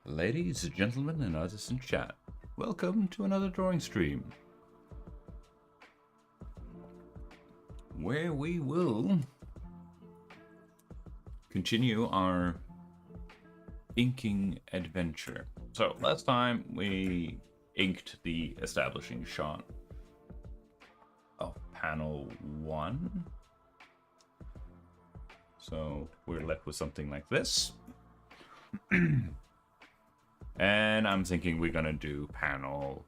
Ladies, gentlemen, and others in chat, welcome to another drawing stream, where we will continue our inking adventure. So, last time we inked the establishing shot of panel 1. So, we're left with something like this. And I'm thinking we're gonna do panel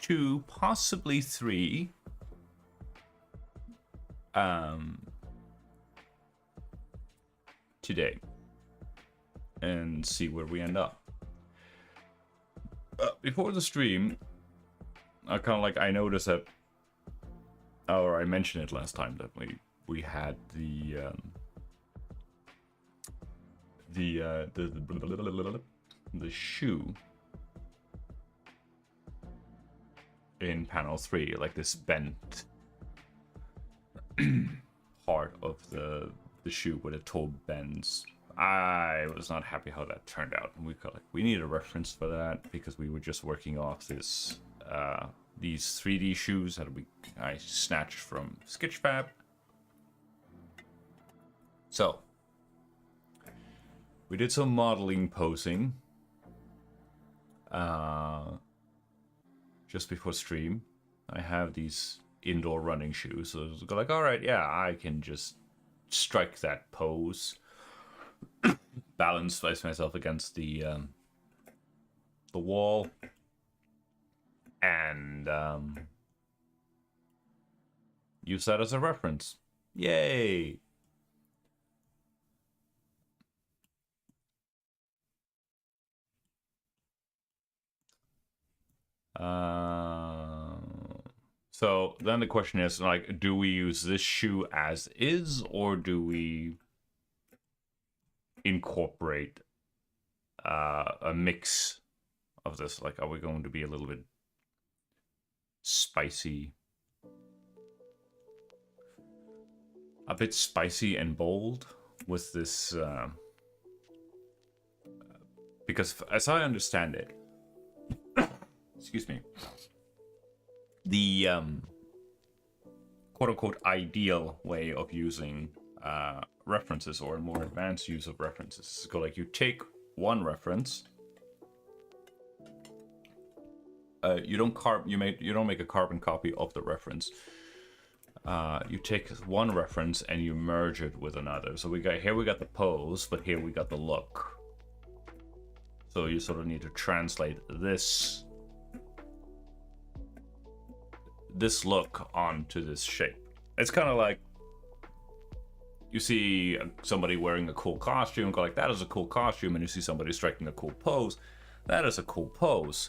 2, possibly 3. Today. And see where we end up. Before the stream, I noticed that, or I mentioned it last time, that we had the shoe in panel 3, like this bent part of the shoe where the toe bends. I was not happy how that turned out. We need a reference for that because we were just working off this these 3D shoes that I snatched from Sketchfab. So we did some modeling posing just before stream. I have these indoor running shoes, so I was like, all right, yeah, I can just strike that pose, balance myself against the wall, and use that as a reference. Yay! So then the question is, like, do we use this shoe as is, or do we incorporate a mix of this? Like, are we going to be a little bit spicy? A bit spicy and bold with this, because as I understand it, excuse me, the quote-unquote ideal way of using references, or more advanced use of references, is like you take one reference, you don't make a carbon copy of the reference. You take one reference and you merge it with another. So we got the pose, but here we got the look. So you sort of need to translate this look onto this shape. It's kind of like you see somebody wearing a cool costume, go like, that is a cool costume, and you see somebody striking a cool pose, that is a cool pose.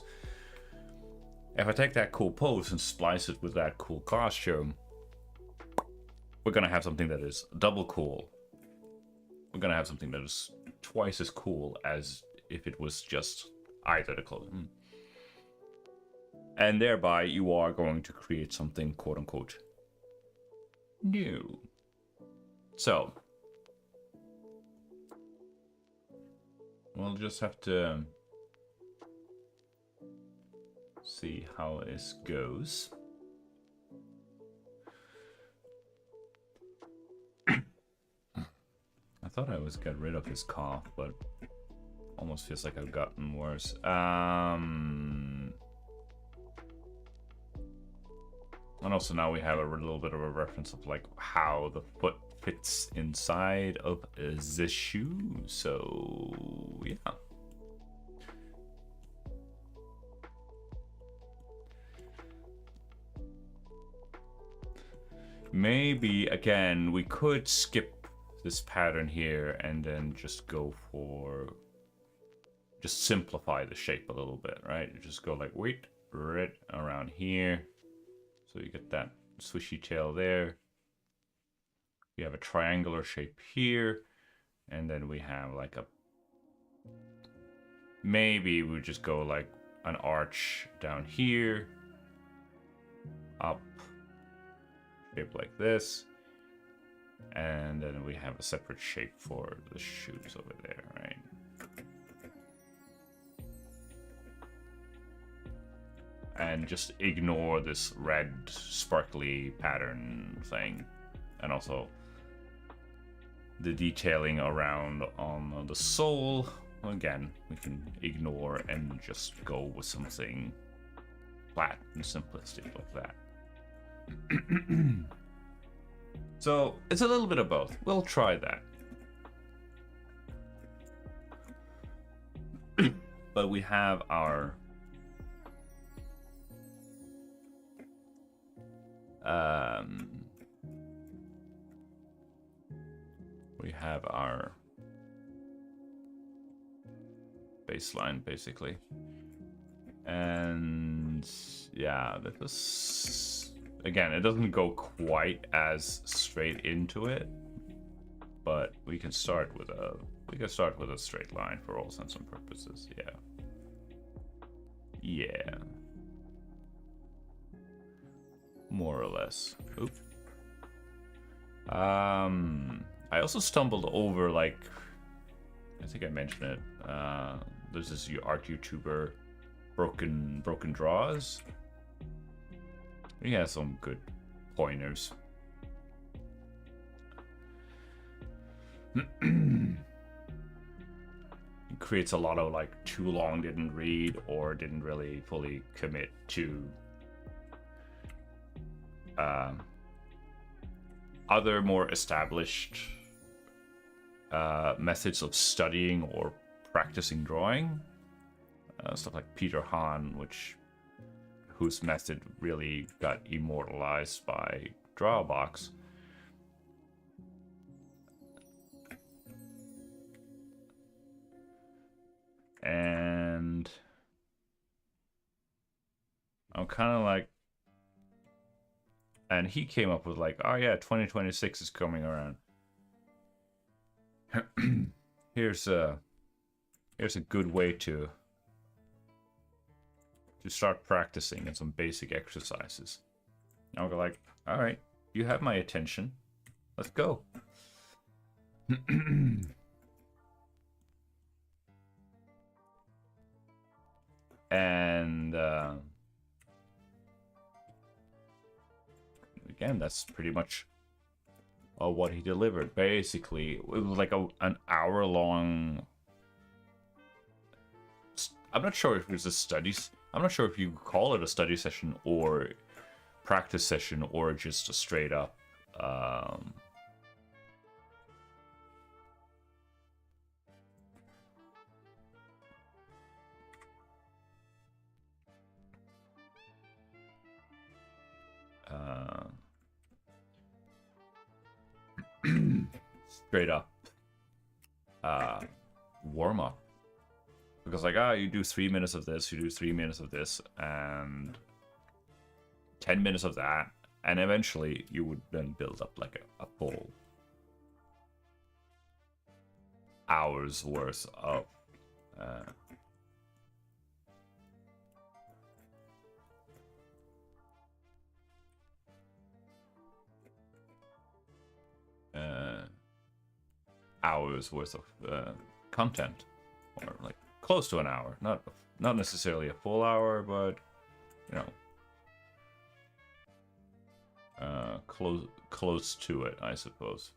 If I take that cool pose and splice it with that cool costume, we're gonna have something that is double cool. We're gonna have something that is twice as cool as if it was just either the clothes. And thereby, you are going to create something quote-unquote new. So, we'll just have to see how this goes. I thought I was got rid of his cough, but almost feels like I've gotten worse. And also now we have a little bit of a reference of like how the foot fits inside of the shoe. So yeah. Maybe again we could skip this pattern here and then just go for simplify the shape a little bit, right? You just go like right around here. So you get that swishy tail there. We have a triangular shape here. And then we have like maybe we just go like an arch down here. Up. Shape like this. And then we have a separate shape for the shoes over there, right? and just ignore this red sparkly pattern thing, and also the detailing around on the sole. Again, we can ignore and just go with something flat and simplistic like that. So it's a little bit of both. We'll try that. But we have our baseline basically, and yeah, that was, again, it doesn't go quite as straight into it, but we can start with a straight line for all intents and purposes. Yeah, more or less. Oop. I also stumbled over, like, I think I mentioned it. There's this art YouTuber, Broken Draws. He has some good pointers. He creates a lot of, like, too long didn't read or didn't really fully commit to other more established methods of studying or practicing drawing. Stuff like Peter Hahn, whose method really got immortalized by Drawbox. And I'm kind of like, and he came up with, like, oh yeah, 2026 is coming around. Here's a good way to start practicing and some basic exercises. I'll go like, all right, you have my attention. Let's go. And again, that's pretty much what he delivered. Basically, it was like an hour-long. I'm not sure if it was a studies. I'm not sure if you call it a study session or practice session or just a straight up straight up warm up. Because, like, you do 3 minutes of this, you do 3 minutes of this, and 10 minutes of that, and eventually you would then build up like a full hours worth of content, or like close to an hour, not necessarily a full hour, but you know, close to it, I suppose.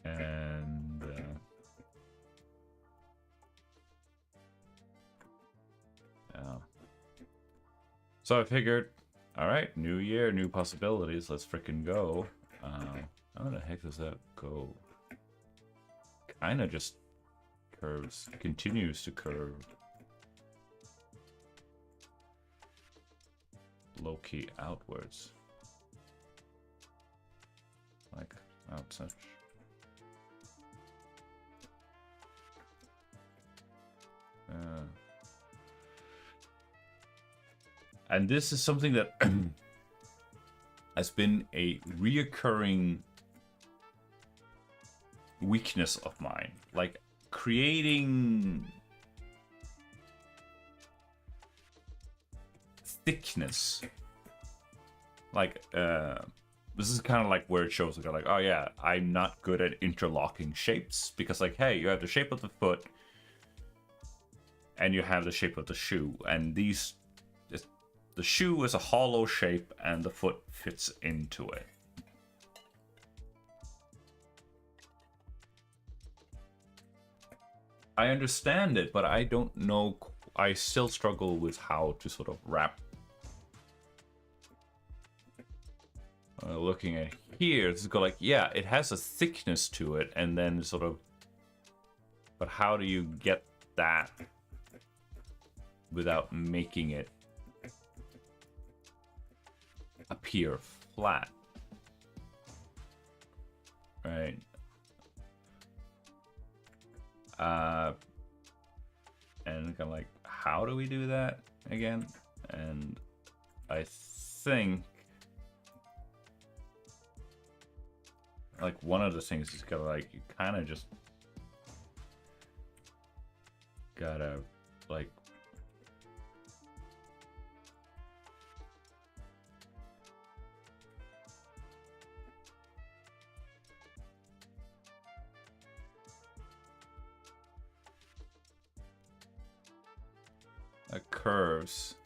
And so I figured, all right, new year, new possibilities. Let's frickin' go. How the heck does that go? Kind of just curves, continues to curve. Low-key outwards. Like out such. And this is something that has been a reoccurring weakness of mine. Like, creating thickness. Like, this is kind of like where it shows like, oh yeah, I'm not good at interlocking shapes, because like, hey, you have the shape of the foot and you have the shape of the shoe, and these, the shoe is a hollow shape and the foot fits into it. I understand it, but I don't know. I still struggle with how to sort of wrap. Looking at here, it's got like, yeah, it has a thickness to it, and then sort of, but how do you get that without making it appear flat? Right. And kind of like, how do we do that again? And I think like one of the things is gotta like, you kind of just gotta like curves,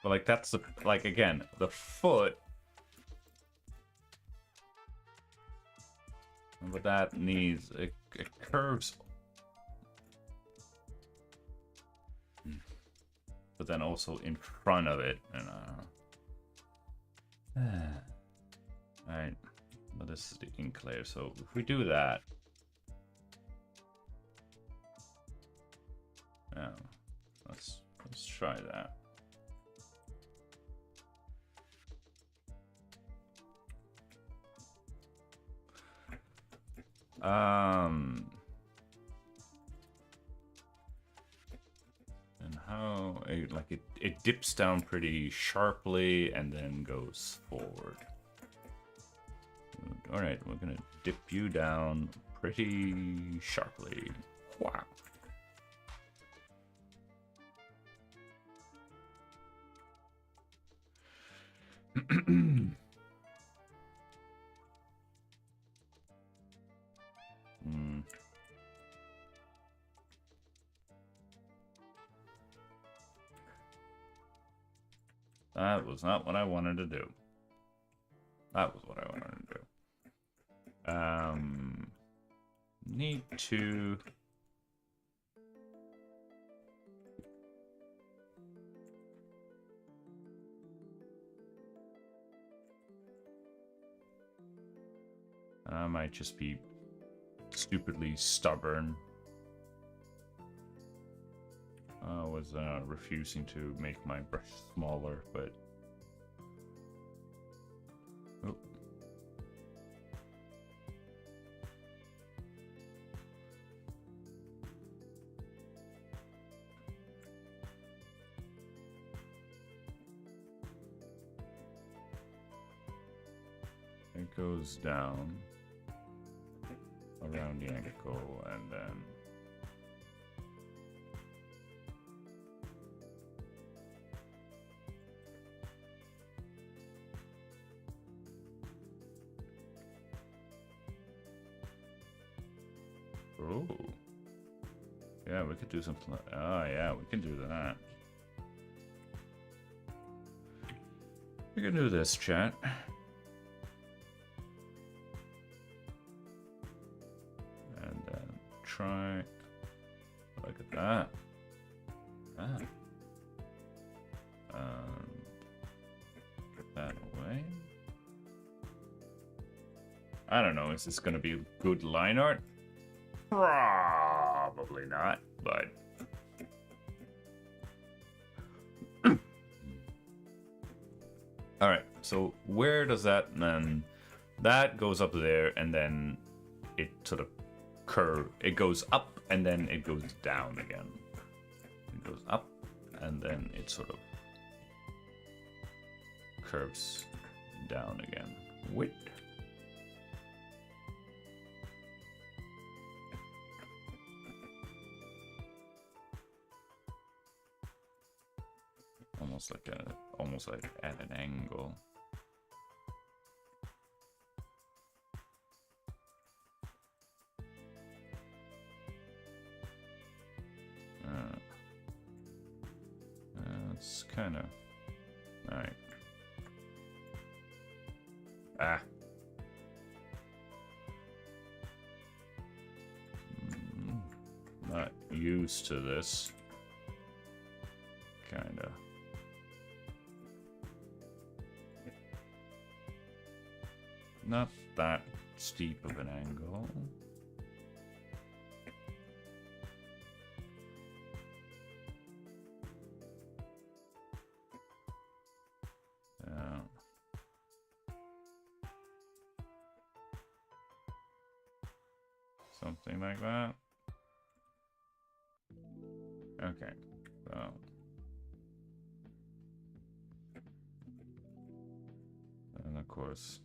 but like that's the, like again, the foot, but that needs it curves, but then also in front of it, and all right, but this is the ink layer, so if we do that, yeah, let's try that. And how it dips down pretty sharply and then goes forward. All right, we're gonna dip you down pretty sharply. Wow. That was not what I wanted to do. That was what I wanted to do. Need to... I might just be stupidly stubborn. I was refusing to make my brush smaller, but... Oh. It goes down around the ankle and then... Oh. Yeah, we could do something like... Oh, yeah, we can do that. We can do this, chat. And then try... Look at that. Ah. Get that away. I don't know, is this gonna be good line art? Probably not, but... Alright, so where does that then... That goes up there, and then it sort of it goes up, and then it goes down again. It goes up, and then it sort of curves down again. Wait. almost like at an angle. It's kind of all right. Not used to this. Kinda. Not that steep of an angle. Something like that. Okay, so. And of course,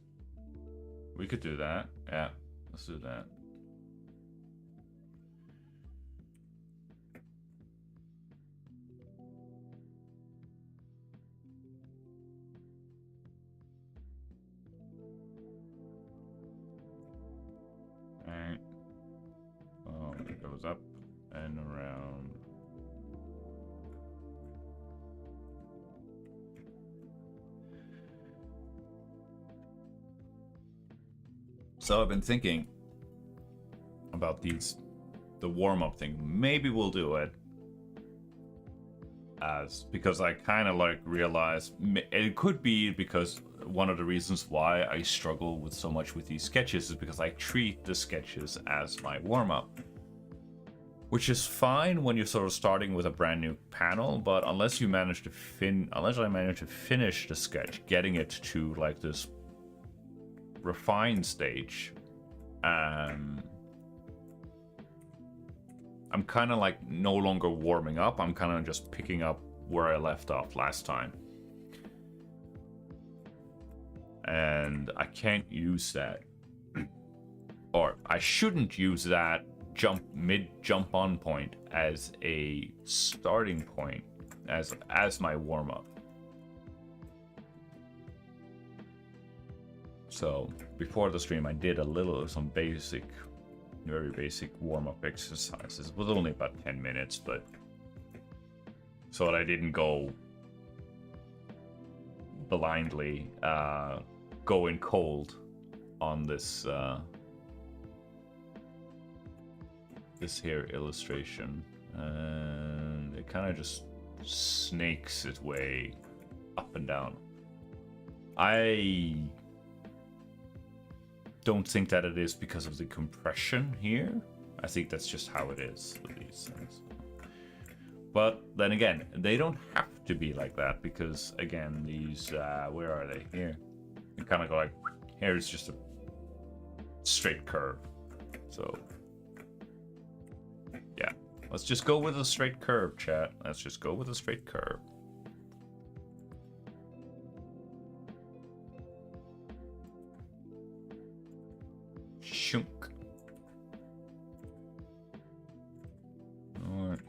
we could do that. Yeah, let's do that. Alright. It goes up and around. So I've been thinking about the warm-up thing. Maybe we'll do it because I kind of like realized it could be because one of the reasons why I struggle with so much with these sketches is because I treat the sketches as my warm-up, which is fine when you're sort of starting with a brand new panel, but unless I manage to finish the sketch, getting it to like this refined stage, I'm kind of like no longer warming up. I'm kind of just picking up where I left off last time, and I can't use that, or I shouldn't use that mid-jump on point as a starting point as my warm-up. So before the stream, I did some very basic warm-up exercises. It was only about 10 minutes, but so that I didn't go blindly going cold on this this here illustration, and it kind of just snakes its way up and down. I don't think that it is because of the compression here. I think that's just how it is with these things. But then again, they don't have to be like that because, again, these, where are they? Here. You kind of go like, here's just a straight curve. So, yeah. Let's just go with a straight curve, chat. Let's just go with a straight curve. Shunk. Alright.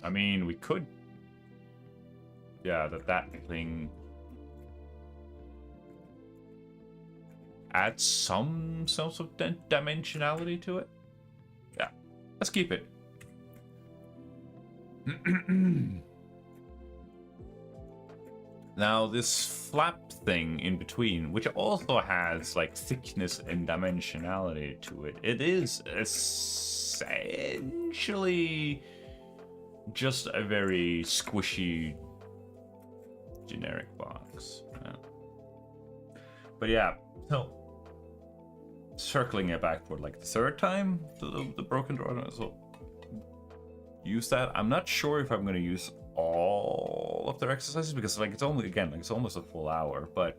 I mean, we could, yeah, that thing adds some sense of dimensionality to it. Yeah, let's keep it. Now this flap thing in between, which also has like thickness and dimensionality to it, it is essentially just a very squishy generic box. Yeah. But yeah, so circling it back for like the third time, the broken drawer, so use that. I'm not sure if I'm going to use all of their exercises because like it's only, again, like it's almost a full hour, but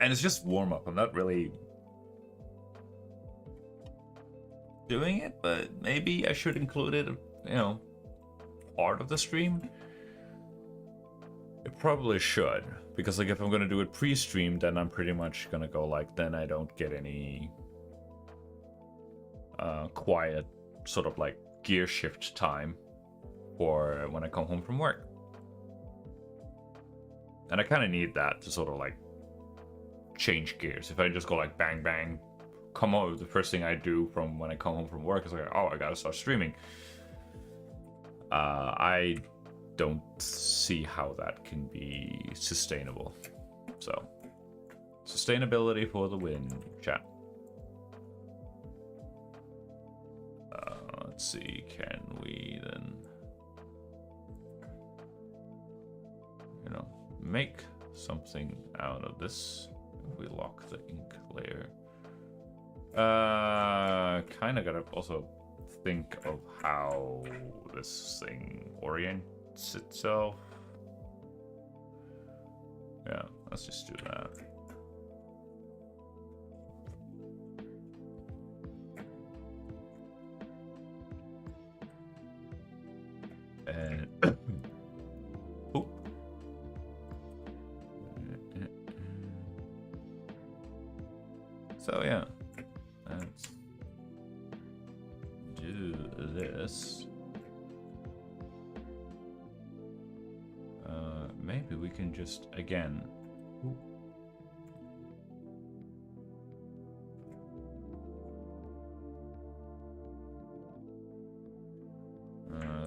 and it's just warm up. I'm not really doing it, but maybe I should include it, you know, part of the stream. It probably should, because like if I'm gonna do it pre-stream, then I'm pretty much gonna go like, then I don't get any quiet sort of like gear shift time for when I come home from work. And I kind of need that to sort of like change gears. If I just go like bang bang, come home, the first thing I do from when I come home from work is like, oh, I gotta start streaming. I don't see how that can be sustainable. So, sustainability for the win, chat. Let's see, can we then, you know, make something out of this if we lock the ink layer? Kind of gotta also think of how this thing orients itself. Yeah, let's just do that. And oop. So yeah, let's do this. Maybe we can just again.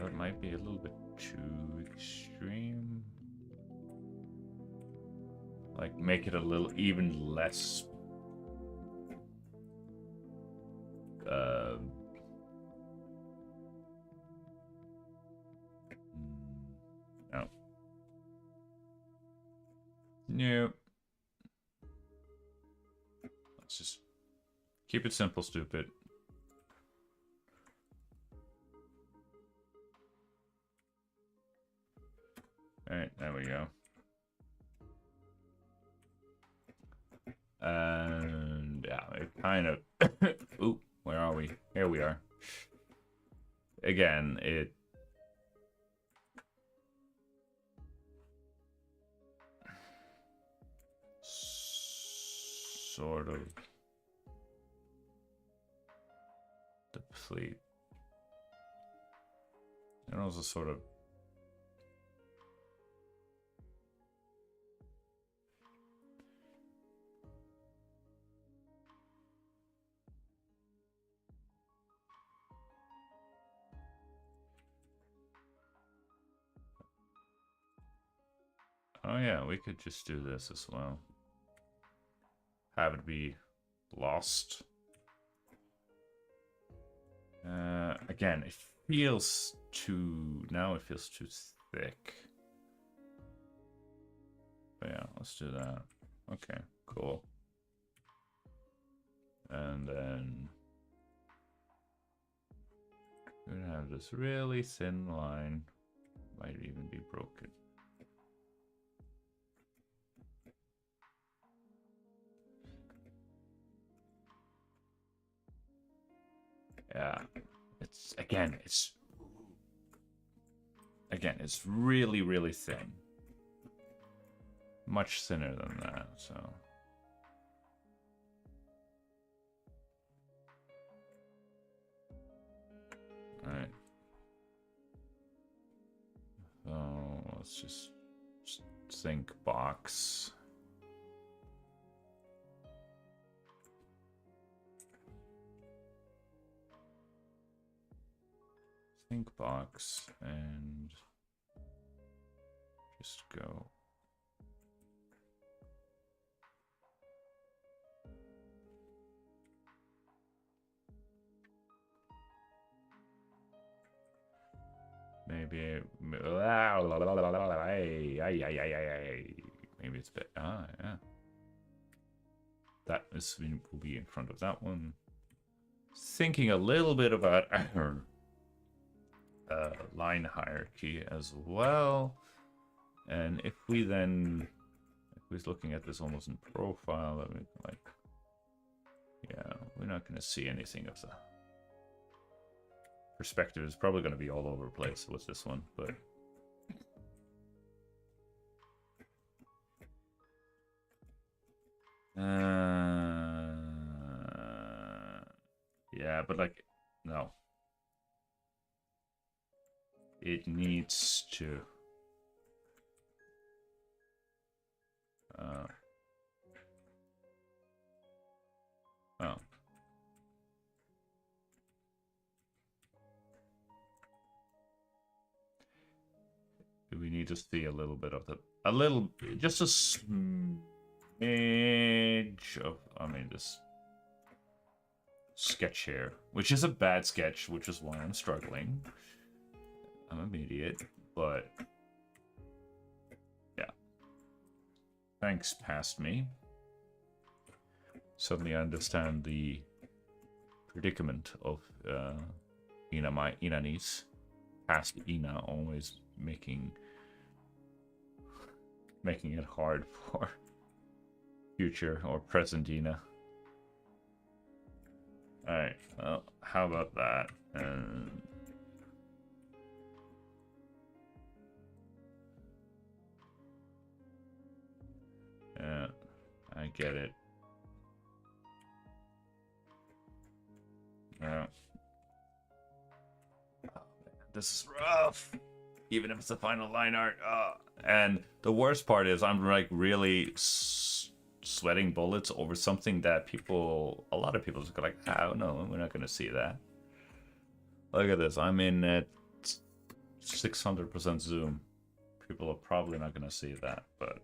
That might be a little bit too extreme. Like make it a little even less. No. Nope. Let's just keep it simple, stupid. Alright, there we go. And yeah, it kind of ooh, where are we? Here we are. Again, it sort of deplete. And also sort of oh yeah, we could just do this as well. Have it be lost. Again, it feels too... Now it feels too thick. But yeah, let's do that. Okay, cool. And then... we're gonna have this really thin line. Might even be broken. Yeah, it's it's really, really thin. Much thinner than that, so. Alright. So let's just think box. Think box and just go. Maybe maybe it's a bit yeah. That is will be in front of that one. Thinking a little bit about our line hierarchy as well. And if we then, if we're looking at this almost in profile, I mean, like, yeah, we're not going to see anything of that. perspective is probably going to be all over the place with this one, but yeah, but like, no, it needs to oh. We need to see a little bit of just a smidge of, I mean, this sketch here, which is a bad sketch, which is why I'm struggling. I'm an idiot, but yeah. Thanks, past me. Suddenly I understand the predicament of Ina niece. Past Ina always making it hard for future or present Ina. Alright, well, how about that? Yeah, I get it. Yeah. Oh, this is rough. Even if it's the final line art. And the worst part is I'm like really sweating bullets over something that a lot of people just go like, oh no, we're not going to see that. Look at this. I'm in at 600% zoom. People are probably not going to see that, but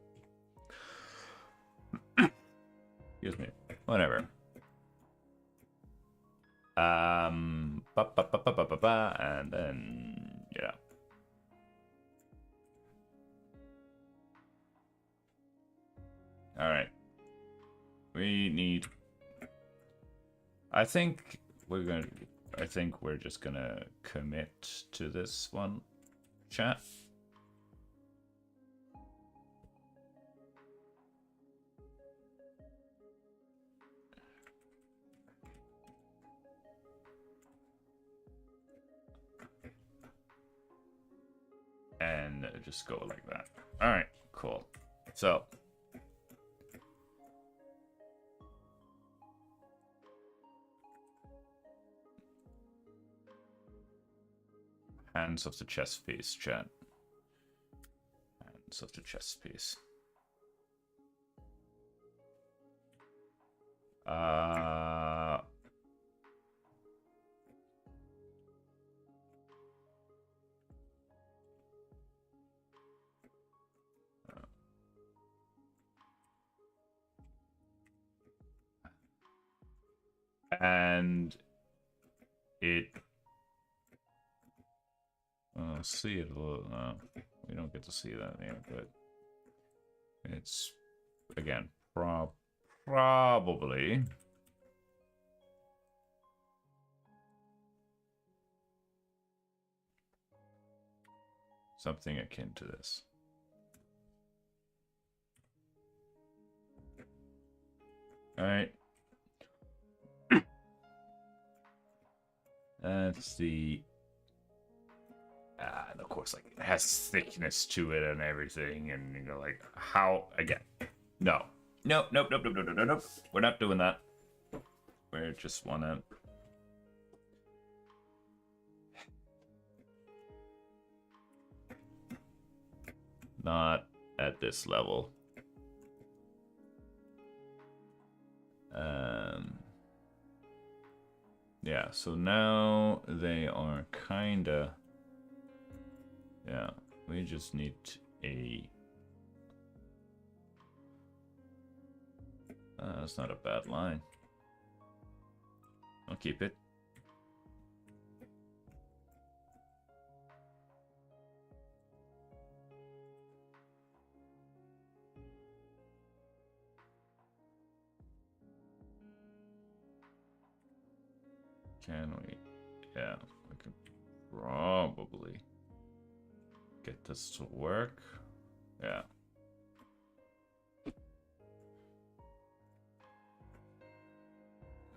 excuse me. Whatever. And then yeah. All right. We need. I think we're just gonna commit to this one, chat. And just go like that. All right, cool. So. Hands of the chess piece, chat. Hands of the chess piece. And it. See it a little. We don't get to see that here, but it's again probably something akin to this. All right. That's the. And of course, like, it has thickness to it and everything, and you know, like, how again? No, nope. We're not doing that. We just wanna. Not at this level. Yeah. So now they are kinda. Yeah, we just need a. That's not a bad line. I'll keep it. Can we? Yeah, we could probably get this to work. Yeah.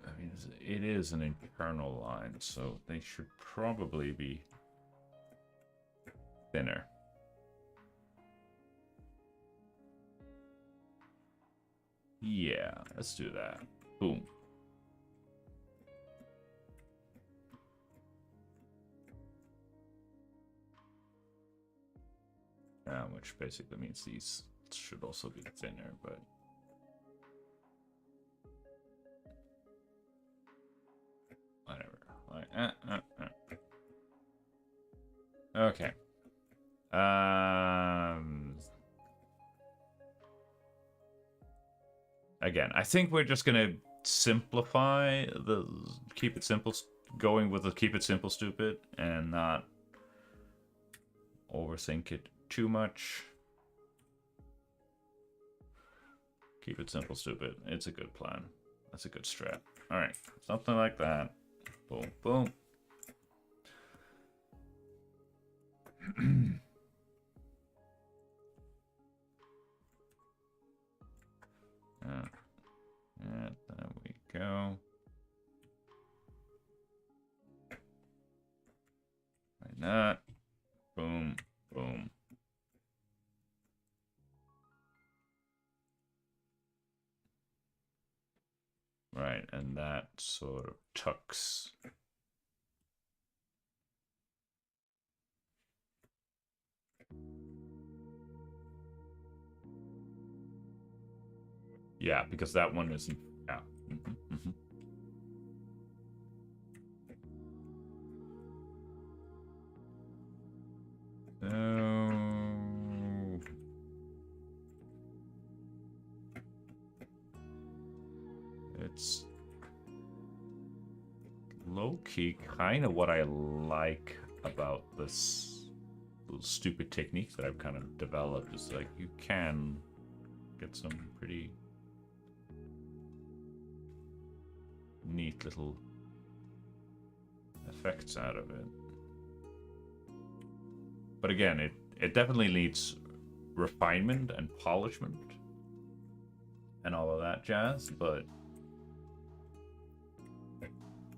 I mean, It is an internal line, so they should probably be thinner. Yeah, let's do that. Boom. Which basically means these should also be thinner, but... whatever. Like, Okay. Again, I think we're just gonna simplify the keep it simple, going with the keep it simple stupid, and not overthink it too much. Keep it simple stupid. It's a good plan. That's a good strat. All right, something like that. Boom, boom. Yeah, there we go. Like that. Boom, boom. Right, and that sort of tucks. Yeah, because that one isn't. Yeah. So it's low-key kind of what I like about this little stupid technique that I've kind of developed. Is like you can get some pretty neat little effects out of it. But again, it definitely needs refinement and polishment and all of that jazz, but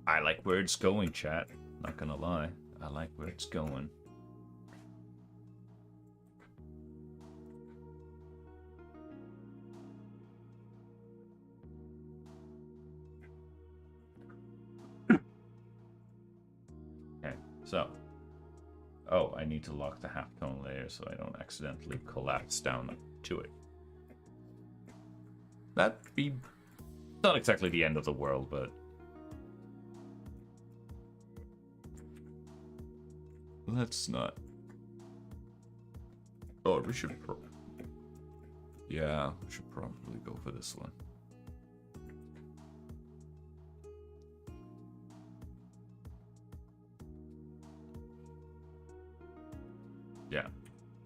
I like where it's going, chat. Not gonna lie. I like where it's going. Okay, so. Oh, I need to lock the halftone layer so I don't accidentally collapse down to it. That'd be not exactly the end of the world, but let's not. Oh, we should. Yeah, we should probably go for this one. Yeah.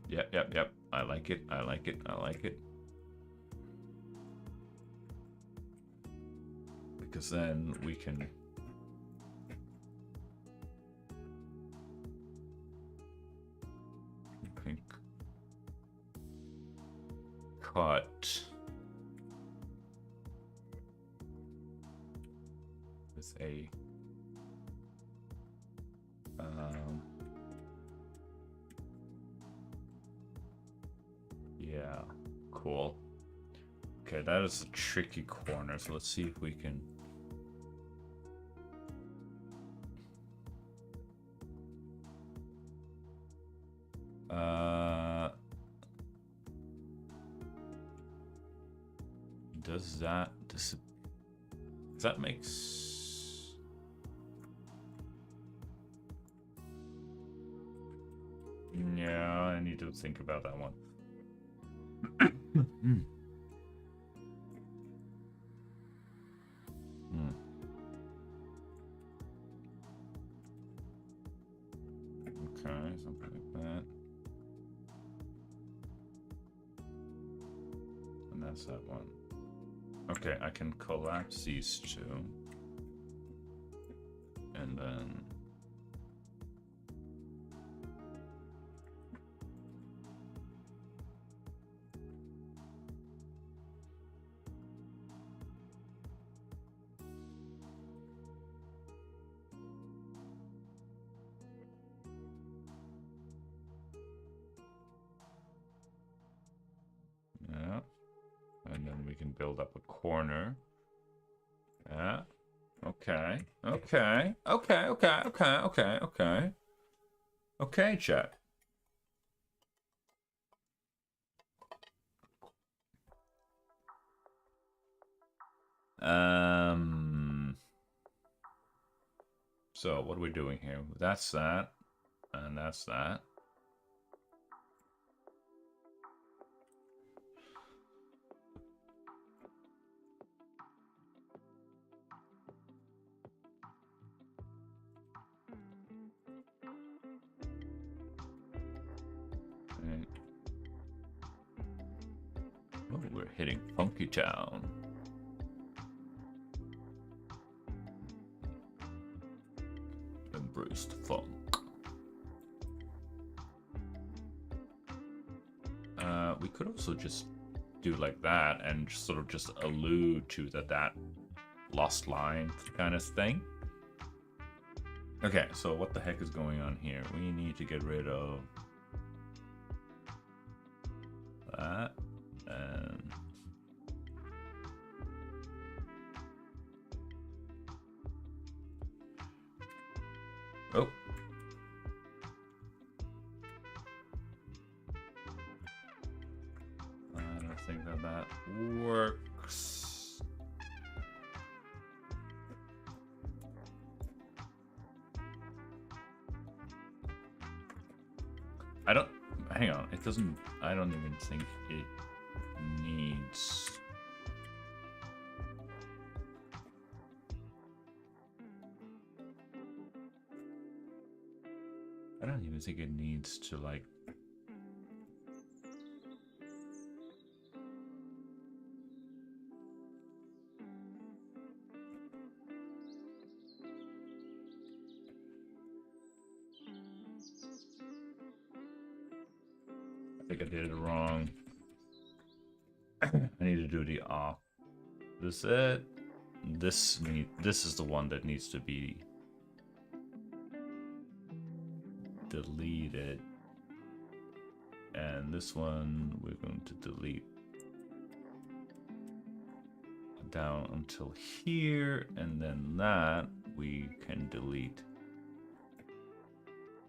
Yep. I like it. I like it. I like it. Because then we can cut with a yeah, cool. Okay, that is a tricky corner, so let's see if we can does that make yeah, I need to think about that one. Okay, something like that. And that's that one. Okay, I can collapse these two. And then can build up a corner. Yeah. Okay. Okay. Okay. Okay. Okay. Okay. Okay. Okay, chat. So what are we doing here? That's that, and that's that. Right. Oh, we're hitting Funky Town. Embrace the funk. We could also just do like that and sort of just allude to that lost line kind of thing. Okay, so what the heck is going on here? We need to get rid of that and oh. I don't think that works. I don't, hang on, it doesn't, I don't even think it needs. I don't even think it needs to like. I think I did it wrong. I need to do the off. This it. This is the one that needs to be deleted. And this one we're going to delete down until here, and then that we can delete.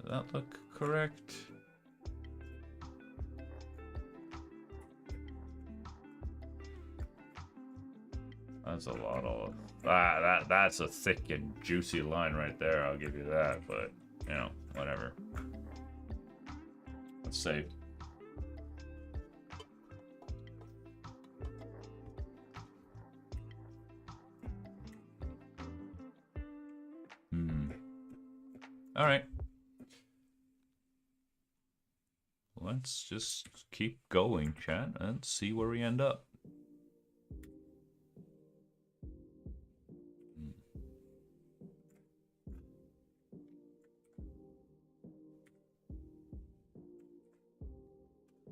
Does that look correct? That's a lot of that's a thick and juicy line right there, I'll give you that, but you know, whatever. Let's save. All right. Let's just keep going, chat, and see where we end up.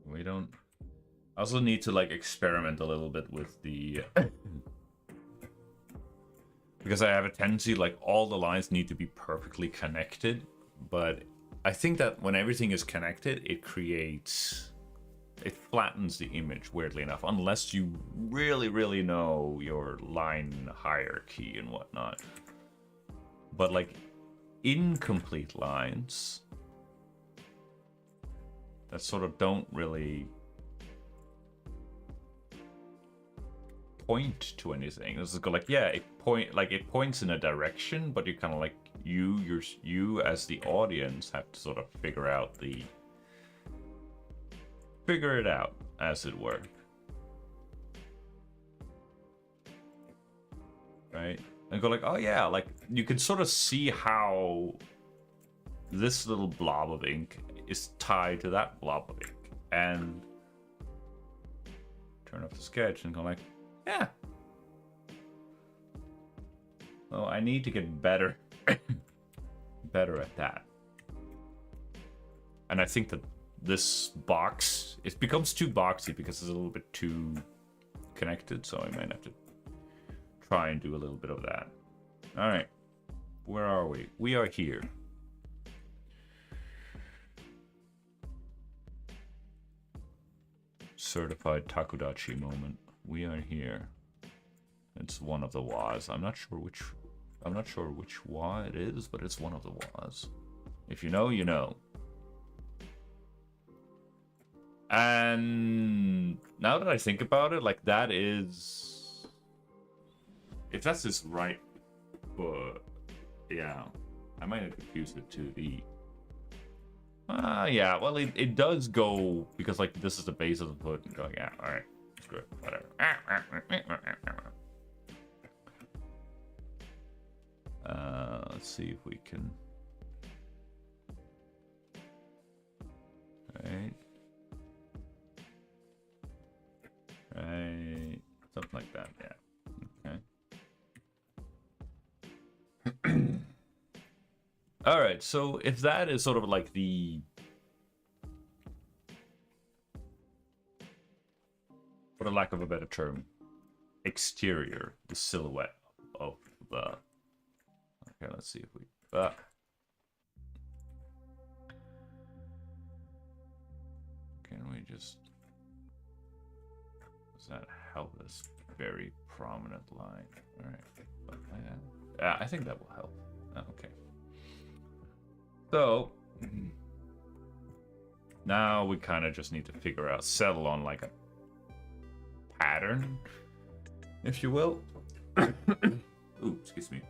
We don't. I also need to like experiment a little bit with the because I have a tendency like all the lines need to be perfectly connected, but I think that when everything is connected, it flattens the image, weirdly enough, unless you really know your line hierarchy and whatnot. But like incomplete lines that sort of don't really point to anything. This is like, yeah, it points in a direction, but you kind of like you as the audience have to sort of figure it out, as it were. Right? And go like, oh yeah, like you can sort of see how this little blob of ink is tied to that blob of ink, and turn off the sketch and go like, yeah. Well, I need to get better at that. And I think that this box, it becomes too boxy because it's a little bit too connected, so I might have to try and do a little bit of that. All right, where are we? We are here. Certified Takudachi moment. we are here. It's one of the was. I'm not sure which wa it is, but it's one of the was. If you know, you know. And now that I think about it, like that is, if that's his right foot, yeah, I might have confused it to the. Yeah, well, it does go because like this is the base of the foot. And go, yeah, all right, screw it, whatever. Let's see if we can. Right. Right. Something like that, yeah. Okay. All right, so if that is sort of like the, for the lack of a better term, exterior, the silhouette of the. Okay, let's see if we. Can we just? Does that help this very prominent line? All right, yeah, I think that will help. Okay. So now we kind of just need to figure out, settle on like a pattern, if you will. Ooh, excuse me.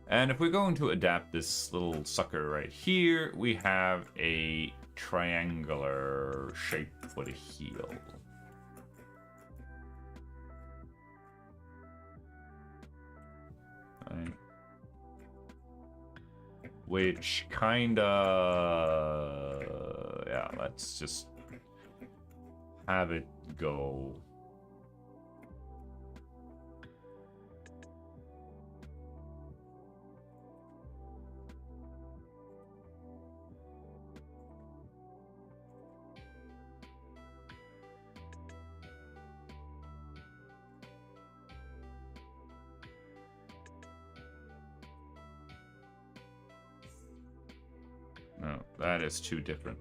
And if we're going to adapt this little sucker right here, we have a triangular shape for the heel. Right. Which kinda, yeah, let's just have it go. No, that is too different.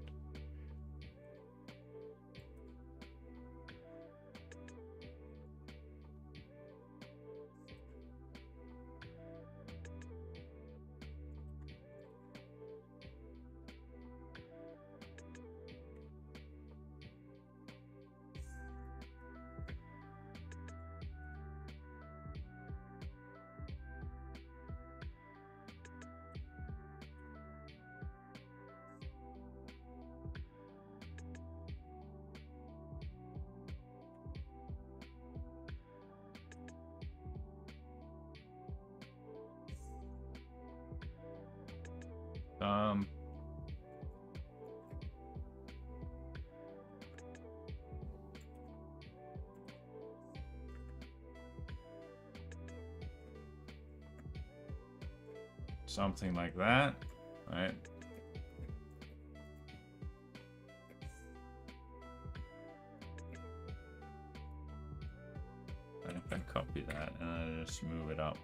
Something like that, right? And if I copy that and I just move it up,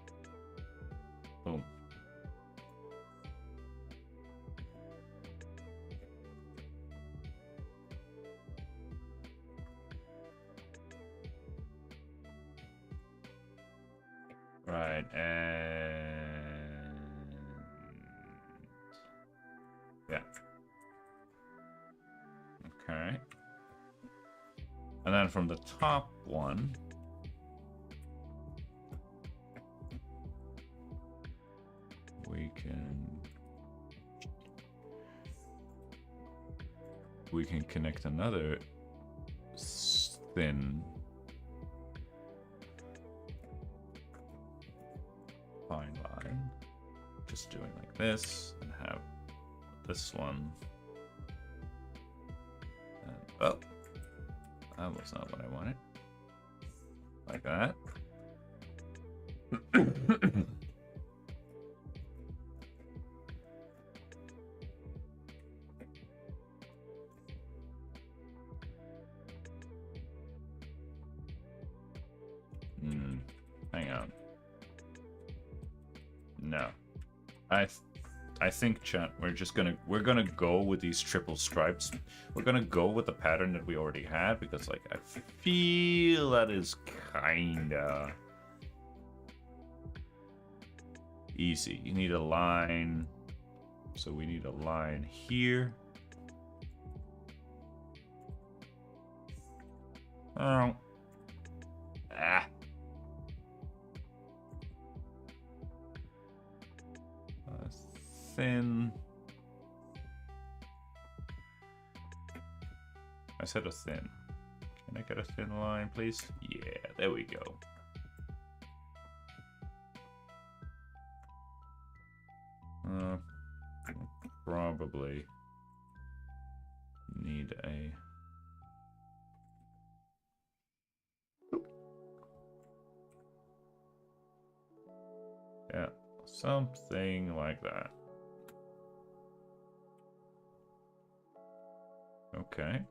boom. Right, and yeah. Okay. And then from the top one, we can connect another thin fine line, just doing like this, and have this one, and oh, that was not what I wanted, like that. Hang on. No. I I think, chat, we're gonna go with these triple stripes. We're gonna go with the pattern that we already had because, like, I feel that is kinda easy. You need a line, so we need a line here. Oh, thin. I said a thin. Can I get a thin line, please? Yeah, there we go. Probably need a... Yeah, something like that. Okay.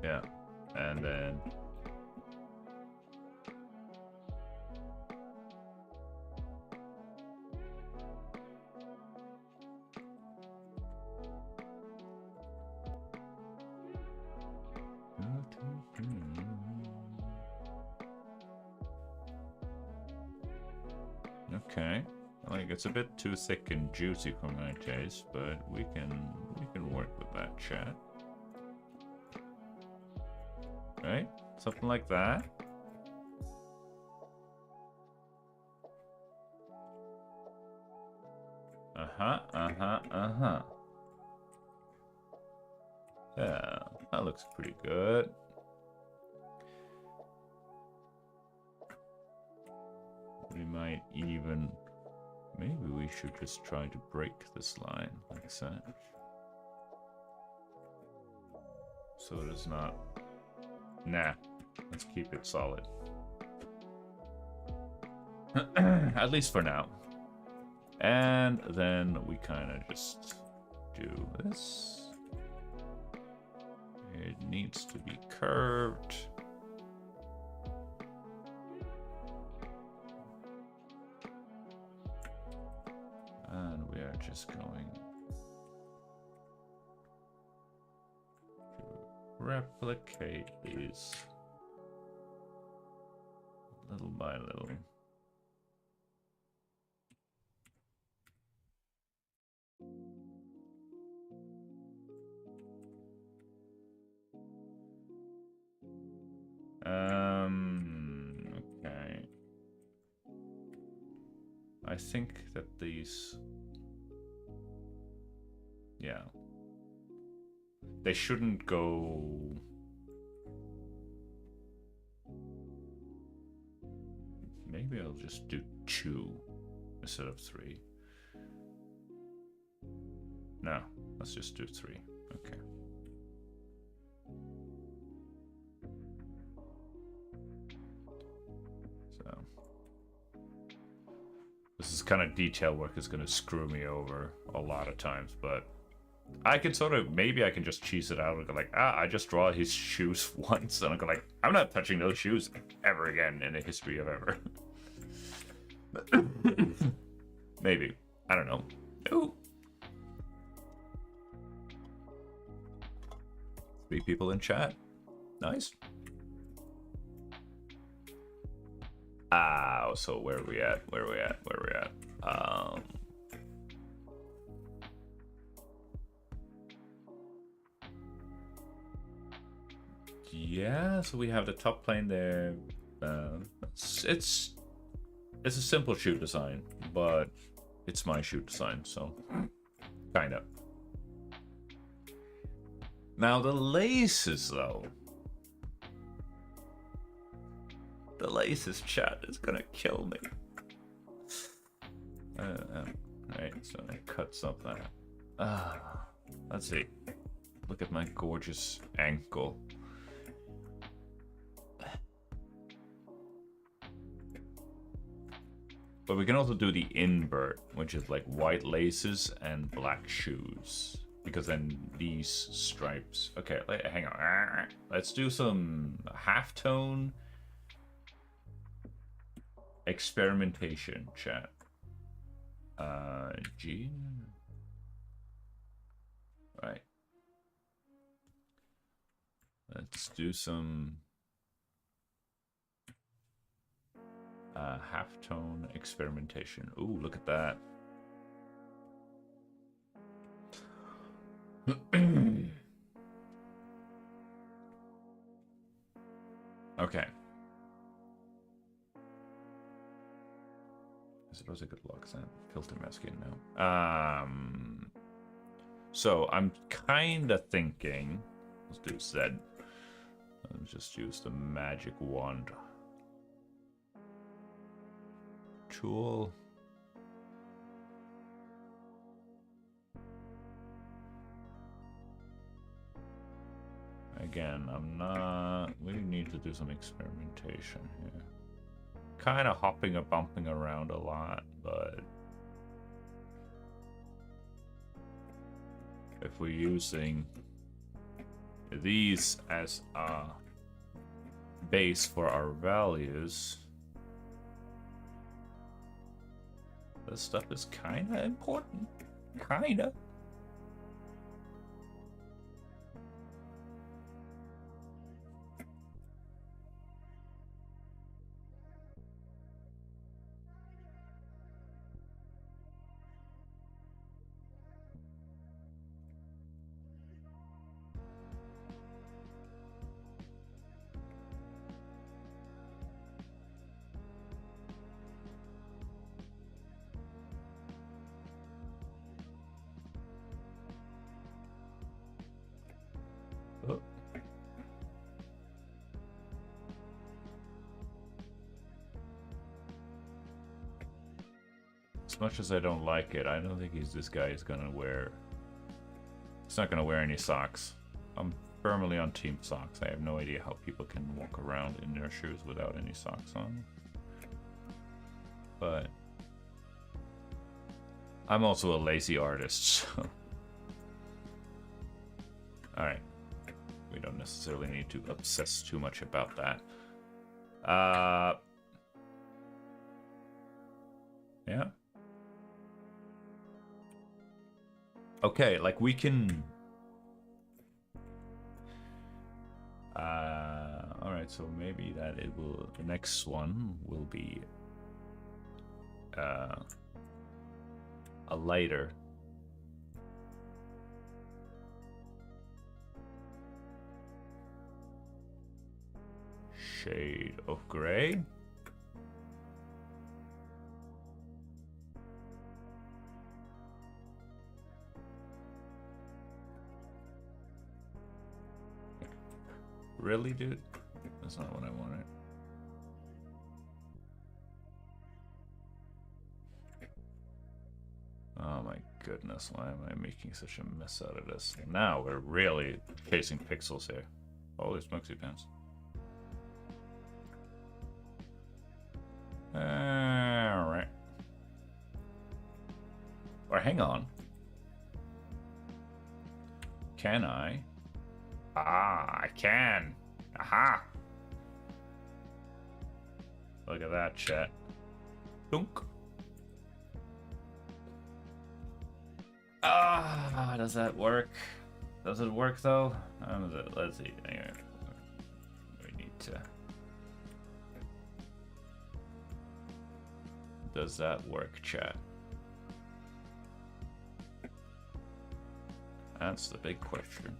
Yeah, and then... Okay, like it's a bit too thick and juicy for my taste, but we can work with that, chat. Right? Something like that. Yeah, that looks pretty good. We might even... Maybe we should just try to break this line like that. So it is not... Nah, let's keep it solid. At least for now. And then we kind of just do this. It needs to be curved. And we are just going to replicate these little by little. Okay. I think that these... Yeah. They shouldn't go... Maybe I'll just do 2 instead of 3. No, let's just do 3. Okay. So... This is kind of detail work is going to screw me over a lot of times, but I can sort of, maybe I can just cheese it out and go like, I just draw his shoes once, and I go like, I'm not touching those shoes ever again in the history of ever. Maybe. I don't know. Ooh. 3 people in chat. Nice. So where are we at? Yeah, so we have the top plane there. It's a simple shoot design, but it's my shoot design, so kind of. Now the laces, though. The laces, chat, is gonna kill me. Right, so I cut something. Let's see. Look at my gorgeous ankle. But we can also do the invert, which is like white laces and black shoes. Because then these stripes... Okay, hang on. Let's do some halftone Experimentation, chat. G. Right. Let's do some halftone experimentation. Ooh, look at that. Okay. It was a good luck then. Filter masking now. So I'm kinda thinking, let's do Z. Let's just use the magic wand tool. Again, we need to do some experimentation here. Kind of hopping or bumping around a lot, but if we're using these as a base for our values, this stuff is kind of important. Kind of. As much as I don't like it, I don't think this guy is gonna wear. He's not gonna wear any socks. I'm firmly on team socks. I have no idea how people can walk around in their shoes without any socks on. But I'm also a lazy artist, so. Alright. We don't necessarily need to obsess too much about that. Yeah. Okay, like we can... Alright, so maybe that it will... The next one will be... a lighter. Shade of gray. Really, dude? That's not what I wanted. Oh my goodness, why am I making such a mess out of this? Now we're really chasing pixels here. Holy smokesy pants. Alright. Or hang on. Can I? Ah, I can. Aha. Look at that, chat. Dunk. Ah, does that work? Does it work though? Let's see. Anyway, we need to. Does that work, chat? That's the big question.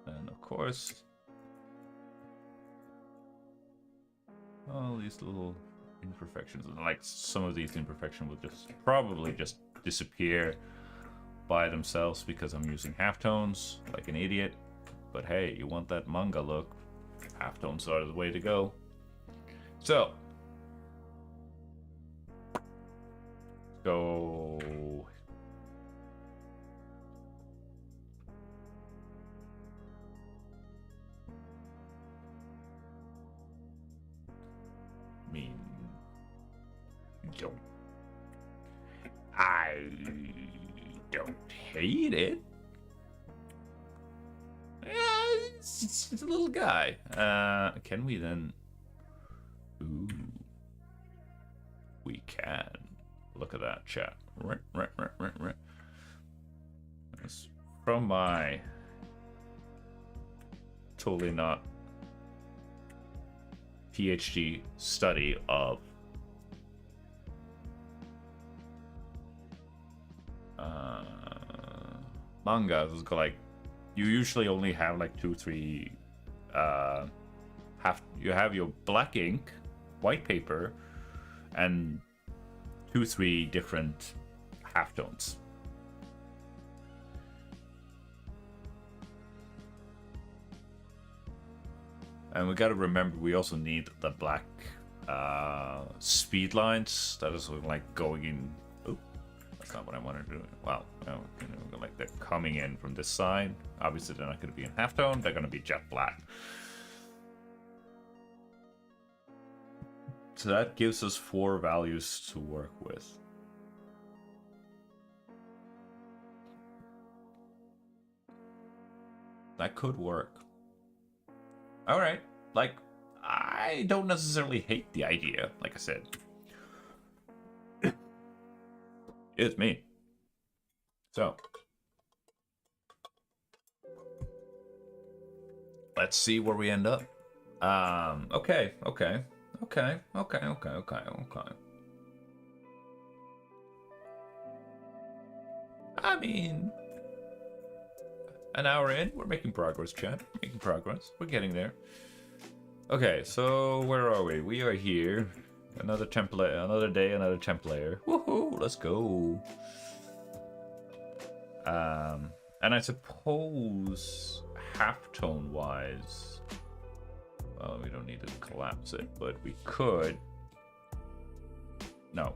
And of course, all these little imperfections, and like some of these imperfections will just probably just disappear by themselves because I'm using halftones like an idiot. But hey, you want that manga look? Halftones are the way to go. So, go. I don't hate it. it's a little guy. Can we then? Ooh, we can. Look at that chat. Right. It's from my totally not PhD study of manga. It's like you usually only have like 2-3 you have your black ink, white paper, and 2-3 different halftones. And we got to remember, we also need the black speed lines. That is like going in. Oh, that's not what I wanted to do. Wow, like they're coming in from this side. Obviously, they're not going to be in halftone. They're going to be jet black. So that gives us 4 values to work with. That could work. All right, like, I don't necessarily hate the idea, like I said. It's me. So, let's see where we end up. Okay. I mean, an hour in, we're making progress, chat. Making progress. We're getting there. Okay, so where are we? We are here. Another template, another day, another template. Woohoo! Let's go. And I suppose halftone wise, well, we don't need to collapse it, but we could. No,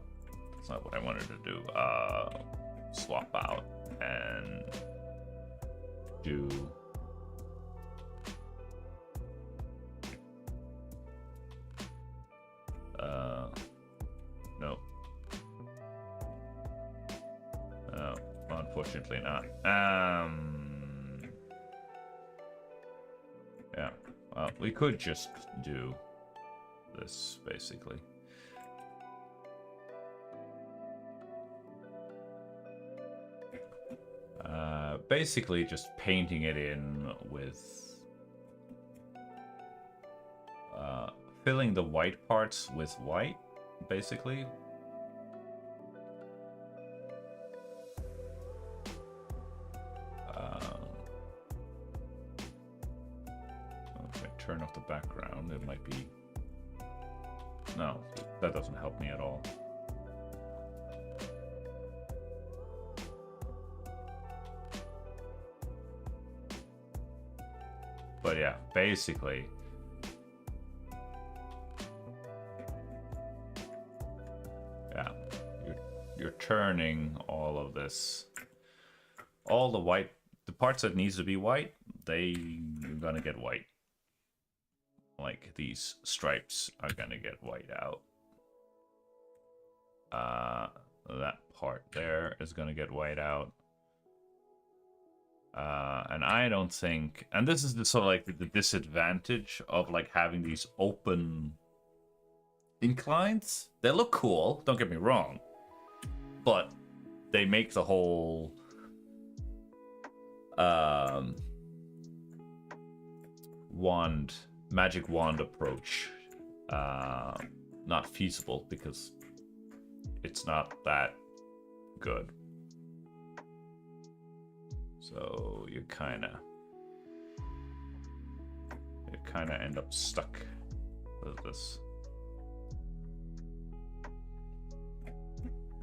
that's not what I wanted to do. Swap out and do. No. Oh, unfortunately not. Yeah. Well, we could just do this, basically. Basically just painting it in with filling the white parts with white, basically. If I turn off the background, it might be... No, that doesn't help me at all. But yeah, basically... Yeah, you're turning all of this, all the white, the parts that needs to be white, you're gonna get white. Like these stripes are gonna get white out. That part there is gonna get white out. And I don't think, and this is the sort of like the disadvantage of like having these open inclines. They look cool, don't get me wrong, but they make the whole magic wand approach not feasible because it's not that good. So you kind of end up stuck with this.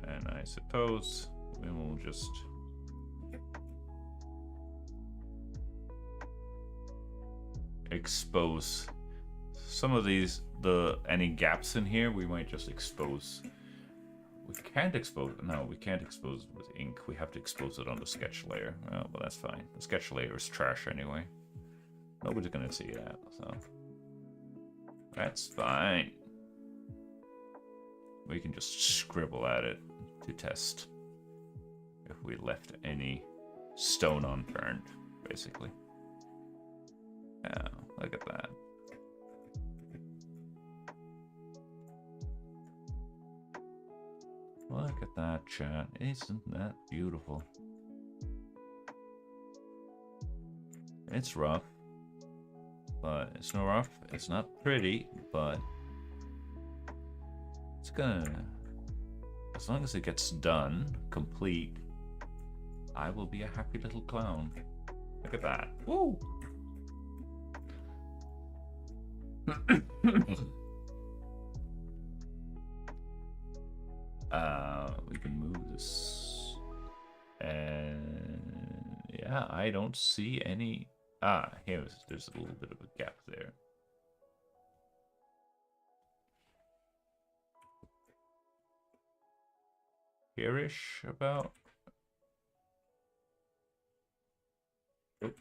And I suppose we will just expose some of these, any gaps in here. We might just expose. We can't expose. No, we can't expose with ink. We have to expose it on the sketch layer. Oh, well, that's fine. The sketch layer is trash anyway. Nobody's gonna see that, so that's fine. We can just scribble at it to test if we left any stone unturned, basically. Yeah, look at that. Look at that, chat. Isn't that beautiful? It's rough, but it's not rough. It's not pretty, but it's gonna... As long as it gets done, complete, I will be a happy little clown. Look at that. Woo! We can move this. And yeah, I don't see any... there's a little bit of a gap there. Here-ish about. Oop.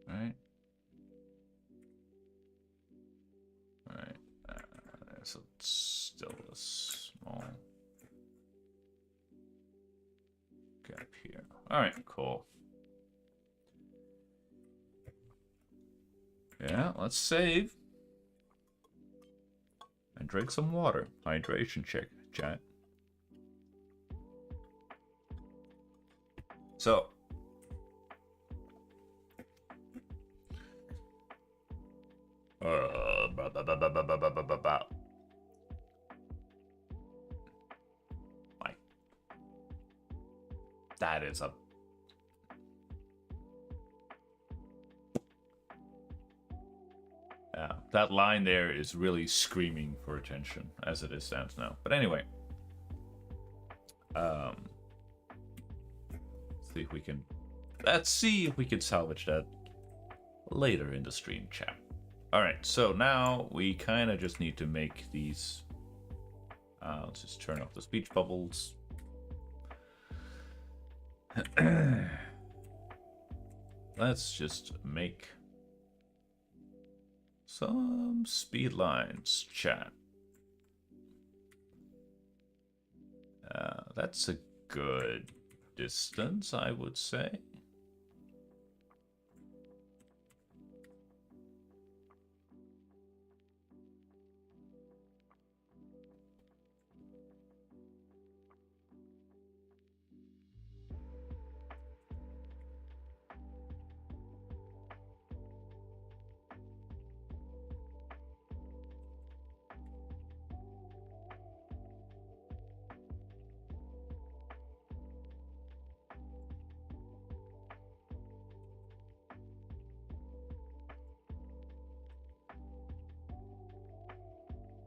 Right. Right. So it's still a small gap here. All right, cool. Yeah, let's save. And drink some water. Hydration check, chat. So. That is a... Yeah, that line there is really screaming for attention, as it stands now. But anyway. See if we can... Let's see if we can salvage that later in the stream chat. Alright, so now we kind of just need to make these... let's just turn off the speech bubbles. Let's just make some speed lines, chat. That's a good distance, I would say.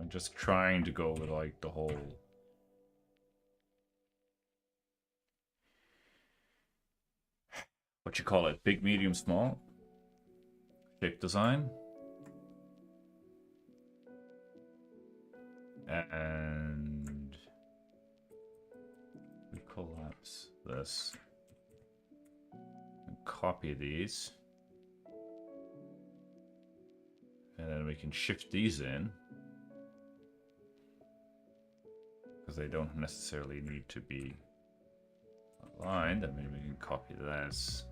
I'm just trying to go with like the whole what you call it, big, medium, small shape design. And we collapse this and copy these. And then we can shift these in. Because they don't necessarily need to be aligned. I mean, we can copy this.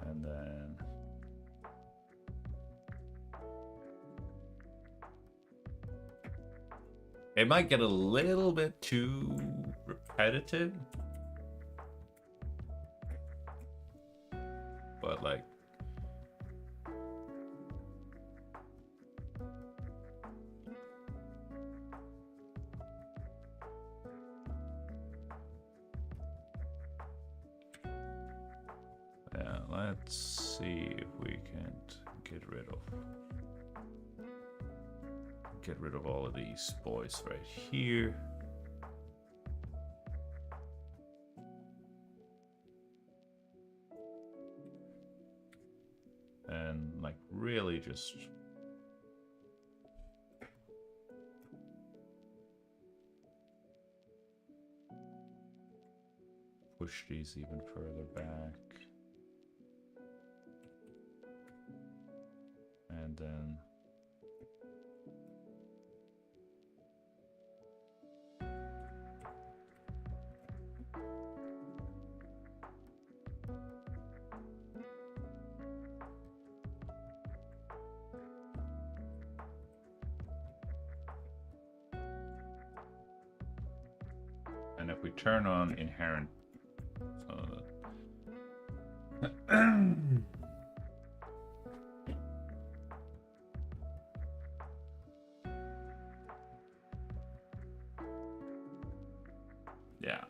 And then it might get a little bit too repetitive. But like yeah, let's see if we can't get rid of all of these boys right here. And like really just push these even further back. And And then if we turn on inherent, yeah.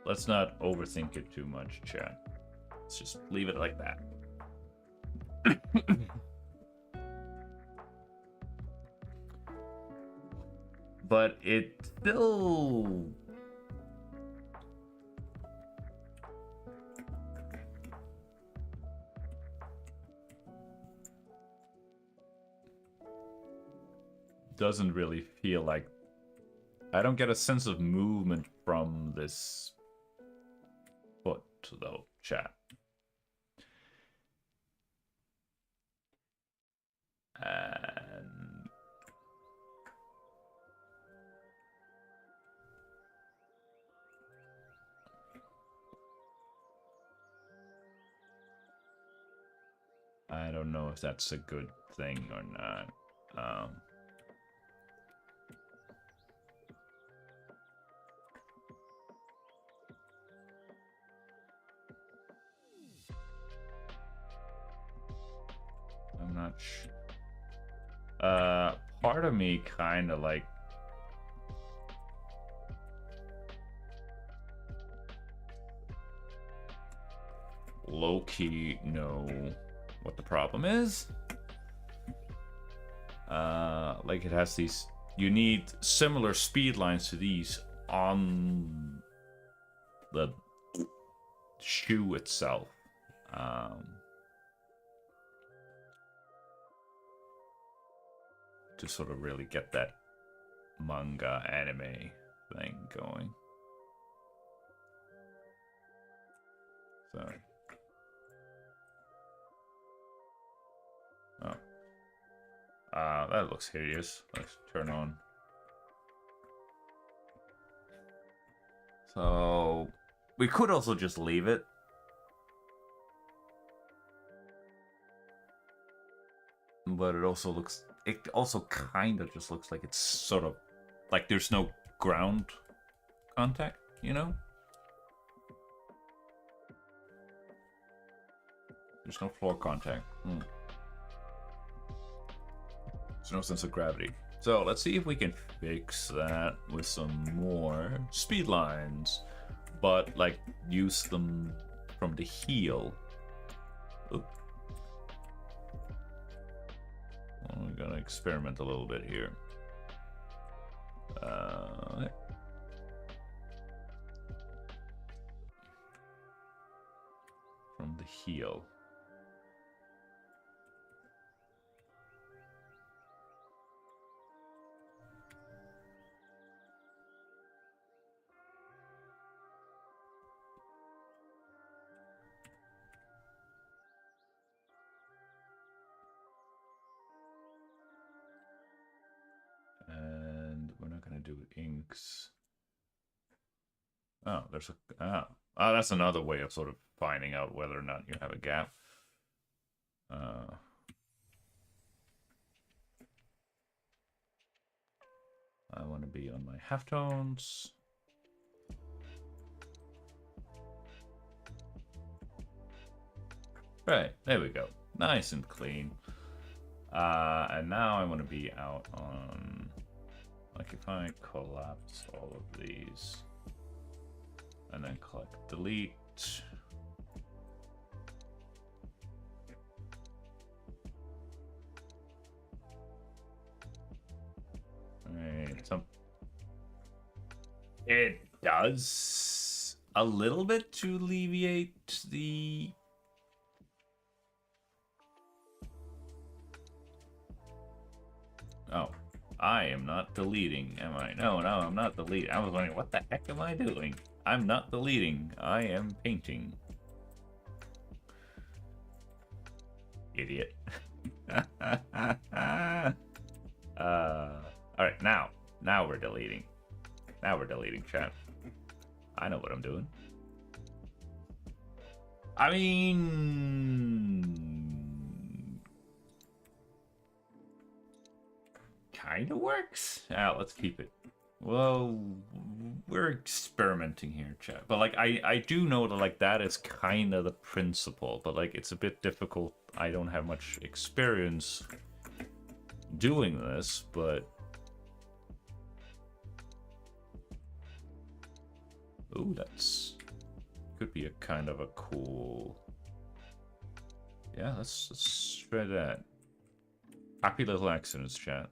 Let's not overthink it too much, chat. Let's just leave it like that. But it still doesn't really feel like, I don't get a sense of movement from this foot though, chat. And I don't know if that's a good thing or not. I'm not sure. Part of me kind of like low-key know what the problem is. Like it has these, you need similar speed lines to these on the shoe itself. To sort of really get that manga anime thing going. So. Oh. That looks hideous. Let's turn on. So, we could also just leave it. But it also looks, it also kind of just looks like it's sort of, like there's no ground contact, you know? There's no floor contact. There's no sense of gravity. So let's see if we can fix that with some more speed lines, but like use them from the heel. Oop. Well, we're gonna experiment a little bit here. From the heel. And we're not going to do inks. Oh, there's a... Oh, that's another way of sort of finding out whether or not you have a gap. I want to be on my halftones. Right, there we go. Nice and clean. And now I want to be out on, like if I collapse all of these and then click delete. Right, so it does a little bit to alleviate the oh, I am not deleting, am I? No, I'm not deleting. I was wondering, what the heck am I doing? I'm not deleting. I am painting. Idiot. All right, now we're deleting. Now we're deleting chat. I know what I'm doing. I mean, kind of works. Yeah, let's keep it. Well, we're experimenting here, chat. But like, I do know that like that is kind of the principle. But like, it's a bit difficult. I don't have much experience doing this, but ooh, that's could be a kind of a cool. Yeah, let's try that. Happy little accidents, chat.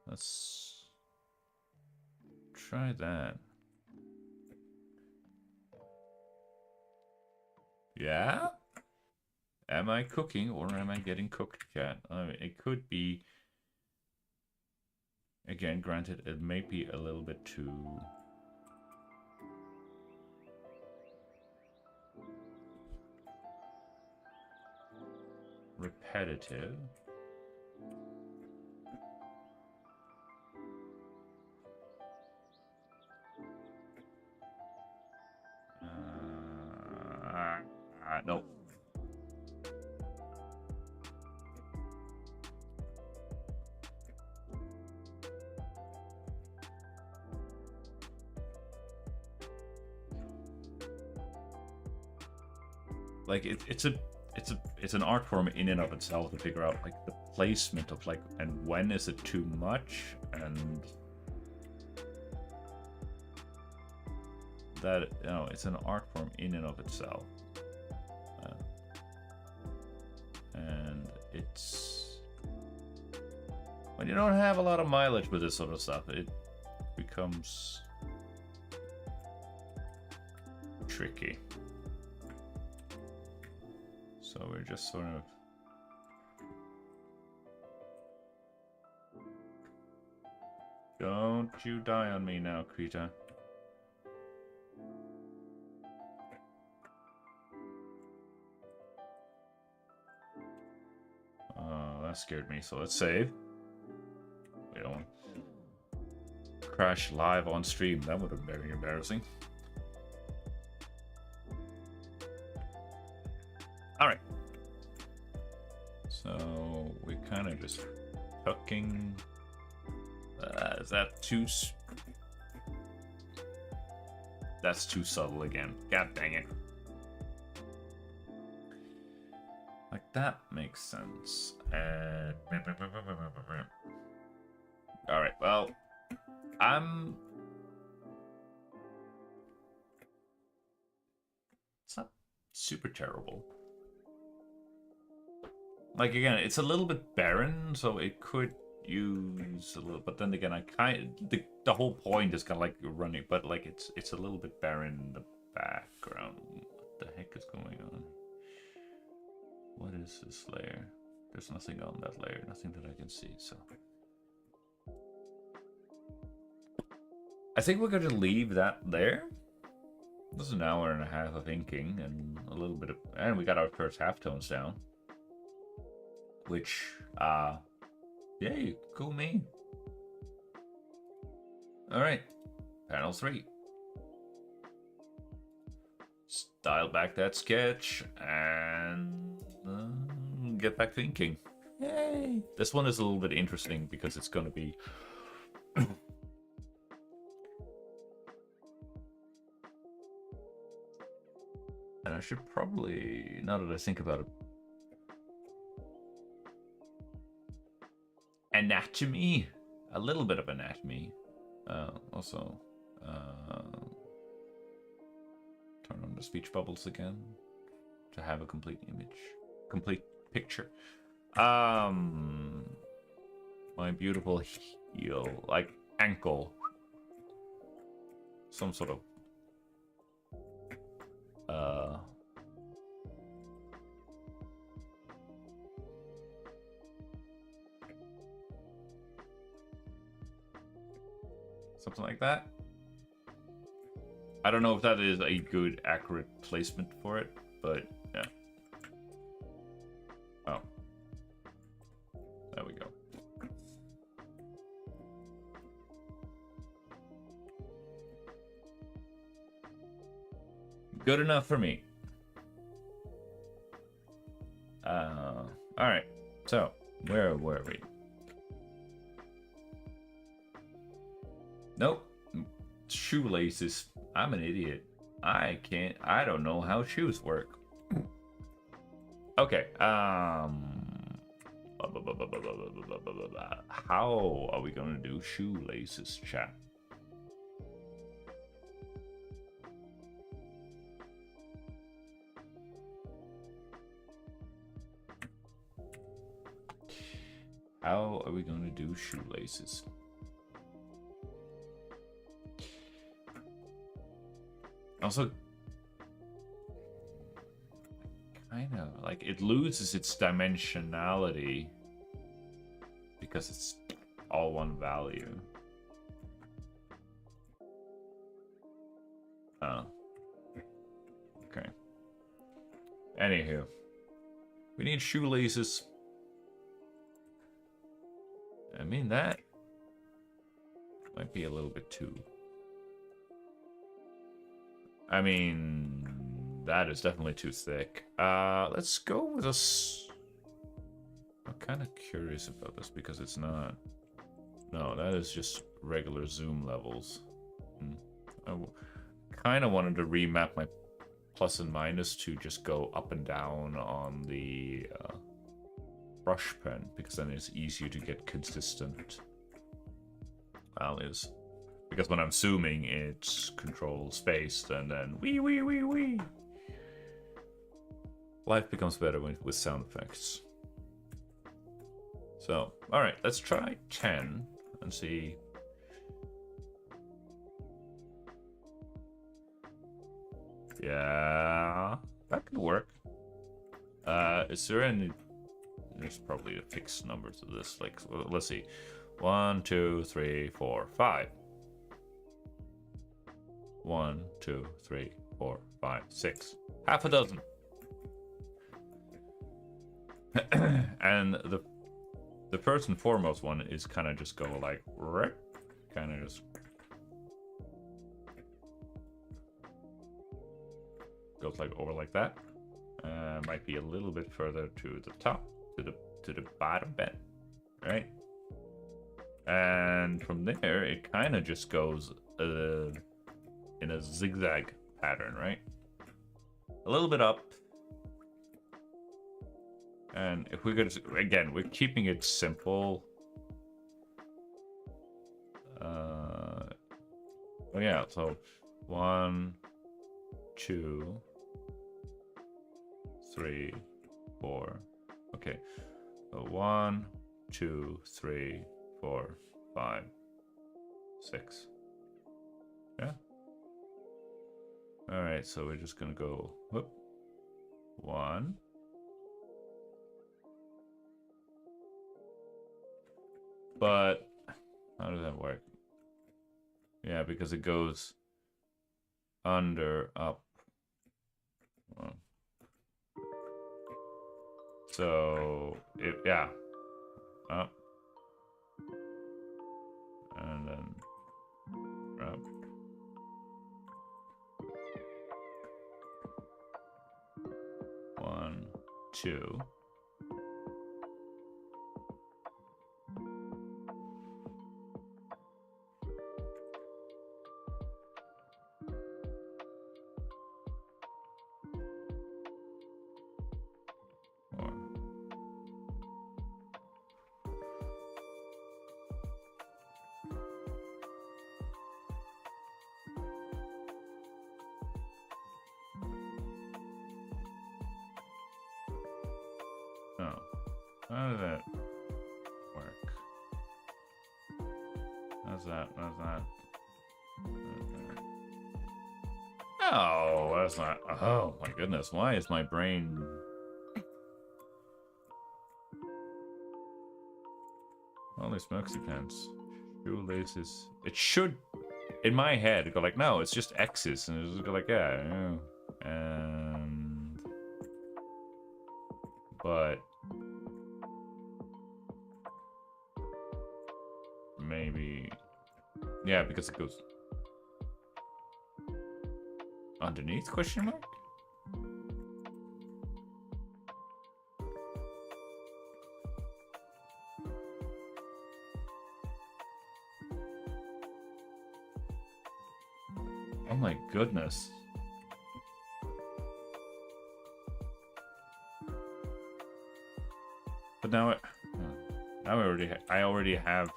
Let's try that. Yeah? Am I cooking or am I getting cooked, chat? I mean, it could be. Again, granted, it may be a little bit too repetitive. No. Like it's an art form in and of itself to figure out like the placement of like and when is it too much and that it's an art form in and of itself. And it's when you don't have a lot of mileage with this sort of stuff, it becomes tricky. So we're just sort of don't you die on me now, Krita. That scared me, so let's save. We don't crash live on stream. That would have been very embarrassing. Alright. So we're kind of just hooking. Is that too... That's too subtle again. God dang it. Like that makes sense. Alright, well, it's not super terrible. Like again, it's a little bit barren, so it could use a little, but then again, the whole point is kind of like running, but like it's a little bit barren in the background. What the heck is going on? What is this layer? There's nothing on that layer, nothing that I can see, so. I think we're going to leave that there. This is an hour and a half of inking and a little bit of, and we got our first halftones down. Which, yay, cool me. Alright, panel 3. Dial back that sketch and get back to inking. Yay! This one is a little bit interesting because it's going to be and I should probably, now that I think about it, anatomy, a little bit of anatomy. Also, turn on the speech bubbles again to have a complete image, complete picture. My beautiful heel, like ankle, some sort of something like that. I don't know if that is a good, accurate placement for it, but yeah. Oh, Good enough for me. Alright. So, where were we? Nope. Shoelaces. I'm an idiot. I don't know how shoes work. Okay, how are we gonna do shoelaces, chat? How are we gonna do shoelaces? Also, kind of like it loses its dimensionality because it's all one value. Oh. Okay. Anywho, we need shoelaces. I mean, that might be a little bit too. I mean, that is definitely too thick. Let's go with a. I'm kind of curious about this because it's not. No, that is just regular zoom levels. I kind of wanted to remap my plus and minus to just go up and down on the brush pen, because then it's easier to get consistent values. Because when I'm zooming, it controls space, and then wee. Life becomes better with sound effects. So, alright, let's try 10 and see. Yeah, that could work. Is there any... There's probably a fixed number to this. Like, let's see. 1, 2, 3, 4, 5. 1, 2, 3, 4, 5, 6. Half a dozen. And the first and foremost one is kind of just go like, kind of just goes like over like that. Might be a little bit further to the top, to the bottom bit, right? And from there, it kind of just goes in a zigzag pattern, right? A little bit up. And if we could, again, we're keeping it simple. Oh yeah, so 1, 2, 3, 4. Okay, so 1, 2, 3, 4, 5, 6. Yeah. All right, so we're just gonna go whoop. 1. But how does that work? Yeah, because it goes under, up. So yeah, up, and then up. One, 2. Oh, how does that work? How's that? How's that? Oh, that's not. Oh my goodness! Why is my brain? Holy smokesy pants! Shoelaces. It should, in my head, go like, no, it's just X's, and it's go like, yeah, and but maybe, yeah, because it goes. Underneath question mark? Oh my goodness. But now I already have.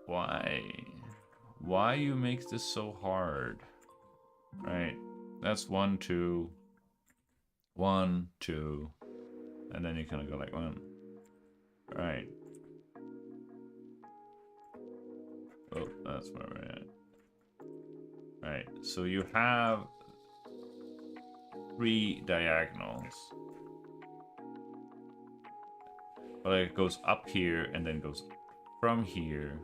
Why? Why you make this so hard? Right. That's 1, 2. 1, 2. And then you kind of go like 1. Right. Oh, that's where we're at. Right. So you have 3 diagonals. But it goes up here and then goes from here.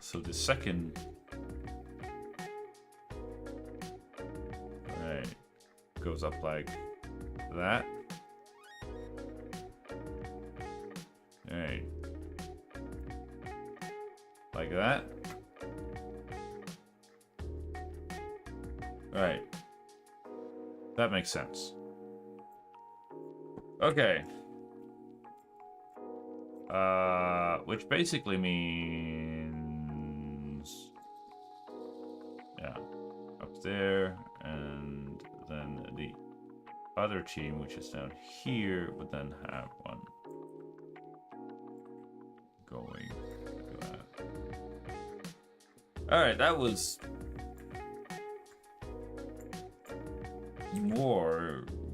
So the second, right, goes up like that. Right. Like that. Right. That makes sense. Okay. Which basically means, yeah, up there, and then the other team, which is down here, would then have one going like that. All right, that was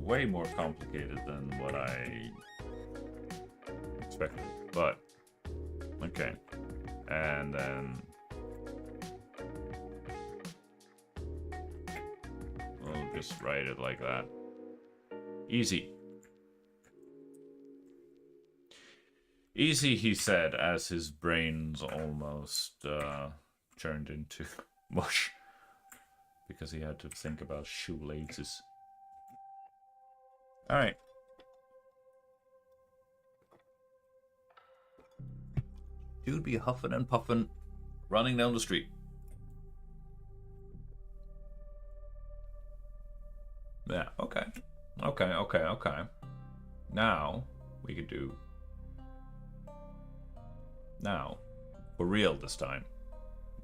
way more complicated than what I expected, but okay. And then we'll just write it like that. Easy. Easy, he said, as his brains almost turned into mush because he had to think about shoelaces. All right. Dude be huffing and puffing, running down the street. Yeah, okay. Okay. Now, we could do... Now, for real this time,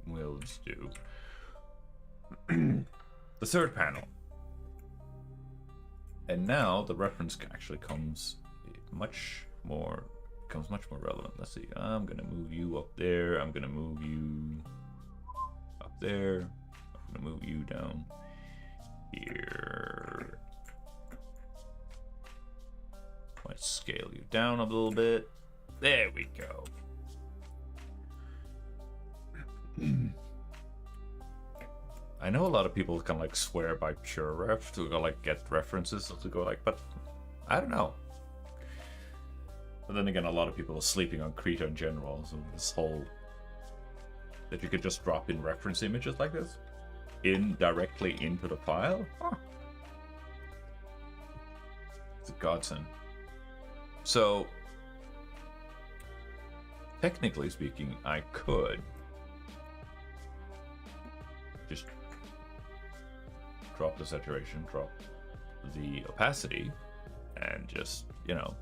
we'll just do... the third panel. And now, the reference actually comes much more relevant. Let's see. I'm gonna move you up there. I'm gonna move you up there. I'm gonna move you down here. Might scale you down a little bit. There we go. I know a lot of people kind of like swear by pure ref to go like get references to go like, but I don't know. But then again, a lot of people are sleeping on Krita in general, so this whole... that you could just drop in reference images like this directly into the file? Huh. It's a godsend. So, technically speaking, I could just drop the saturation, drop the opacity, and just, you know,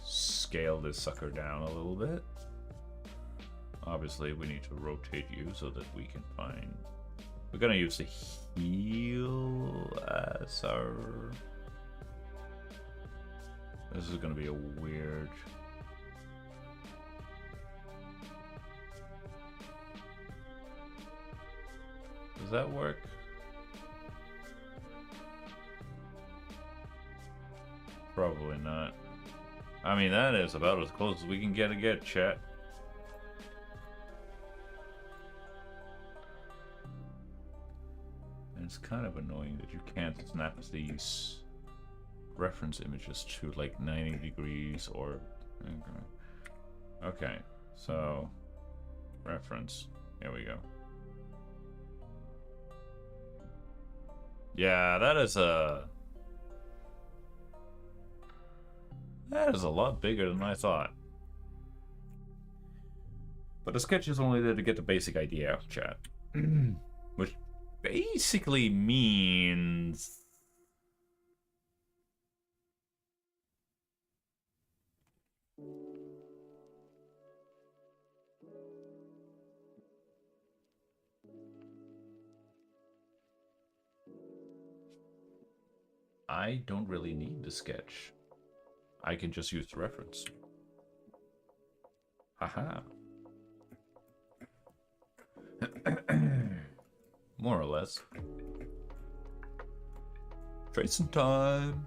scale this sucker down a little bit. Obviously, we need to rotate you so that we can find... We're gonna use the heel as our... This is gonna be a weird... Does that work? Probably not. I mean, that is about as close as we can get, chat. And it's kind of annoying that you can't snap these reference images to like 90 degrees or... Okay, so reference. Here we go. Yeah, that is a lot bigger than I thought. But the sketch is only there to get the basic idea, chat. Which basically means I don't really need the sketch. I can just use the reference. Haha. More or less. Tracing time.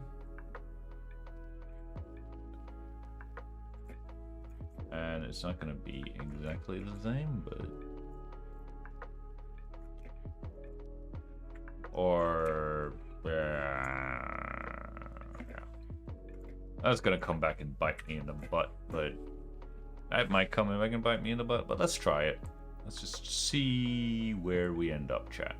And it's not going to be exactly the same, but... Or... yeah. That's going to come back and bite me in the butt, but... That might come back and bite me in the butt, but let's try it. Let's just see where we end up, chat.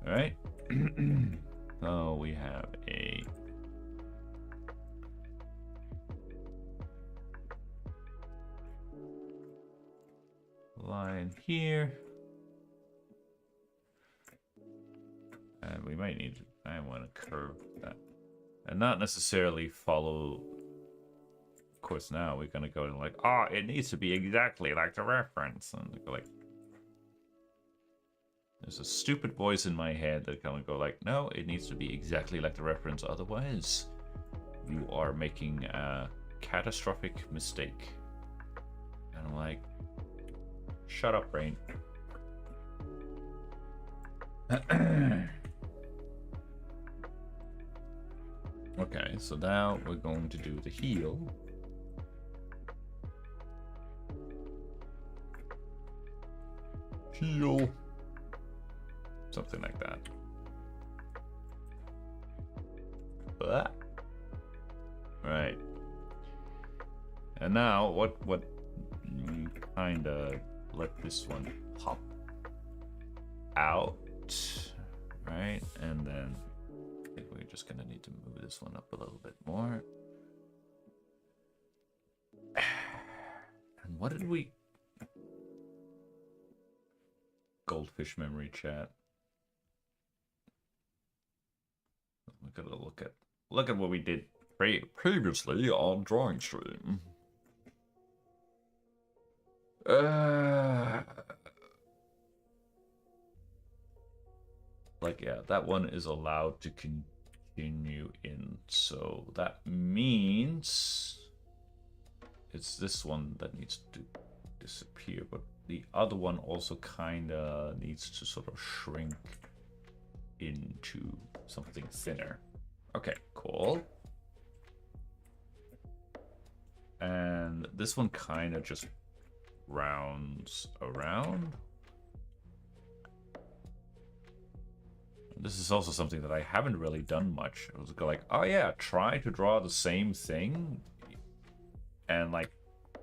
Alright. So we have a line here. And we might need to, I want to curve that. And not necessarily follow. Of course, now we're going to go and like, oh, it needs to be exactly like the reference. And go like, there's a stupid voice in my head that kind of go like, no, it needs to be exactly like the reference. Otherwise, you are making a catastrophic mistake. And I'm like, shut up, brain. Okay, so now we're going to do the heel. Heel. Something like that. But, right. And now, what kind of let this one pop out, right? And then I think we're just gonna need to move this one up a little bit more. And what did we? Goldfish memory chat. We gotta look at what we did previously on drawing stream. Like, yeah, that one is allowed to continue in, so that means it's this one that needs to disappear, but the other one also kind of needs to sort of shrink into something thinner. Okay, cool. And this one kind of just rounds around. This is also something that I haven't really done much. I was like, oh yeah, try to draw the same thing and like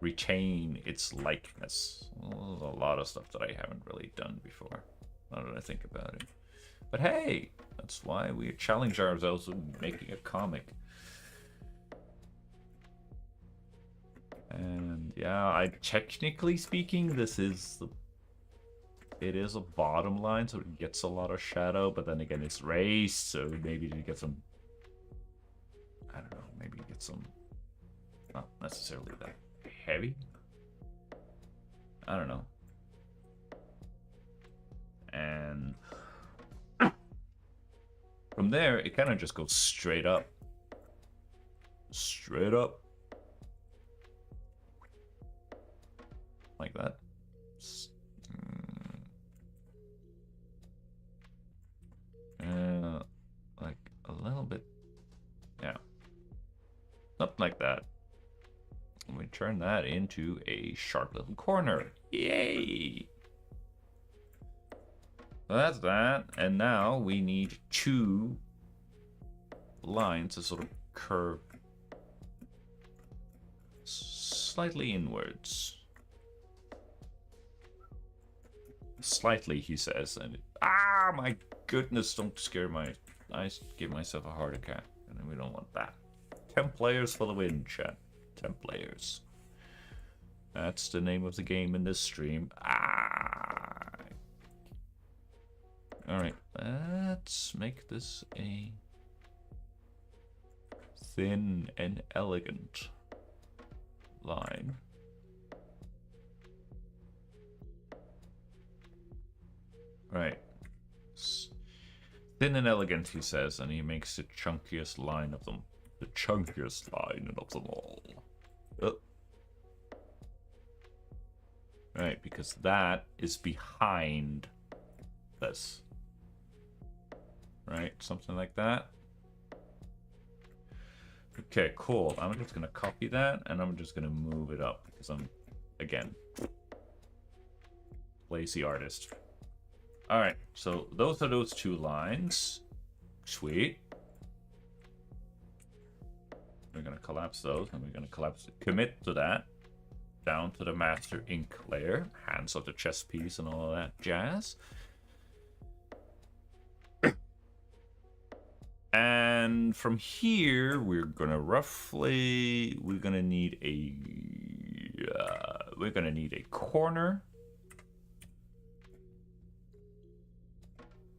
retain its likeness. Well, there's a lot of stuff that I haven't really done before, now that I think about it. But hey, that's why we challenge ourselves with making a comic. And yeah, technically speaking, this is it is a bottom line, so it gets a lot of shadow, but then again, it's raised, so maybe you get some, I don't know, maybe you get some, not necessarily that heavy. I don't know. And from there, it kind of just goes straight up. Straight up. Like that. Like a little bit. Yeah. Something like that. And we turn that into a sharp little corner. Yay! So that's that. And now we need two lines to sort of curve slightly inwards. Slightly, he says. And my goodness, don't scare my... I give myself a heart attack. And we don't want that. 10 players for the win, chat. 10 players. That's the name of the game in this stream. Alright, let's make this a thin and elegant line. Right. Thin and elegant, he says, and he makes the chunkiest line of them. The chunkiest line of them all. Right, because that is behind this. Right, something like that. Okay, cool. I'm just gonna copy that, and I'm just gonna move it up, because I'm, again, lazy artist. Alright, so those are those 2 lines. Sweet. We're gonna collapse those, and we're gonna commit to that. Down to the master ink layer. Hands of the chess piece and all of that jazz. And from here, we're gonna need a corner.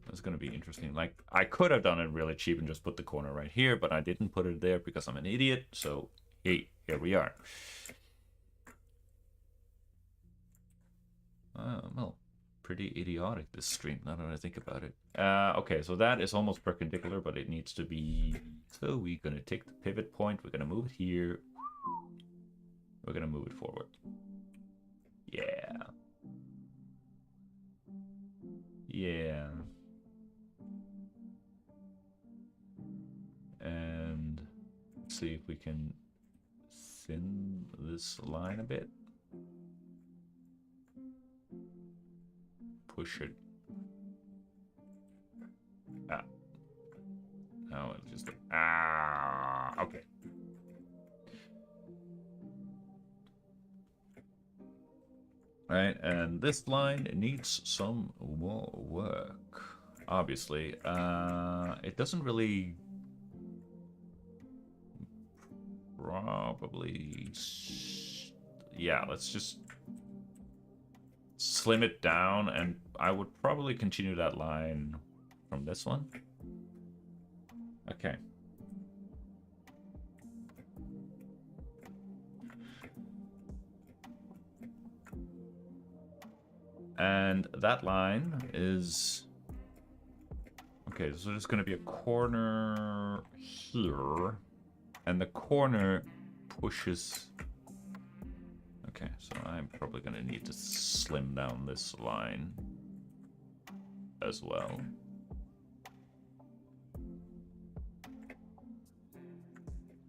That's gonna be interesting. Like, I could have done it really cheap and just put the corner right here, but I didn't put it there because I'm an idiot. So, hey, here we are. Well, pretty idiotic, this stream, now that I think about it. Okay, so that is almost perpendicular, but it needs to be... So we're going to take the pivot point, we're going to move it here. We're going to move it forward. Yeah. Yeah. And let's see if we can thin this line a bit. Push it. No, it's just okay. Right, and this line needs some more work. Obviously, it doesn't really probably. Yeah, let's just slim it down, and I would probably continue that line from this one. Okay. And that line is... Okay, so there's going to be a corner here, and the corner pushes... Okay, so I'm probably going to need to slim down this line as well.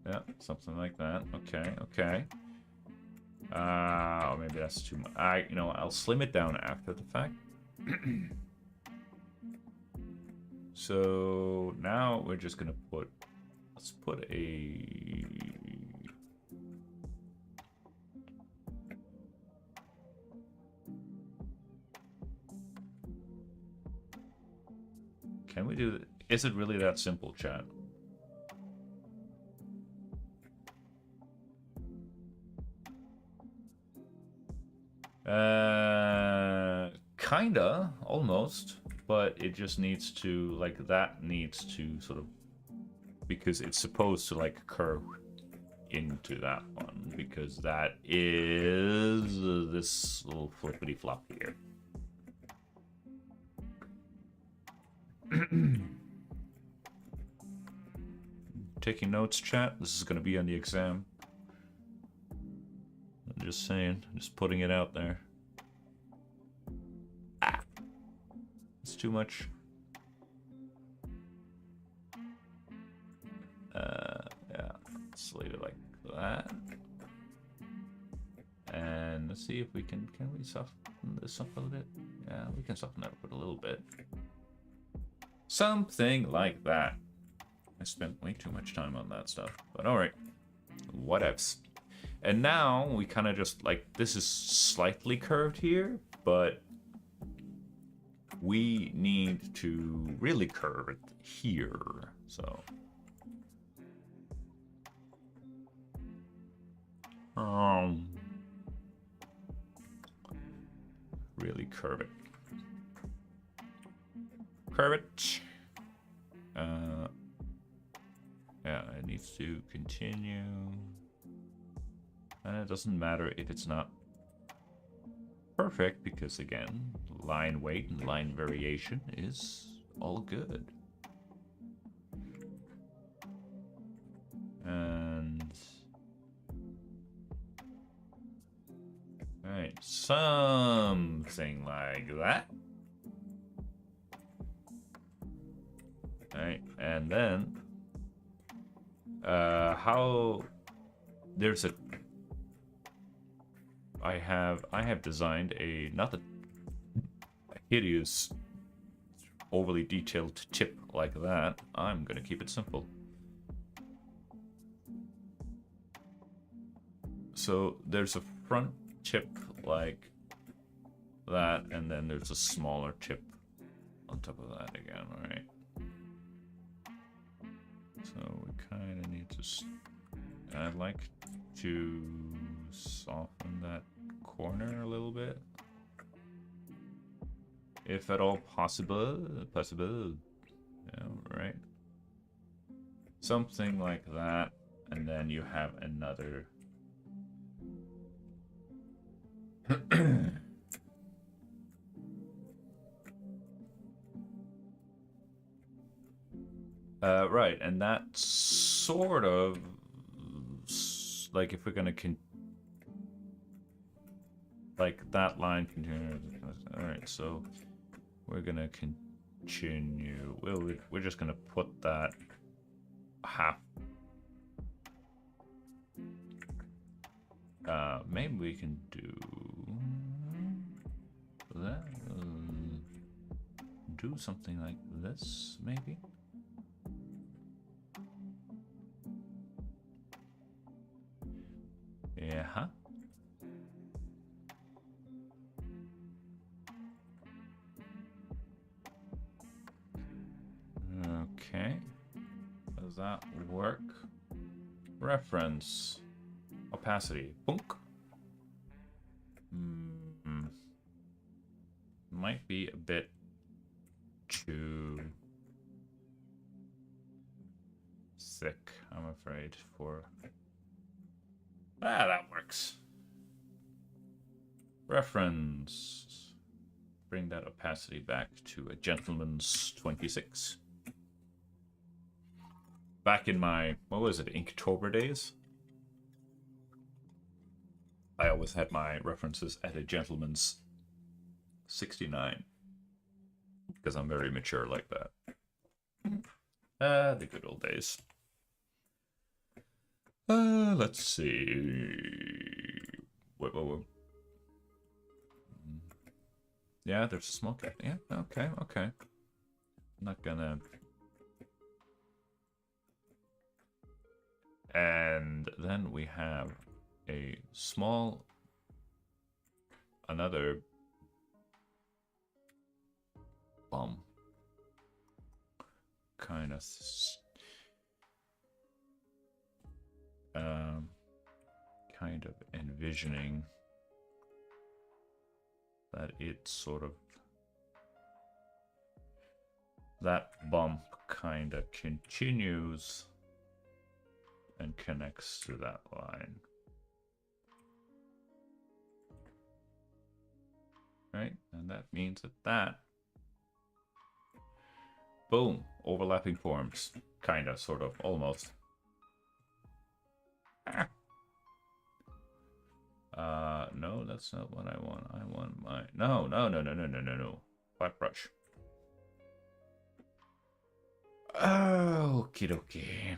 Yeah, something like that. Okay, okay. Or maybe that's too much. I'll slim it down after the fact. So now we're just gonna let's put a... Can we do that? Is it really that simple, chat? Kinda, almost, but it just needs to, like, that needs to sort of, because it's supposed to, like, curve into that one, because that is this little flippity flop here. Taking notes, chat? This is gonna be on the exam. I'm just saying, just putting it out there. It's too much. Yeah, let's leave it like that. And let's see if we can we soften this up a little bit? Yeah, we can soften that up a little bit. Something like that. I spent way too much time on that stuff, but alright. Whatevs. And now we kind of just, like, this is slightly curved here, but we need to really curve it here. So really curve it. Curve it. Yeah, it needs to continue. And it doesn't matter if it's not perfect, because again, line weight and line variation is all good. And all right, something like that. All right, and then how there's a I have designed a not a hideous, overly detailed tip like that. I'm gonna keep it simple. So there's a front tip like that, and then there's a smaller tip on top of that again, alright? So we kind of need to... I'd like to soften that corner a little bit. If at all possible. Yeah, right. Something like that, and then you have another... right, and that sort of... Like, if we're gonna like, that line continues... Alright, so... We're gonna continue... We're just gonna put that... half... maybe we can do... that... do something like this, maybe? Yeah, huh? Okay. Does that work? Reference. Opacity. Punk. Might be a bit too thick, I'm afraid, for... Ah, that works. Reference. Bring that opacity back to a gentleman's 26. Back in my, what was it, Inktober days? I always had my references at a gentleman's 69. Because I'm very mature like that. The good old days. Let's see. Wait. Yeah, there's a small cap. Yeah, okay. I'm not gonna... And then we have a small... Another... bum. Kind of... kind of envisioning that it sort of... that bump kind of continues and connects to that line. Right? And that means that boom, overlapping forms. Kind of, sort of, almost. No, that's not what I want. I want my... No. Black brush. Okie dokie.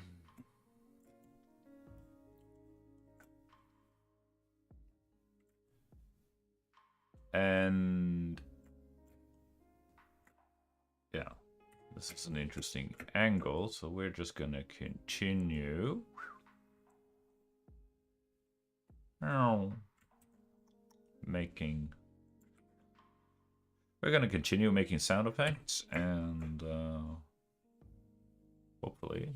And... yeah. This is an interesting angle, so we're just gonna continue. Making We're gonna continue making sound effects and hopefully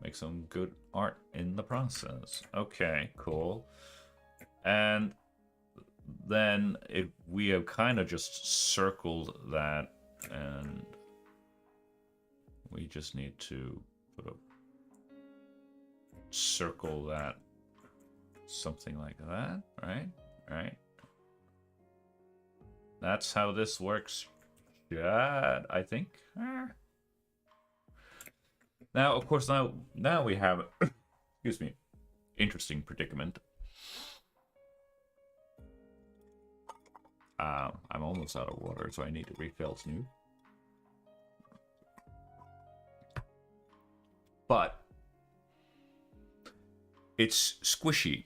make some good art in the process. Okay, cool. And then we have kind of just circled that, and we just need to put a circle that, something like that, right? Right. That's how this works. Yeah, I think. Now, of course, now we have, excuse me, interesting predicament. I'm almost out of water, so I need to refill Snoop. But it's squishy.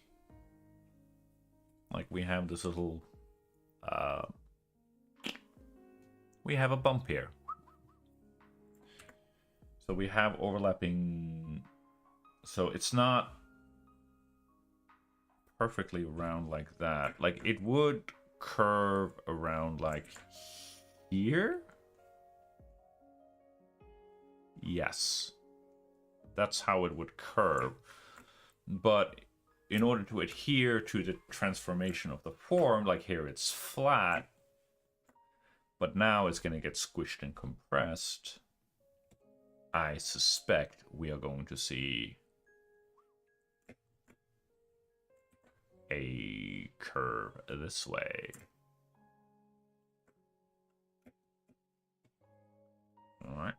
Like we have this little, we have a bump here. So we have overlapping, so it's not perfectly round like that. Like it would curve around like here. Yes, that's how it would curve. But in order to adhere to the transformation of the form, like here it's flat, but now it's going to get squished and compressed. I suspect we are going to see a curve this way. Alright,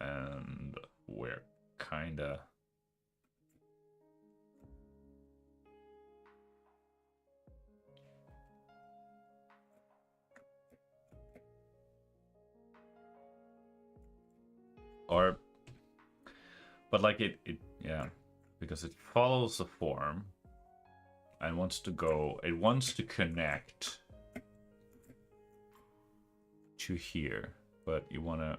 and we're kinda... Or... But like it yeah, because it follows the form and wants to go, it wants to connect to here, but you want to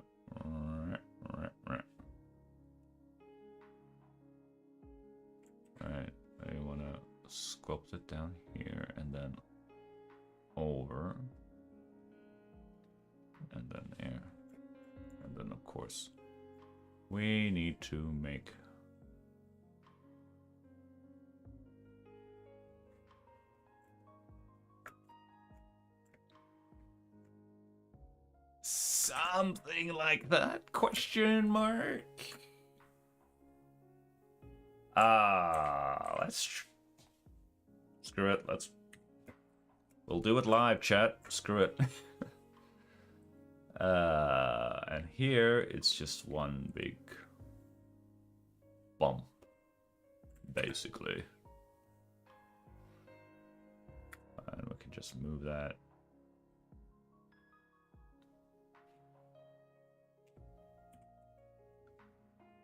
right, you want to sculpt it down here and then over and then there, and then of course we need to make something like that, question mark. Let's screw it, we'll do it live, chat, screw it. And here it's just one big bump, basically. And we can just move that.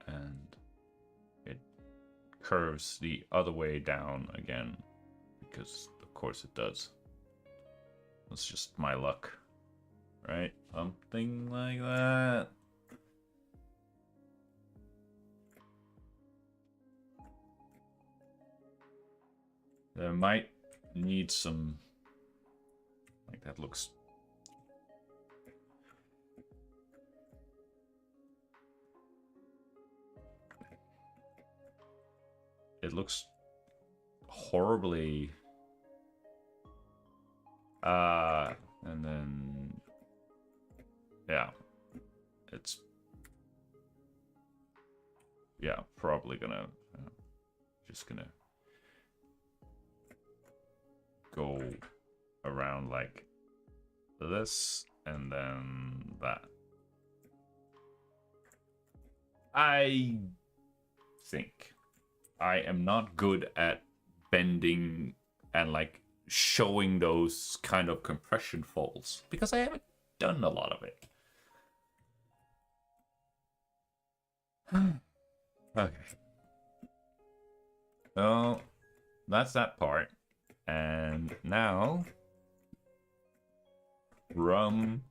And it curves the other way down again, because of course it does. That's just my luck, right? Something like that. There might need some, like that looks. It looks horribly. And then, yeah, it's, yeah, probably gonna, just gonna go around like this and then that. I think I am not good at bending and like showing those kind of compression folds because I haven't done a lot of it. Okay. So that's that part. And now from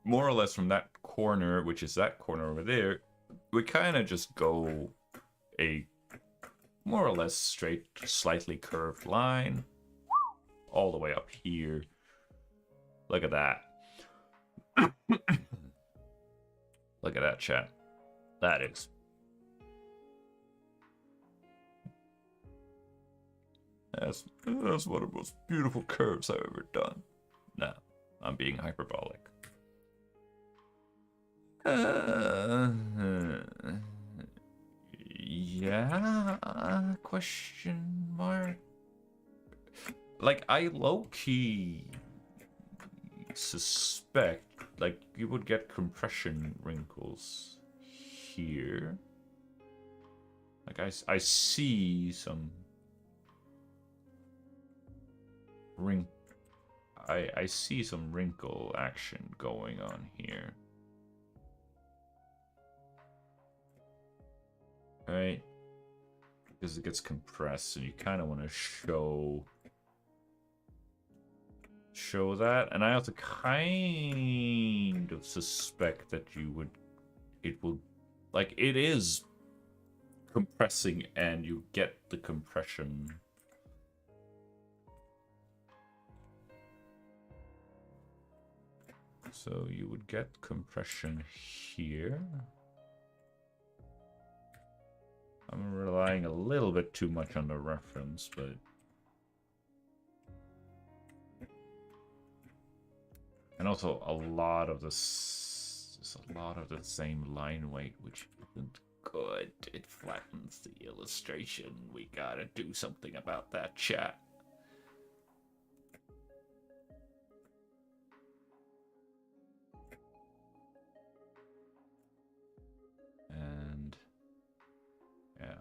more or less from that corner, which is that corner over there, we kind of just go a more or less straight, slightly curved line all the way up here. Look at that. Look at that, chat. That is. That's one of the most beautiful curves I've ever done. No, I'm being hyperbolic. Yeah? Question mark? Like, I low-key suspect, like, you would get compression wrinkles here. Like, I see some I see some wrinkle action going on here. Right? Because it gets compressed, and you kind of want to show that. And I also kind of suspect that it will, like, it is compressing, and you get the compression. So you would get compression here. I'm relying a little bit too much on the reference, but... And also a lot of this... There's a lot of the same line weight, which isn't good. It flattens the illustration. We gotta do something about that, chat. And... yeah.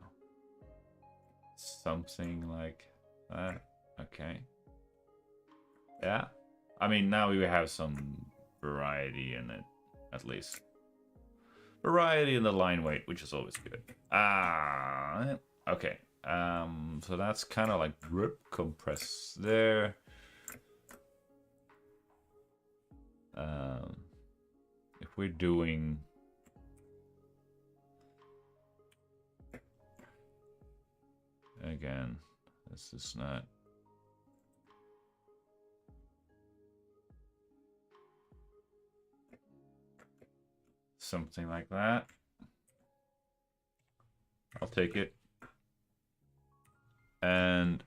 Something like that. Okay. Yeah. I mean, now we have some variety in it, at least. Variety in the line weight, which is always good. Okay. So that's kind of like rip compress there. If we're doing... Again, this is not... Something like that. I'll take it. And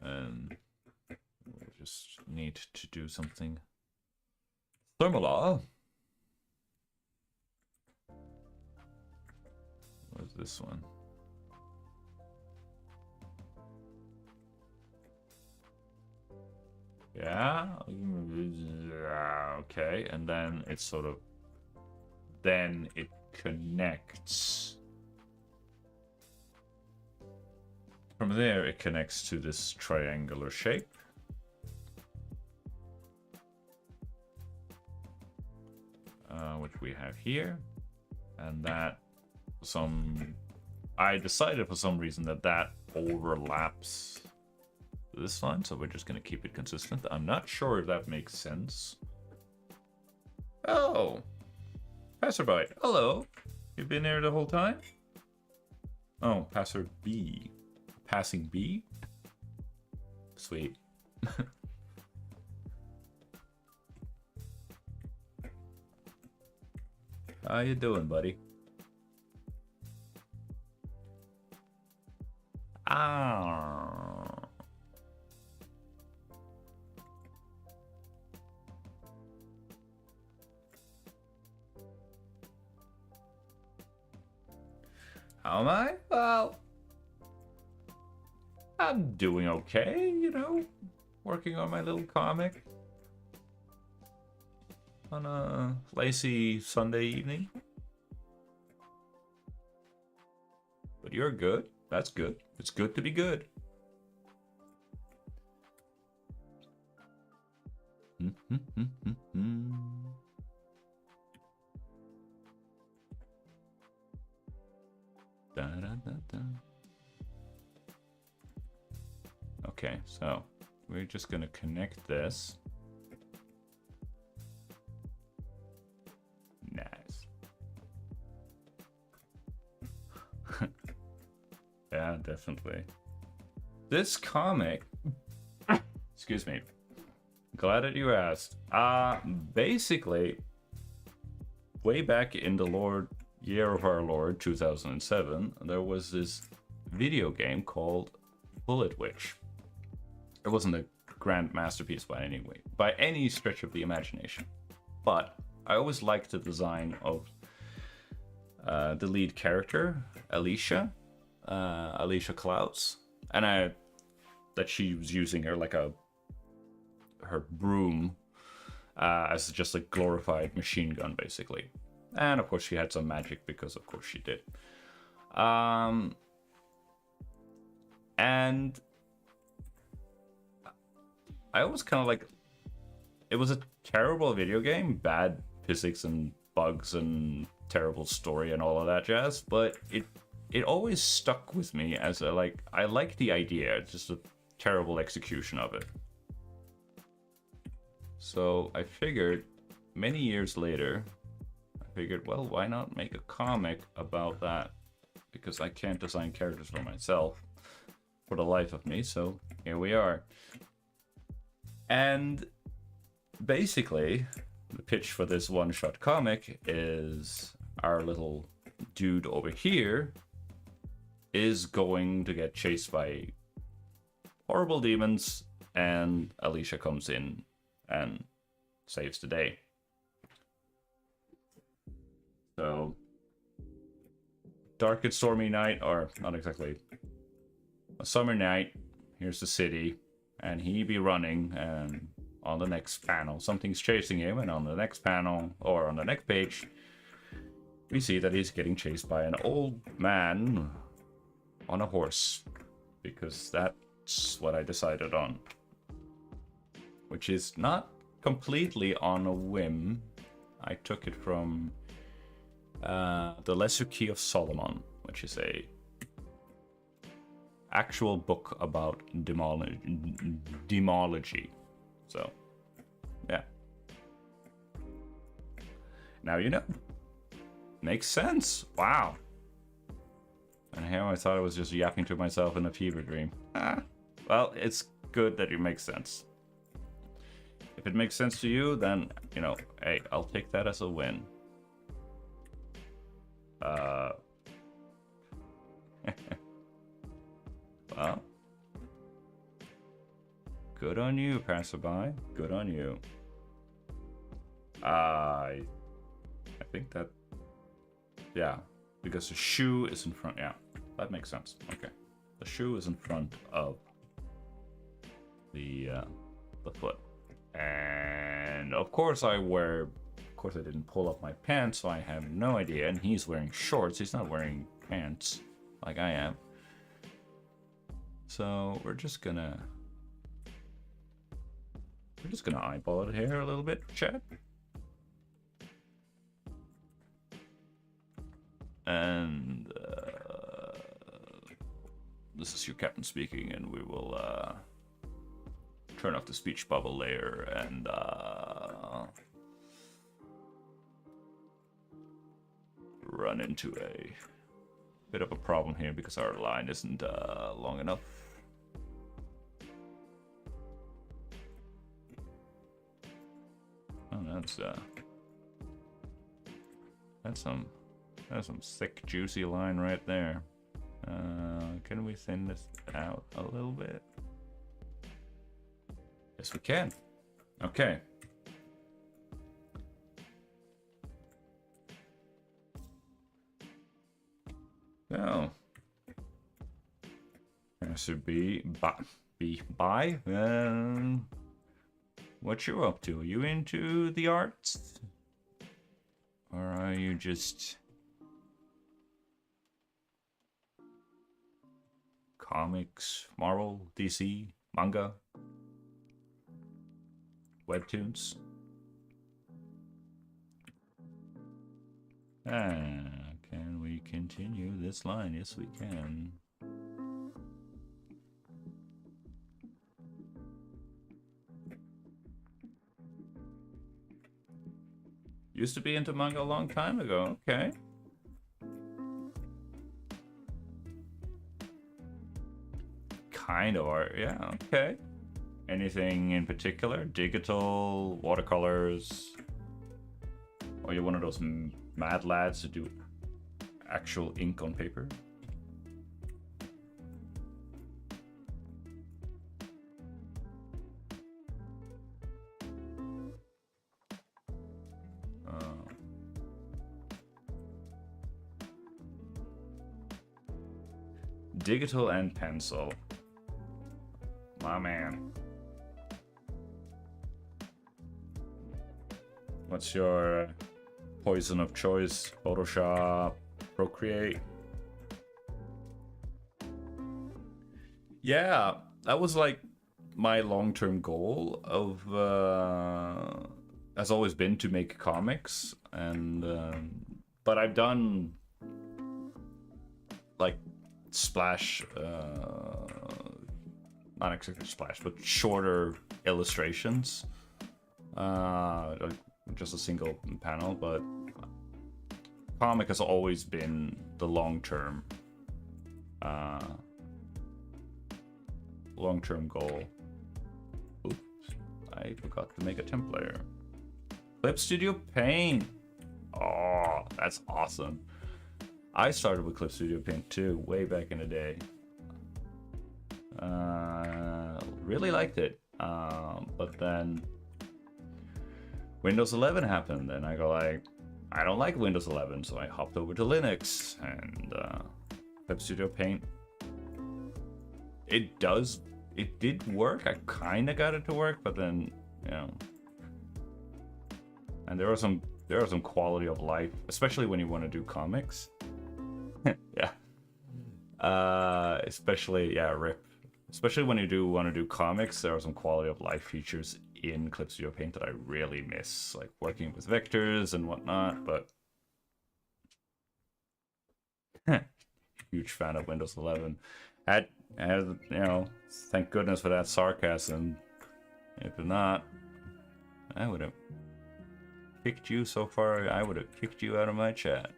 we'll just need to do something similar. What's this one? Yeah. Okay. And then it's sort of... Then it connects. From there, it connects to this triangular shape. Which we have here. And that... I decided for some reason that overlaps this line, so we're just going to keep it consistent. I'm not sure if that makes sense. Oh, passerby. Hello. You've been there the whole time? Oh, passer B. Passing B? Sweet. How you doing, buddy? How am I? Well, I'm doing okay, you know, working on my little comic on a lazy Sunday evening. But you're good. That's good. It's good to be good. Da, da, da, da. Okay, so we're just gonna connect this. Nice. Yeah, definitely. This comic, excuse me, Glad that you asked. Basically, way back in the year of our Lord 2007, there was this video game called Bullet Witch. It wasn't a grand masterpiece by any stretch of the imagination, but I always liked the design of the lead character, Alicia Klaus, and that she was using her broom as just a glorified machine gun, basically. And of course, she had some magic because, of course, she did. And I always kind of like. It was a terrible video game, bad physics and bugs and terrible story and all of that jazz, but it always stuck with me as I like the idea. It's just a terrible execution of it. So I figured, many years later, well, why not make a comic about that? Because I can't design characters for myself for the life of me, so here we are. And basically, the pitch for this one-shot comic is our little dude over here is going to get chased by horrible demons, and Alicia comes in and saves the day. So, dark and stormy night, or not exactly, a summer night. Here's the city, and he be running, and on the next panel, something's chasing him, and on the next panel, or on the next page, we see that he's getting chased by an old man on a horse, because that's what I decided on. Which is not completely on a whim. I took it from The Lesser Key of Solomon, which is a actual book about demology. So, yeah. Now you know. Makes sense. Wow. And here I thought I was just yapping to myself in a fever dream. Well, it's good that it makes sense. If it makes sense to you, then, you know, hey, I'll take that as a win. Well, good on you, passerby. Good on you. I think that, yeah, because the shoe is in front. Yeah, that makes sense. Okay, the shoe is in front of the foot, and of course I didn't pull up my pants, so I have no idea. And he's wearing shorts. He's not wearing pants like I am. So we're just gonna eyeball it here a little bit, chat. And this is your captain speaking, and we will turn off the speech bubble layer and run into a bit of a problem here because our line isn't long enough. Oh, that's some thick, juicy line right there. Can we thin this out a little bit? Yes, we can. Okay. So, that should be by. What you up to? Are you into the arts? Or are you just comics, Marvel, DC, manga, webtoons? Can we continue this line? Yes, we can. Used to be into manga a long time ago. Okay. Kind of art. Yeah, okay. Anything in particular? Digital, watercolors? Or you're one of those mad lads who do actual ink on paper? Digital and pencil. My man. What's your poison of choice? Photoshop, Procreate? Yeah, that was like my long-term goal of has always been to make comics, and but I've done like splash, not exactly splash, but shorter illustrations, like just a single panel. But comic has always been the long-term goal. Oops, I forgot to make a template. Clip Studio Paint. Oh, that's awesome. I started with Clip Studio Paint too, way back in the day. Really liked it, but then Windows 11 happened, and I go like, I don't like Windows 11, so I hopped over to Linux, and Clip Studio Paint. It did work. I kind of got it to work, but then, you know, and there are some quality of life, especially when you want to do comics. Yeah. Especially, yeah, rip. Especially when you do want to do comics, there are some quality of life features in Clip Studio Paint that I really miss, like working with vectors and whatnot, but huge fan of Windows 11. Had, you know, thank goodness for that sarcasm. If not, I would have kicked you so far, I would have kicked you out of my chat.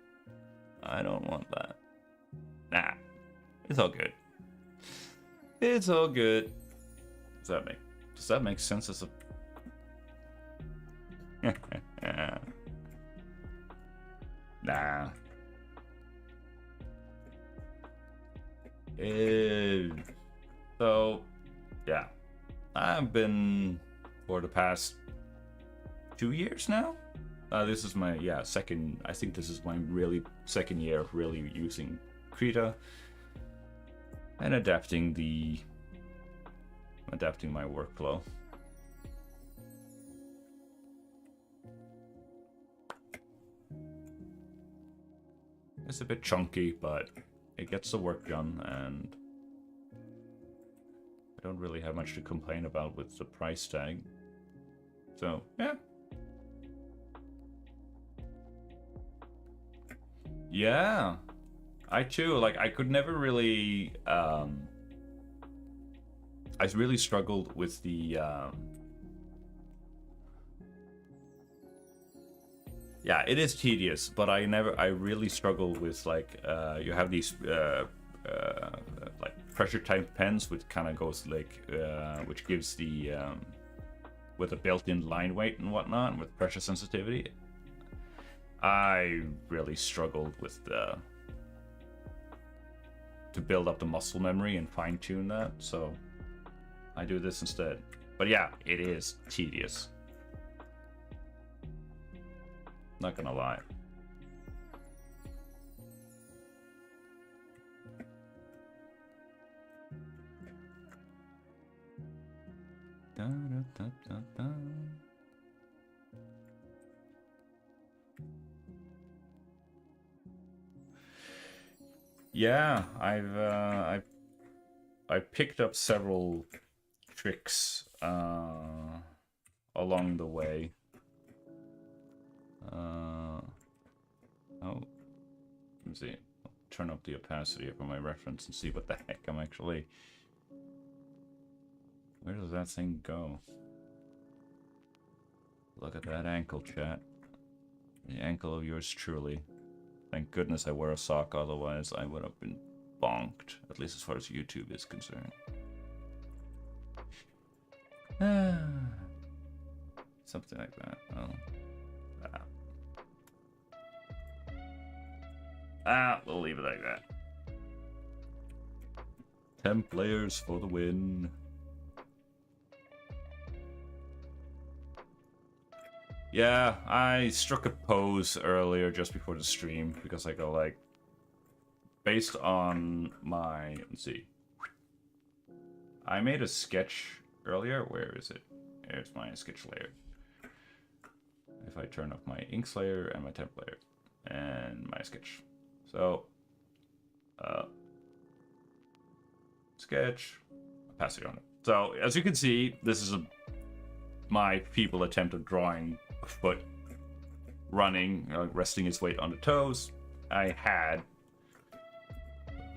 I don't want that. Nah, it's all good. It's all good. Does that make sense as a... Nah. So, yeah. I've been, for the past 2 years now? This is my, second, I think this is my really second year of really using Krita and adapting my workflow. It's a bit chunky, but it gets the work done, and I don't really have much to complain about with the price tag. So, yeah. Yeah. I too, like, I could never really, I really struggled with the, yeah, it is tedious, but I really struggle with, like, you have these, like, pressure type pens, which kind of goes, like, which gives the, with a built-in line weight and whatnot, and with pressure sensitivity. I really struggled with the, to build up the muscle memory and fine-tune that, so I do this instead. But yeah, it is tedious. Not gonna lie. Da, da, da, da, da. Yeah, I picked up several tricks along the way. Oh, let's see. I'll turn up the opacity for my reference and see what the heck I'm actually. Where does that thing go? Look at that ankle, chat. The ankle of yours truly. Thank goodness I wear a sock, otherwise I would have been bonked, at least as far as YouTube is concerned. Something like that. Oh. We'll leave it like that. 10 players for the win. Yeah, I struck a pose earlier just before the stream because I go like, based on my, let's see. I made a sketch earlier. Where is it? There's my sketch layer. If I turn off my inks layer and my temp layer and my sketch. So, sketch, pass it on. So, as you can see, this is my feeble attempt at drawing a foot running, resting its weight on the toes. I had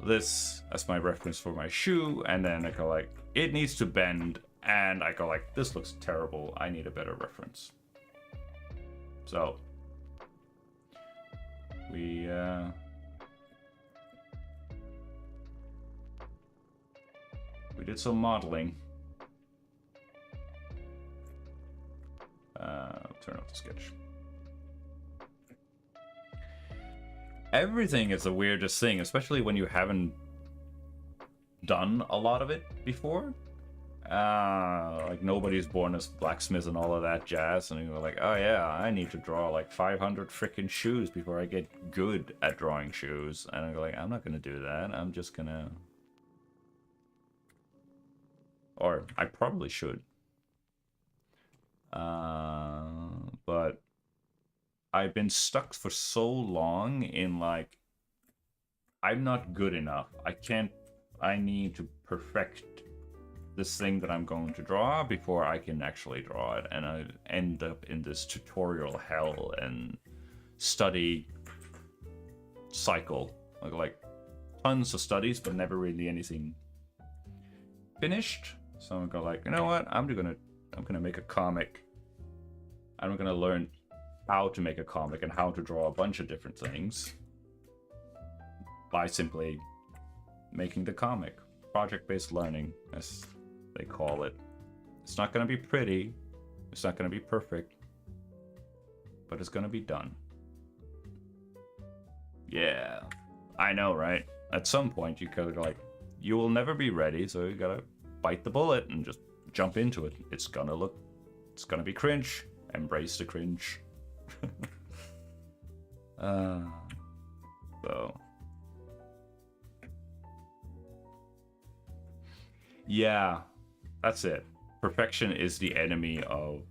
this as my reference for my shoe, and then I go like, it needs to bend, and I go like, this looks terrible, I need a better reference. So, we did some modeling. Turn off the sketch. Everything is the weirdest thing, especially when you haven't done a lot of it before. Like nobody's born as blacksmith and all of that jazz, and you're like, oh yeah, I need to draw like 500 freaking shoes before I get good at drawing shoes. And I'm like, I'm not gonna do that. I'm just gonna, or I probably should. But I've been stuck for so long in like, I'm not good enough. I need to perfect this thing that I'm going to draw before I can actually draw it. And I end up in this tutorial hell and study cycle. Like tons of studies, but never really anything finished. So I'm going like, you know what? I'm gonna make a comic. I'm gonna learn how to make a comic and how to draw a bunch of different things by simply making the comic. Project-based learning, as they call it. It's not gonna be pretty. It's not gonna be perfect. But it's gonna be done. Yeah. I know, right? At some point, you gotta go like, you will never be ready, so you gotta bite the bullet and just jump into it. It's gonna be cringe. Embrace the cringe. So yeah, that's it. Perfection is the enemy of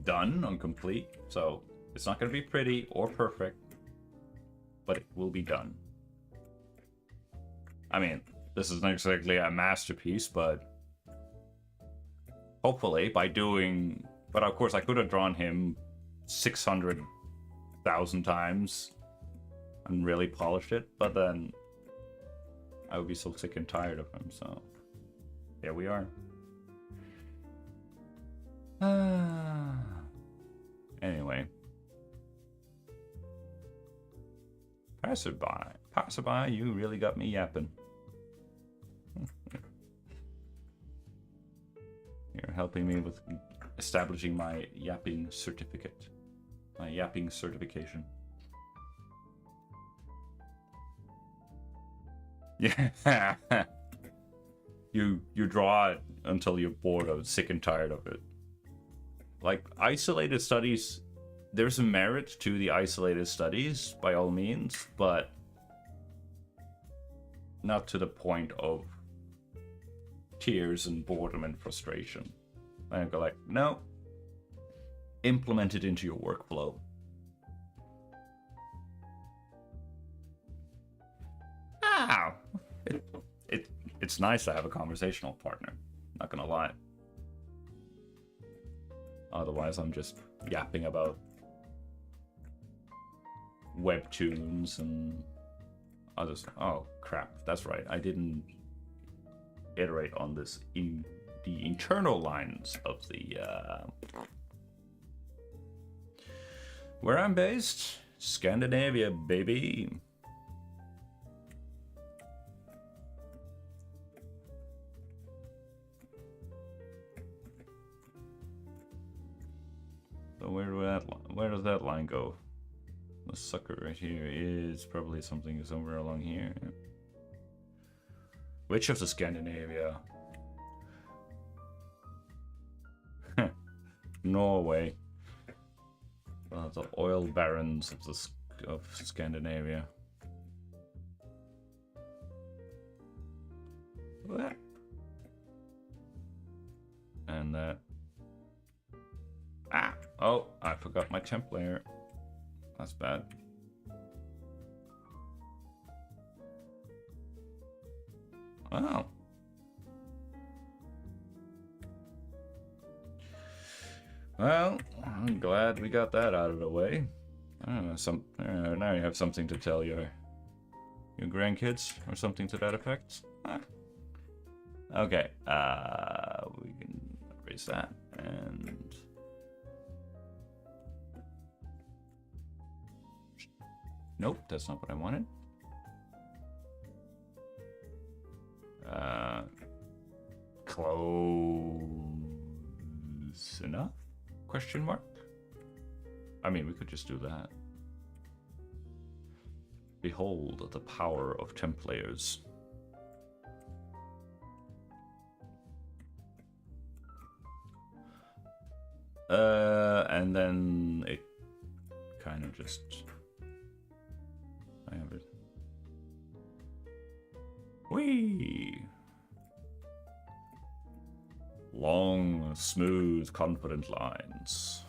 done and complete. So it's not gonna be pretty or perfect, but it will be done. I mean, this is not exactly a masterpiece, but hopefully by doing, but of course I could have drawn him 600,000 times and really polished it, but then I would be so sick and tired of him, so here we are. Anyway. Passerby, you really got me yapping. You're helping me with establishing my yapping certificate. My yapping certification. Yeah. You draw it until you're bored of it, sick and tired of it. Like, isolated studies, there's a merit to the isolated studies, by all means, but not to the point of tears and boredom and frustration. I go like, no, implement it into your workflow. It's nice to have a conversational partner, not gonna lie. Otherwise I'm just yapping about webtoons and others. Oh crap, that's right, I didn't iterate on this in the internal lines of the where I'm based, Scandinavia, baby. So where does that line go? The sucker right here is probably something somewhere along here. Which of the Scandinavia? Norway. The oil barons of Scandinavia. What? And that. Ah! Oh, I forgot my temp layer. That's bad. Wow. Well, I'm glad we got that out of the way. I don't know, now you have something to tell your grandkids or something to that effect. Ah. Okay, we can erase that and nope, that's not what I wanted. Close enough? Question mark? I mean, we could just do that. Behold the power of temp layers. And then it kind of just... I have it. Whee! Long, smooth, confident lines.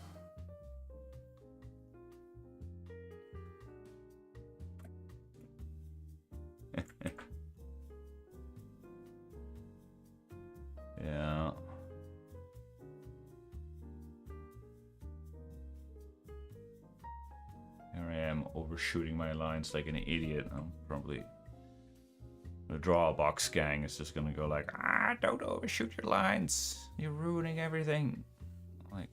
Yeah. Here I am overshooting my lines like an idiot. I'm probably... The draw box gang is just gonna go like, don't overshoot your lines. You're ruining everything. I'm like,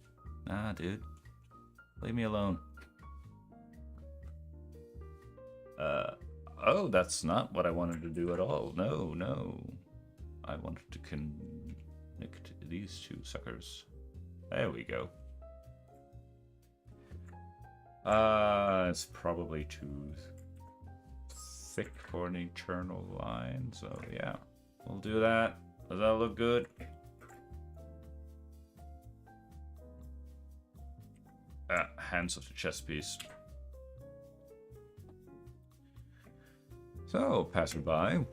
nah, dude. Leave me alone. Oh, that's not what I wanted to do at all. No, no. I wanted to connect these two suckers. There we go. It's probably too thick for an internal line, so yeah, we'll do that. Does that look good? Hands of the chess piece. So, passerby,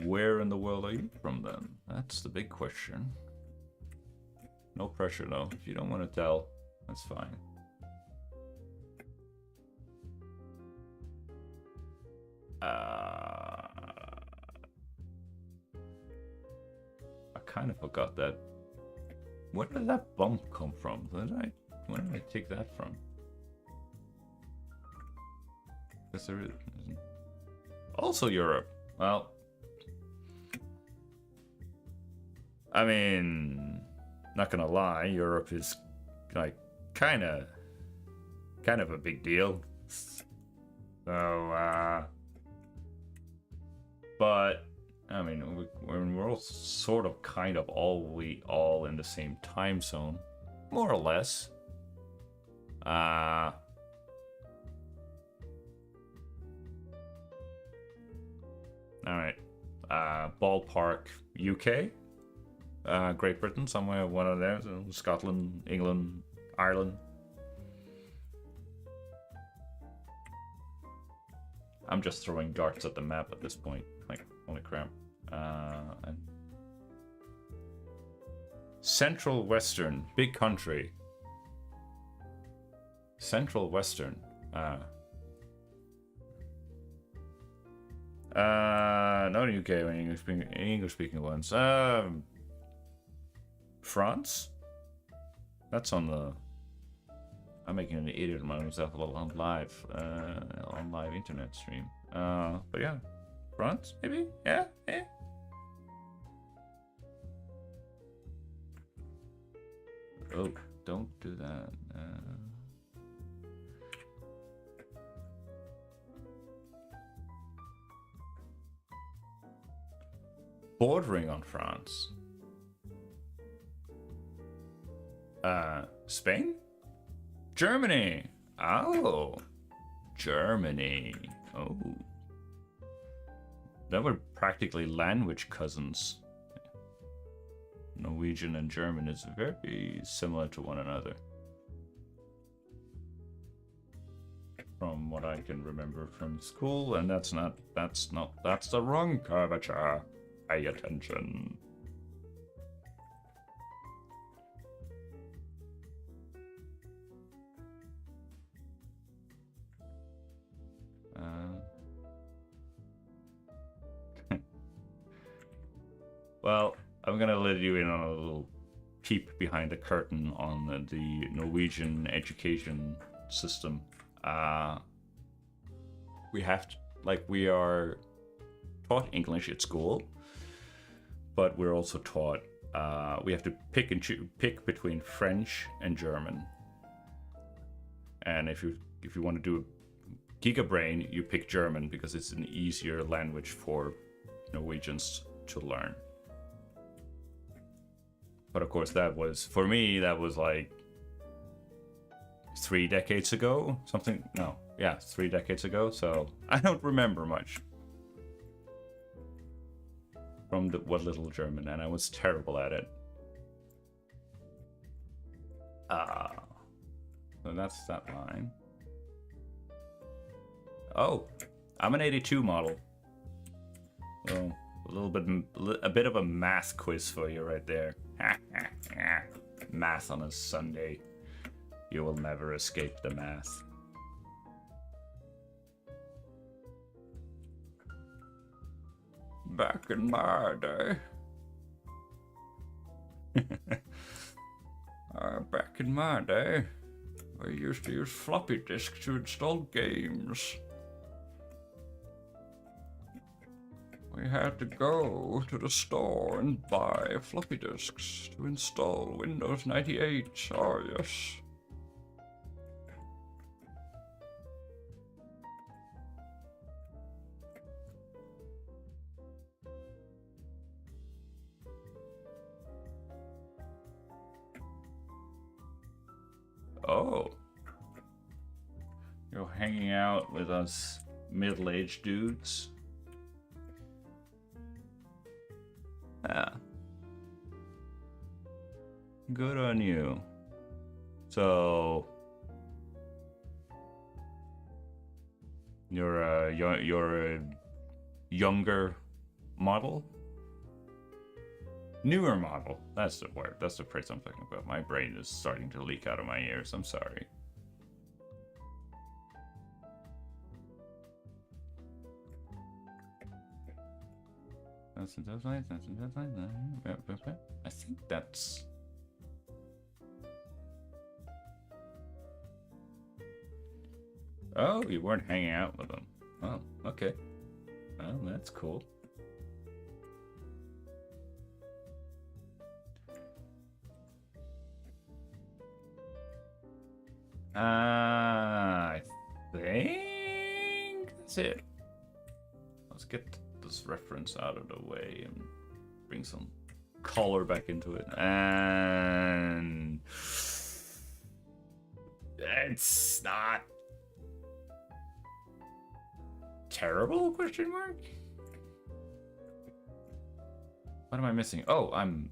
where in the world are you from then? That's the big question. No pressure though. If you don't want to tell, that's fine. I kind of forgot that. Where did that bump come from? Where did I take that from? Because there isn't. Also Europe. Well, I mean, not gonna lie, Europe is like kind of a big deal. So, but I mean, we're all sort of kind of all in the same time zone, more or less. All right. Ballpark, UK, Great Britain, somewhere one of there. So Scotland, England, Ireland. I'm just throwing darts at the map at this point. Like, holy crap. And Central Western, big country. Central Western. Not UK, English speaking ones. France? That's on the... I'm making an idiot of myself on live internet stream. But yeah, France, maybe? Yeah. Oh, don't do that. Bordering on France. Spain? Germany. Oh, Germany. Oh, they were practically language cousins. Norwegian and German is very similar to one another, from what I can remember from school, and that's the wrong curvature. Pay attention. Well, I'm gonna let you in on a little peep behind the curtain on the Norwegian education system. We have to, we are taught English at school, but we're also taught we have to pick between French and German. And if you want to do Giga Brain, you pick German because it's an easier language for Norwegians to learn. But of course, for me, that was like 3 decades ago, something. No, yeah, 3 decades ago. So I don't remember much from what little German, and I was terrible at it. So that's that line. Oh, I'm an 82 model. Well, a bit of a math quiz for you right there. Math on a Sunday. You will never escape the math. Back in my day. Back in my day, I used to use floppy disks to install games. We had to go to the store and buy floppy disks to install Windows 98. Oh, yes. Oh. You're hanging out with us middle-aged dudes. Yeah. Good on you. So you're a younger model? Newer model. That's the word. That's the phrase I'm talking about. My brain is starting to leak out of my ears. I'm sorry. I think that's... Oh, you weren't hanging out with them. Oh, okay. Well, that's cool. I think that's it. Let's get this reference out of the way and bring some color back into it. And it's not terrible, question mark? What am I missing? Oh, I'm...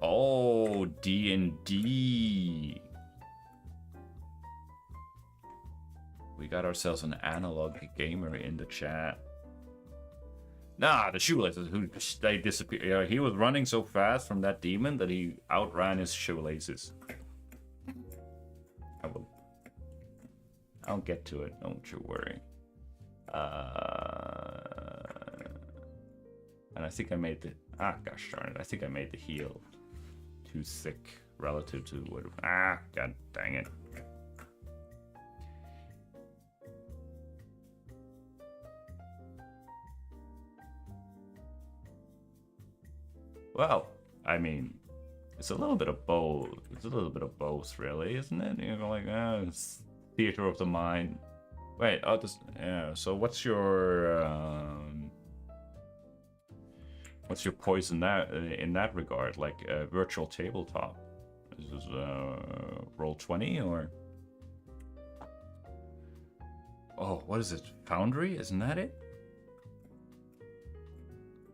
Oh, D&D. We got ourselves an analog gamer in the chat. Nah, the shoelaces, they disappeared. Yeah, he was running so fast from that demon that he outran his shoelaces. I'll get to it, don't you worry. And I think I made the... Ah, gosh darn it. I think I made the heel too thick relative to what... Ah, god dang it. Well, I mean, it's a little bit of both. It's a little bit of both, really, isn't it? You know, like, it's theater of the mind. Wait, oh, this, yeah. So, what's your What's your poison that in that regard? Like a virtual tabletop? Is this Roll20 or? Oh, what is it? Foundry? Isn't that it?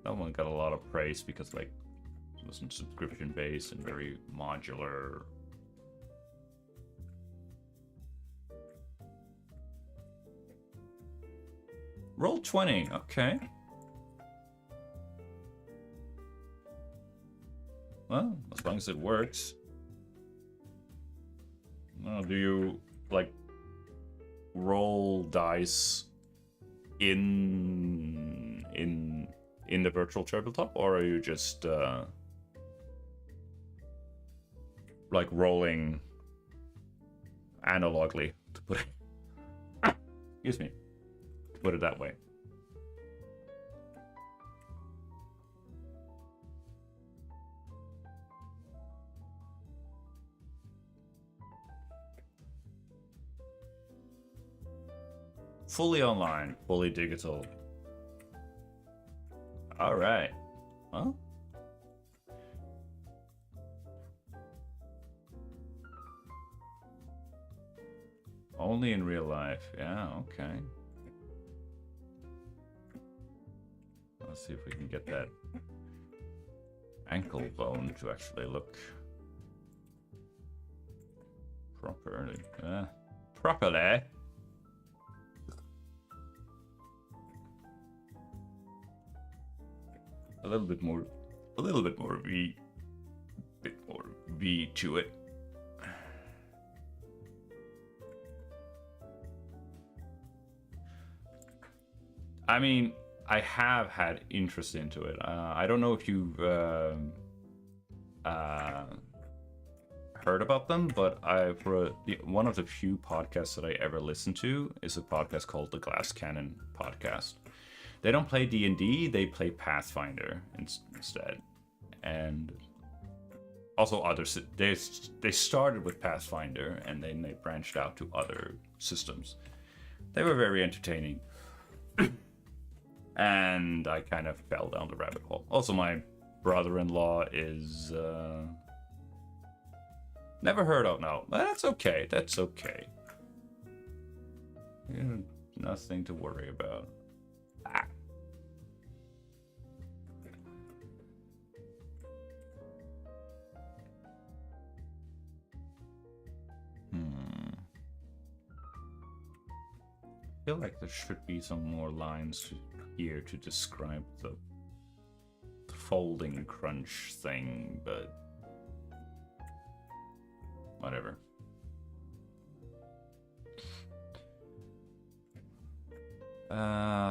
That one got a lot of praise because like it wasn't subscription based and very modular. Roll20, okay. Well, as long as it works. Do you like roll dice in the virtual tabletop, or are you just like rolling analogically, to put it excuse me, to put it that way? Fully online, fully digital. All right. Well, only in real life. Yeah, okay. Let's see if we can get that ankle bone to actually look properly. Properly. A little bit more V to it. I mean, I have had interest into it. I don't know if you've heard about them, but one of the few podcasts that I ever listened to is a podcast called the Glass Cannon Podcast. They don't play D&D, they play Pathfinder instead. And also others, they started with Pathfinder and then they branched out to other systems. They were very entertaining. And I kind of fell down the rabbit hole. Also, my brother-in-law is never heard of. No, that's okay. That's okay. Nothing to worry about. I feel like there should be some more lines here to describe the folding crunch thing, but whatever.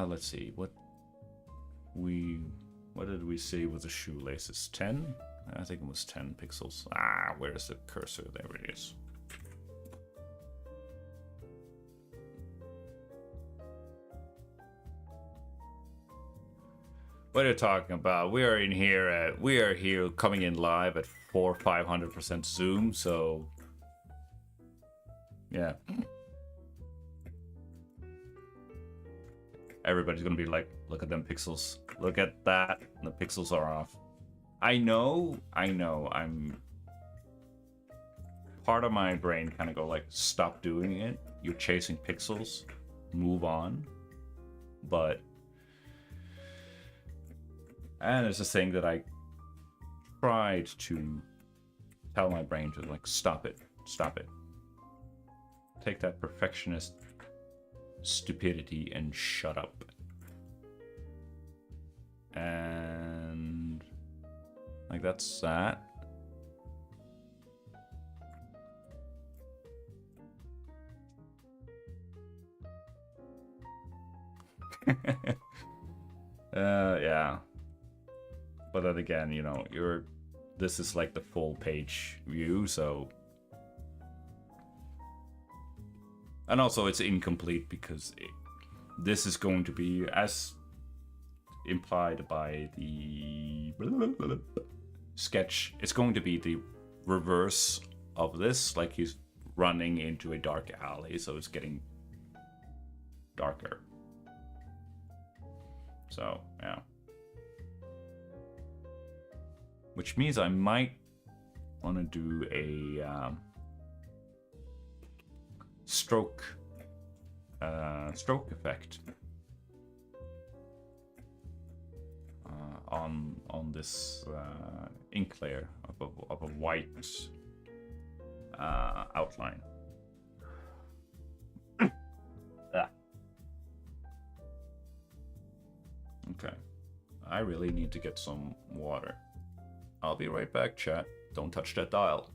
Let's see, what did we say with the shoelaces? 10? I think it was 10 pixels. Where's the cursor? There it is. What are you talking about? We are here coming in live at 400-500% Zoom, so yeah. Everybody's gonna be like, look at them pixels. Look at that. The pixels are off. I know, I'm part of my brain kind of go like, stop doing it. You're chasing pixels. Move on. But and it's a thing that I tried to tell my brain to like, stop it. Take that perfectionist stupidity and shut up. And like, that's that. Yeah. But then again, you know, this is like the full page view, so. And also it's incomplete because this is going to be, as implied by the sketch, it's going to be the reverse of this. Like, he's running into a dark alley, so it's getting darker. So, yeah. which means I might want to do a stroke effect on this ink layer of a white outline. Okay, I really need to get some water. I'll be right back, chat. Don't touch that dial.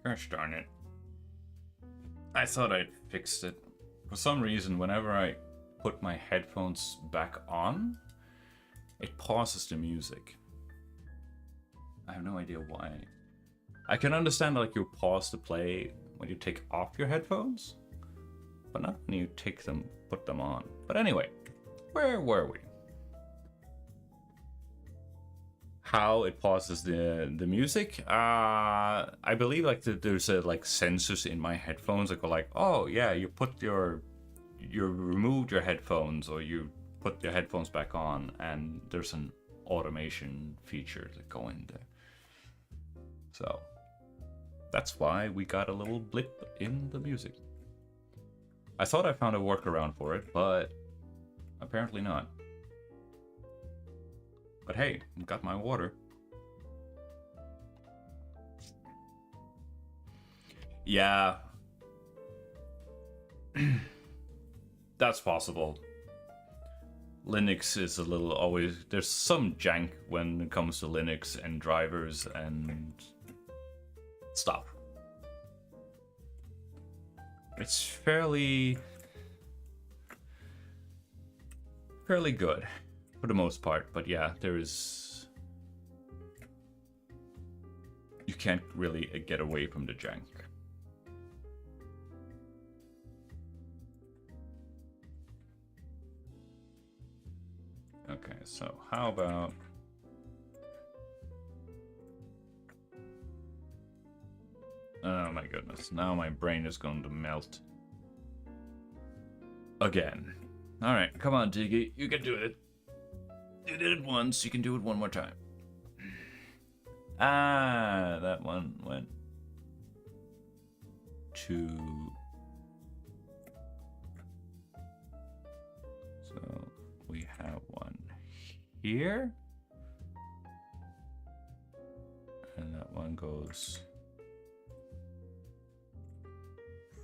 Gosh darn it. I thought I'd fixed it. For some reason, whenever I put my headphones back on, it pauses the music. I have no idea why. I can understand like you pause the play when you take off your headphones, but not when you put them on. But anyway, where were we? How it pauses the music. I believe like there's a like sensors in my headphones that go like, oh yeah, you removed your headphones or you put your headphones back on, and there's an automation feature that go in there. So that's why we got a little blip in the music. I thought I found a workaround for it, but apparently not. But hey, got my water. Yeah. That's possible. Linux is a little always... There's some jank when it comes to Linux and drivers and stuff. It's fairly good. For the most part, but yeah, there is... You can't really get away from the jank. Okay, so how about... Oh my goodness, now my brain is going to melt. Again. Alright, come on, Tiggy, you can do it. You did it once, you can do it one more time. Ah, that one went to... So we have one here. goes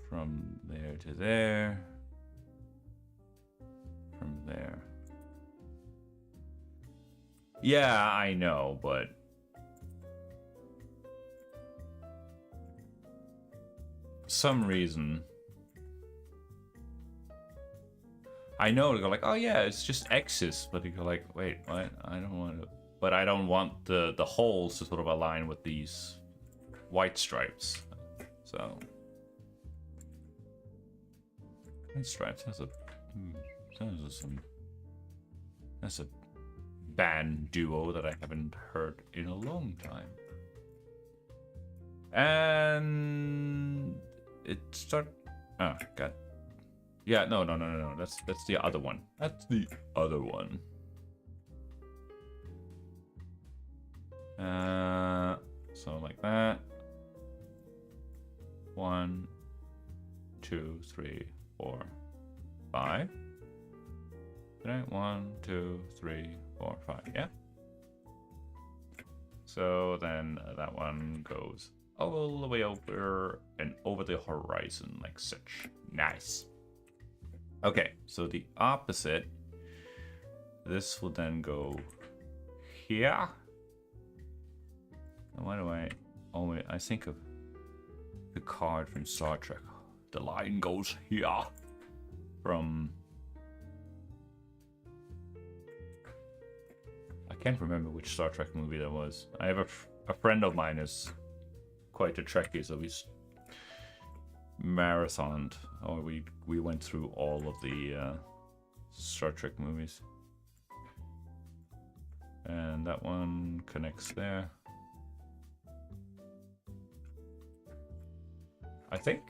from there to there. From there. Yeah, I know, but some reason I know to go like, oh yeah, it's just X's, but you go like, wait, what? I don't want to, but I don't want the holes to sort of align with these white stripes. So white stripes has a that's a band duo that I haven't heard in a long time. And it start. Oh god. Yeah, no. That's the other one. That's the other one. So like that. 1, 2, 3, 4, 5. Right? 1, 2, 3, 4, 5. Yeah. So then that one goes all the way over and over the horizon like such. Nice. Okay, so the opposite. This will then go here. And why do I always? I think of the card from Star Trek. The line goes here. From. I can't remember which Star Trek movie that was. I have a friend of mine is quite a Trekkie, so he's marathoned, or we went through all of the Star Trek movies. And that one connects there. I think.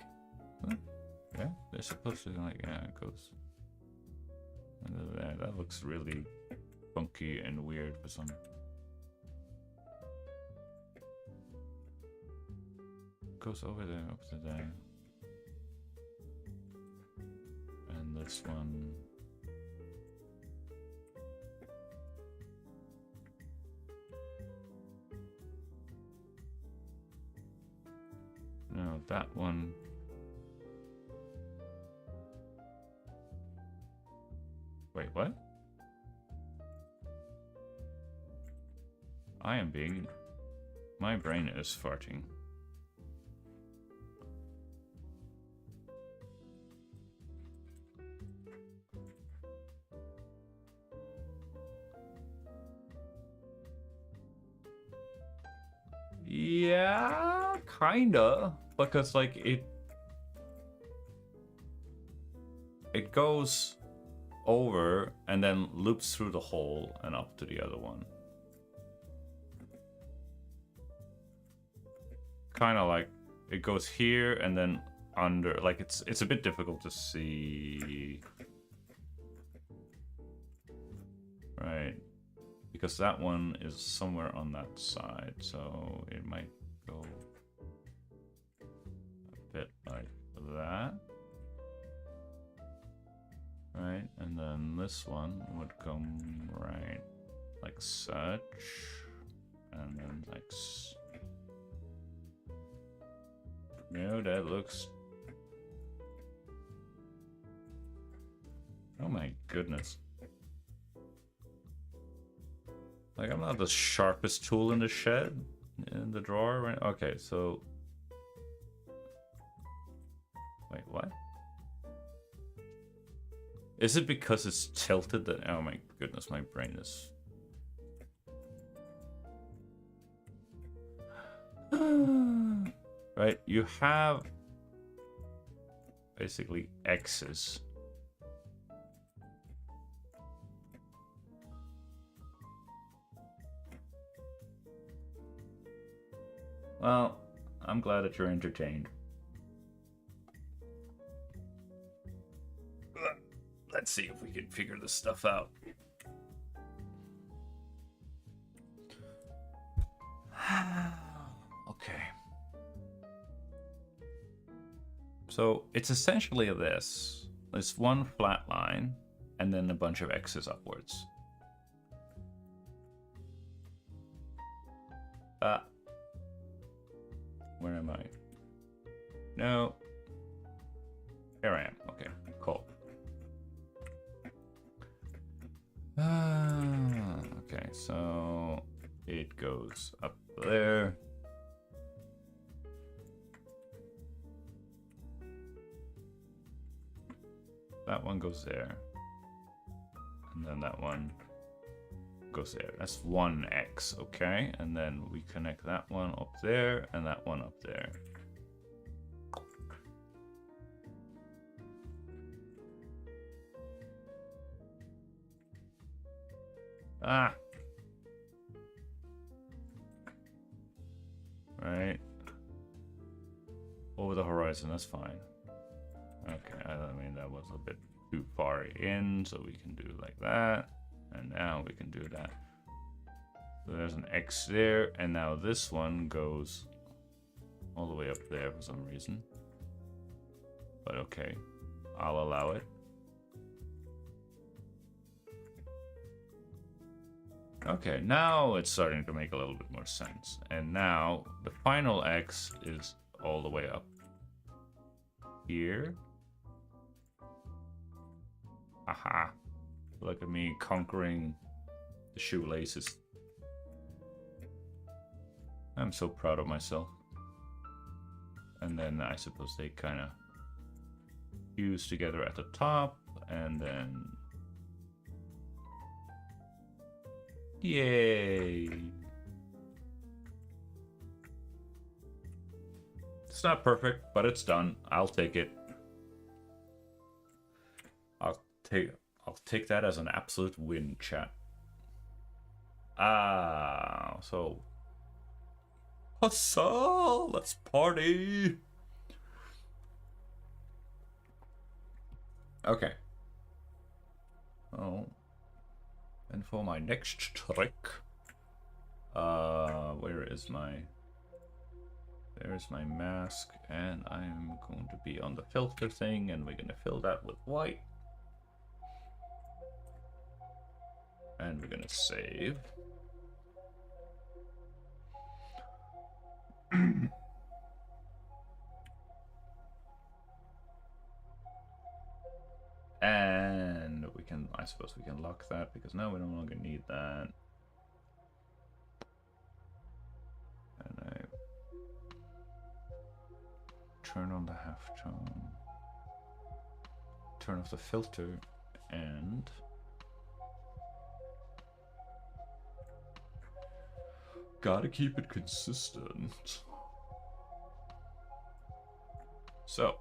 Yeah, they're supposed to like, yeah, it goes. And there, that looks really funky and weird for some. Goes over there, up to there. And this one. No, that one. Wait, what? I am being... My brain is farting. Yeah, kinda. Because, like, it goes over and then loops through the hole and up to the other one. Kind of like it goes here and then under. Like it's a bit difficult to see, right? Because that one is somewhere on that side, so it might go a bit like that. Right, and then this one would come right like such, and then like no, that looks. Oh my goodness. Like, I'm not the sharpest tool in the shed, in the drawer, right? Okay, so. Wait, what? Is it because it's tilted that... Oh my goodness, my brain is... Right, you have... basically X's. Well, I'm glad that you're entertained. Let's see if we can figure this stuff out. Okay. So it's essentially this. There's one flat line and then a bunch of X's upwards. Where am I? No. Here I am. Okay, cool. Okay, so it goes up there. That one goes there. And then that one goes there. That's 1x, okay? And then we connect that one up there and that one up there. Ah! Right. Over the horizon, that's fine. Okay, I mean, that was a bit too far in, so we can do like that. And now we can do that. So there's an X there, and now this one goes all the way up there for some reason. But okay, I'll allow it. Okay, now it's starting to make a little bit more sense. And now the final X is all the way up here. Aha. Look at me conquering the shoelaces. I'm so proud of myself. And then I suppose they kind of fuse together at the top, and then... Yay! It's not perfect, but it's done. I'll take it. I'll take that as an absolute win, chat. So hustle! Let's party! Okay. Oh. And for my next trick, where is my... There's my mask, and I'm going to be on the filter thing, and we're gonna fill that with white. And we're gonna save. And we can, I suppose we can lock that, because now we no longer need that. And I turn on the halftone, turn off the filter, and gotta keep it consistent. So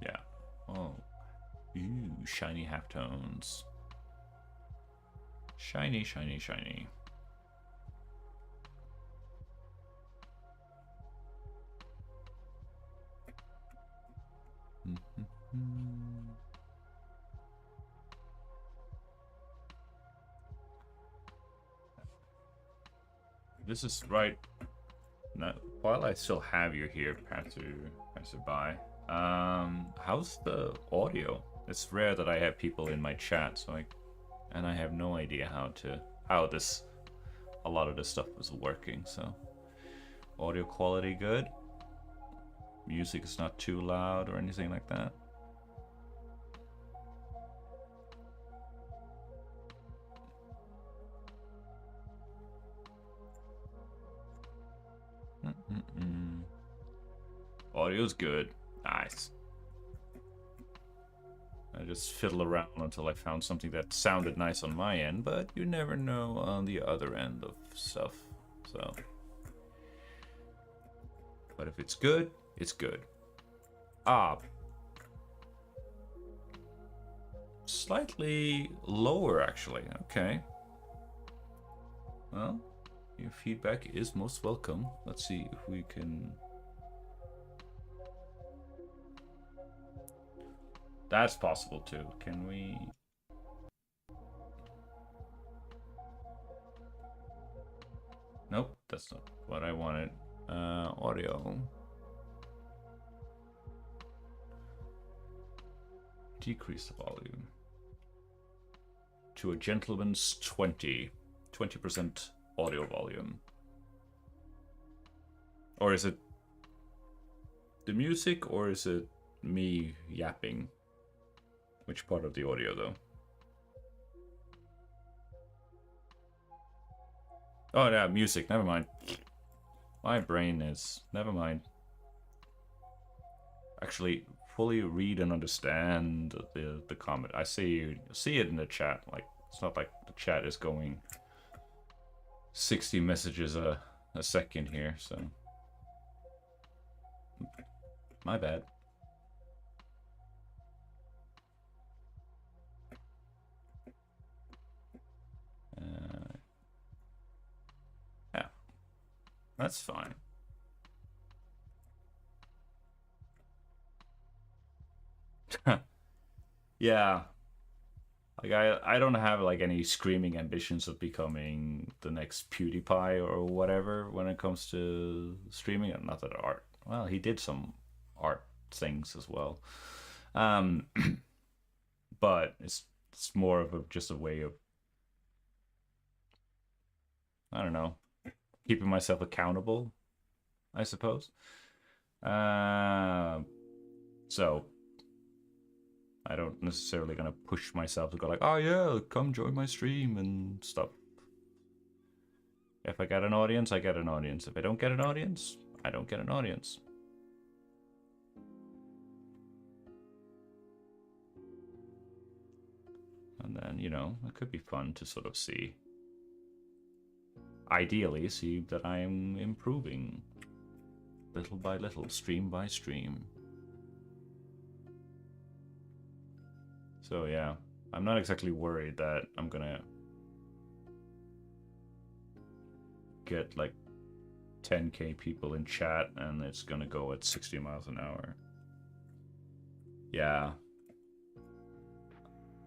yeah. Oh, ooh, shiny halftones. Shiny, shiny, shiny. This is right. Now, while I still have you here, passerby, how's the audio? It's rare that I have people in my chat, so and I have no idea how a lot of this stuff was working. So, audio quality good. Music is not too loud or anything like that. Audio's good. Nice. I just fiddle around until I found something that sounded nice on my end, but you never know on the other end of stuff. So, but if it's good, it's good. Slightly lower actually. Okay. Well, your feedback is most welcome. Let's see if we can... That's possible too. Can we... Nope, that's not what I wanted. Audio. Decrease the volume. to a gentleman's 20% audio volume. Or is it the music, or is it me yapping? Which part of the audio, though? Oh, yeah, music. Never mind. My brain is... Never mind. Actually, fully read and understand the comment. I see it in the chat. Like, it's not like the chat is going 60 messages a second here, so... My bad. Yeah, that's fine. Yeah, like I don't have like any screaming ambitions of becoming the next PewDiePie or whatever when it comes to streaming. Not that art. Well, he did some art things as well, but it's more of just a way of, I don't know, keeping myself accountable, I suppose. So I don't necessarily gonna push myself to go like, oh yeah, come join my stream and stuff. If I get an audience, I get an audience. If I don't get an audience, I don't get an audience. And then, you know, it could be fun to sort of see, ideally see that I'm improving little by little, stream by stream. So yeah, I'm not exactly worried that I'm gonna get like 10k people in chat and it's gonna go at 60 miles an hour. Yeah,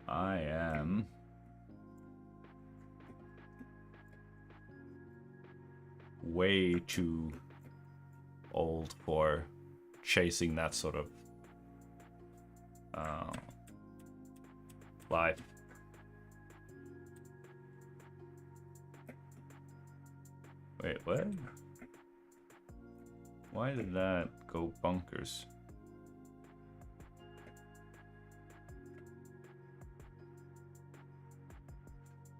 I am way too old for chasing that sort of life. Wait, what? Why did that go bonkers?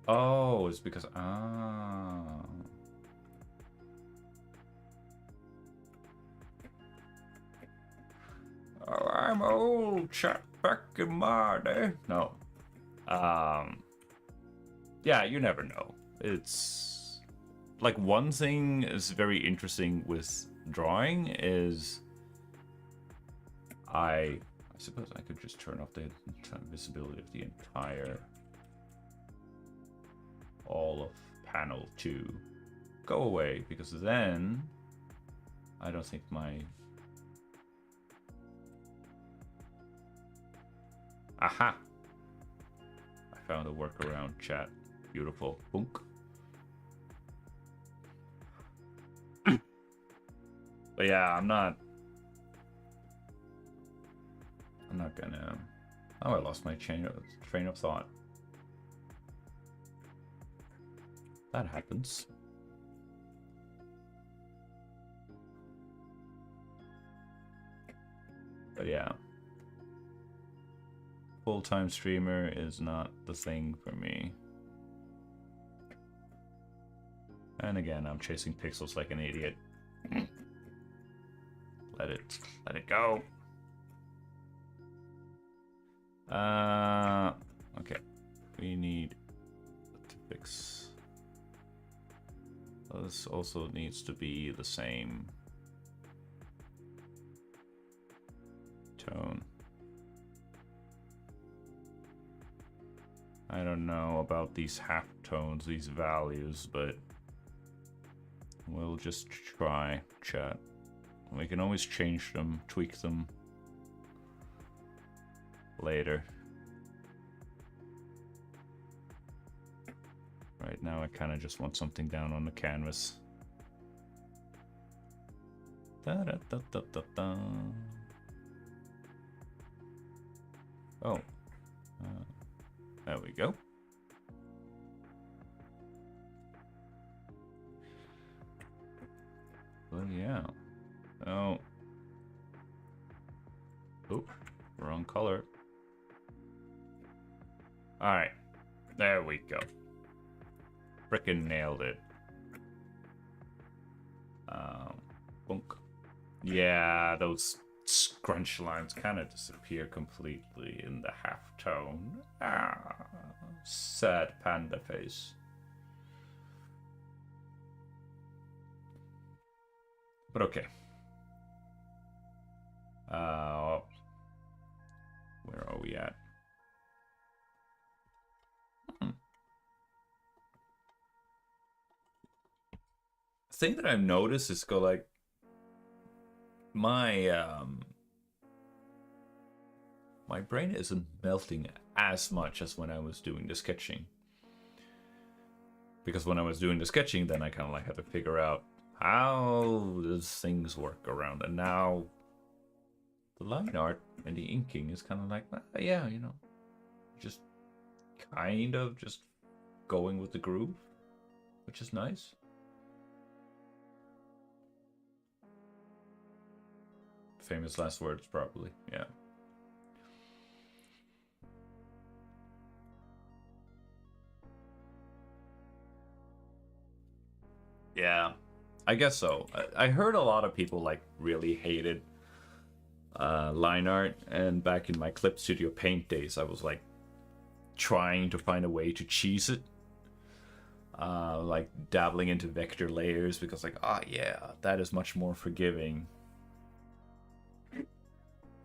Oh, it's because... Ah. Oh, I'm old, chat back in my day. No. Yeah, you never know. It's... Like, one thing is very interesting with drawing is... I suppose I could just turn off the visibility of the entire... all of panel 2. Go away, because then... I don't think my... Aha! I found a workaround, chat. Beautiful. Boonk. But yeah, I'm not gonna... Oh, I lost my train of thought. That happens. But yeah. Full-time streamer is not the thing for me. And again, I'm chasing pixels like an idiot. Let it go. Okay. We need to fix. This also needs to be the same tone. I don't know about these half tones, these values, but we'll just try, chat. We can always change them, tweak them later. Right now I kind of just want something down on the canvas. Da, da, da, da, da, da. Oh. There we go. yeah. Oh. Oop, wrong color. Alright. There we go. Frickin' nailed it. Bunk. Yeah, those scrunch lines kind of disappear completely in the halftone. Ah, sad panda face. But okay. Where are we at? The thing that I've noticed is go like my my brain isn't melting as much as when I was doing the sketching. Because when I was doing the sketching, then I kind of like had to figure out how does things work around. And now the line art and the inking is kind of like, yeah, you know, just kind of just going with the groove, which is nice. Famous last words, probably, yeah. Yeah, I guess so. I heard a lot of people like really hated line art, and back in my Clip Studio Paint days, I was like trying to find a way to cheese it. Like dabbling into vector layers because like, yeah, that is much more forgiving.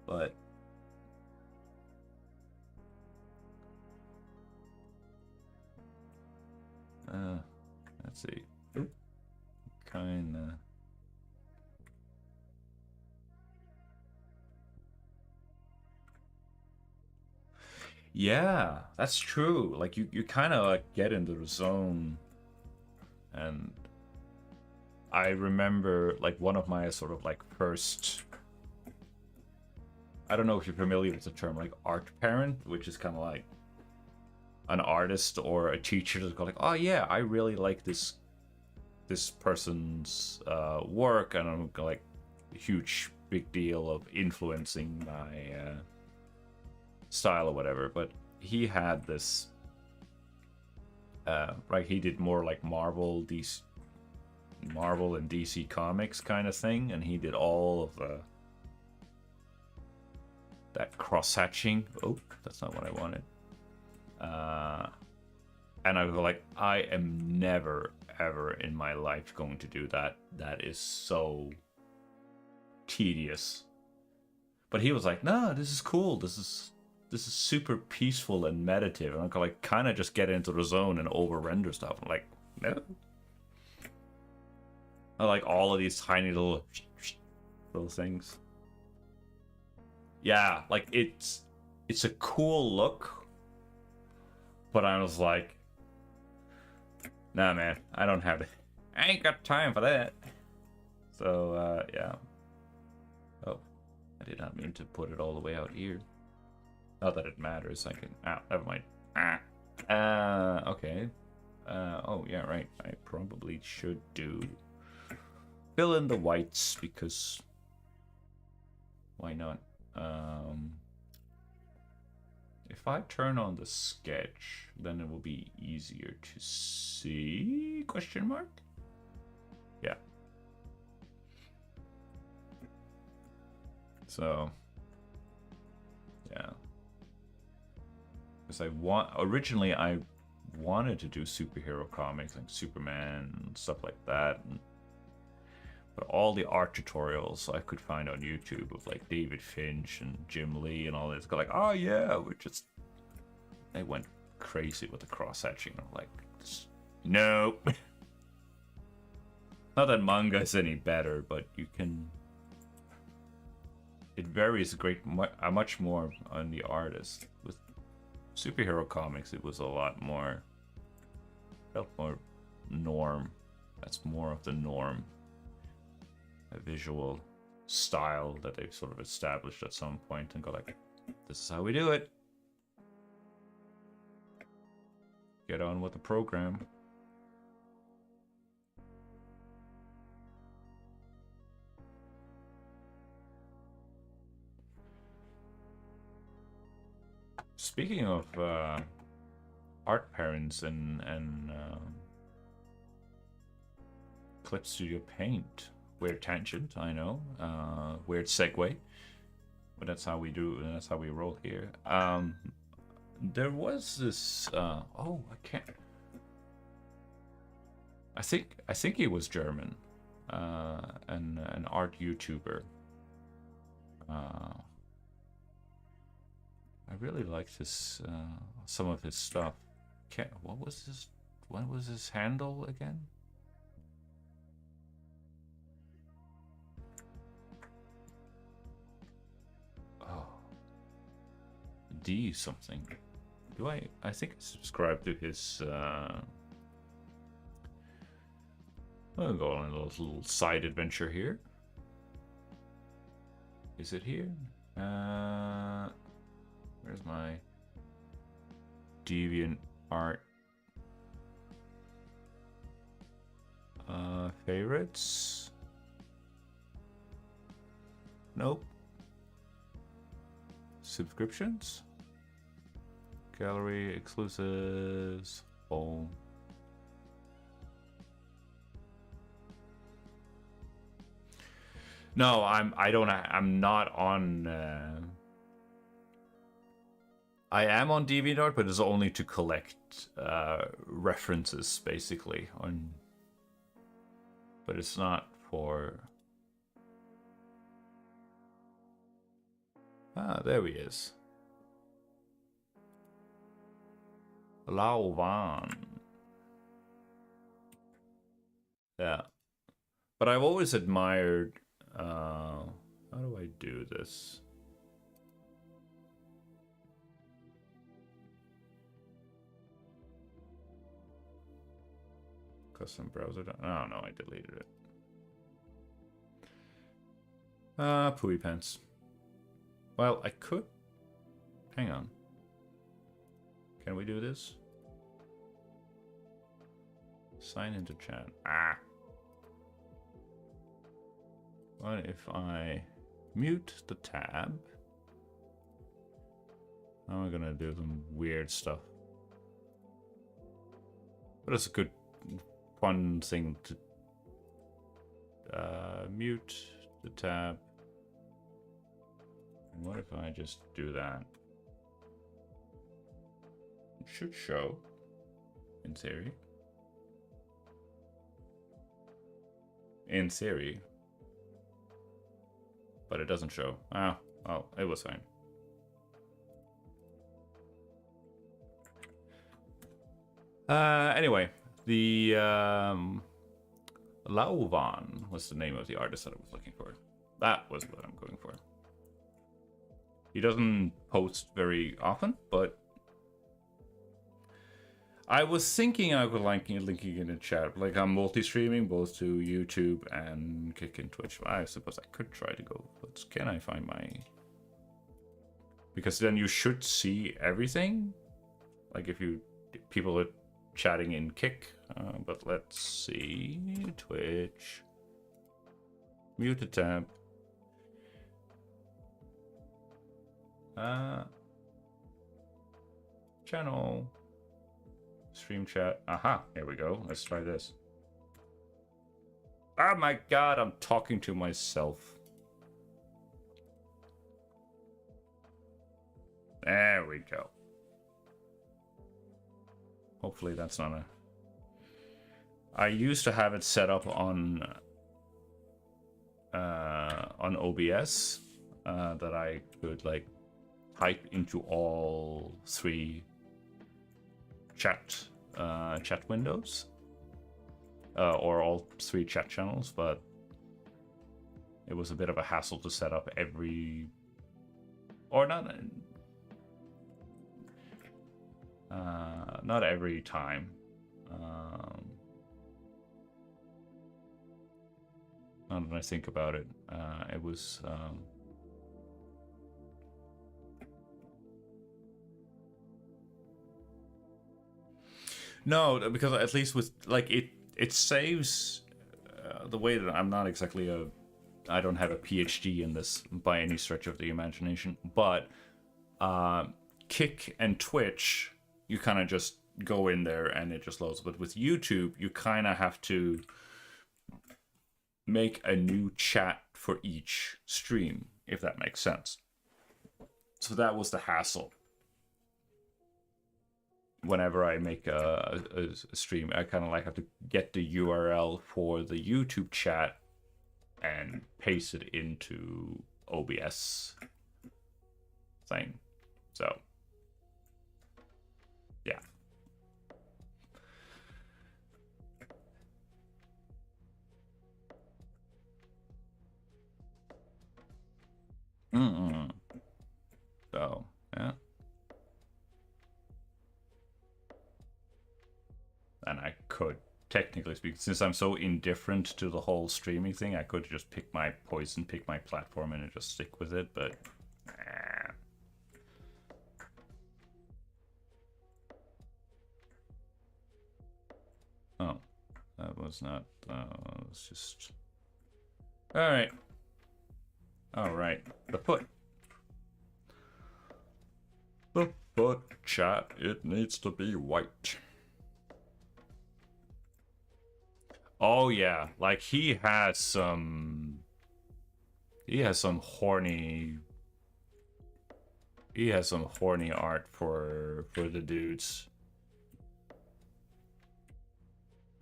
But let's see. Kinda. Yeah, that's true. Like you kind of like get into the zone, and I remember like one of my sort of like first. I don't know if you're familiar with the term like art parent, which is kind of like an artist or a teacher that's like, oh yeah, I really like this person's work, and I'm like a huge big deal of influencing my style or whatever. But he had this like he did more like Marvel and DC Comics kind of thing, and he did all of the that cross-hatching. Oh, that's not what I wanted. And I was like, I am never ever in my life going to do that. That is so tedious. But he was like, no, this is cool. This is super peaceful and meditative. And I could like kind of just get into the zone and over render stuff. I'm like, no. I like all of these tiny little things. Yeah, like it's a cool look, but I was like, nah, man, I don't have it. I ain't got time for that. So yeah. Oh, I did not mean to put it all the way out here. Not that it matters. I can. Never mind. Okay. Oh yeah, right. I probably should do fill in the whites because why not? If I turn on the sketch, then it will be easier to see? Question mark? Yeah. So, yeah. Because originally I wanted to do superhero comics like Superman and stuff like that. But all the art tutorials I could find on YouTube of like David Finch and Jim Lee and all this, go like, oh yeah, they went crazy with the cross hatching. I'm like, nope. Not that manga is any better, but you can. It varies much more on the artist. With superhero comics, it was a lot more. Felt more norm. That's more of the norm. A visual style that they've sort of established at some point and go like, this is how we do it. Get on with the program. Speaking of art parents and Clip Studio Paint, weird tangent, I know, weird segue, but that's how we do. That's how we roll here. There was this. Oh, I can't. I think he was German, an art YouTuber. I really liked his some of his stuff. What was his handle again? Oh, D something. Do I think I subscribe to his. I'll go on a little side adventure here. Is it here? Where's my Deviant Art favorites? Nope. Subscriptions? Gallery exclusives. Home. No, I'm not on. I am on DeviantArt, but it's only to collect references, basically. But it's not for. Ah, there he is. Lao Van. Yeah, but I've always admired. How do I do this? Custom browser. Oh no, I deleted it. Pooey pants. Well, I could. Hang on. Can we do this? Sign into chat. Ah. What if I mute the tab? Now we're gonna do some weird stuff. But it's a good, fun thing to mute the tab. And what if I just do that? It should show, in theory. In theory. But it doesn't show. Oh, it was fine. Anyway, the Lauvan was the name of the artist that I was looking for. That was what I'm going for. He doesn't post very often, but I was thinking I would linking in the chat. Like, I'm multi-streaming both to YouTube and Kick and Twitch. I suppose I could try to go, but can I find my... Because then you should see everything. Like if people are chatting in Kick. But let's see. Twitch. Mute the tab. Channel. Stream chat. Aha, here we go. Let's try this. Oh my god, I'm talking to myself. There we go. Hopefully that's not a... I used to have it set up on OBS that I could like type into all three chat windows or all three chat channels, but it was a bit of a hassle to set up every, or not every time. Now that I think about it, it was no, because at least with like it saves the way that I'm not exactly I don't have a PhD in this by any stretch of the imagination, but Kick and Twitch, you kind of just go in there and it just loads. But with YouTube, you kind of have to make a new chat for each stream, if that makes sense. So that was the hassle. Whenever I make a stream, I kind of like have to get the URL for the YouTube chat and paste it into OBS thing. So, yeah. So, yeah. And I could, technically speaking, since I'm so indifferent to the whole streaming thing, I could just pick my poison, pick my platform, and just stick with it, but... Oh, that was not... it's just... Alright. Alright, the foot. The foot, chat, it needs to be white. Oh yeah, like he has some horny art for the dudes.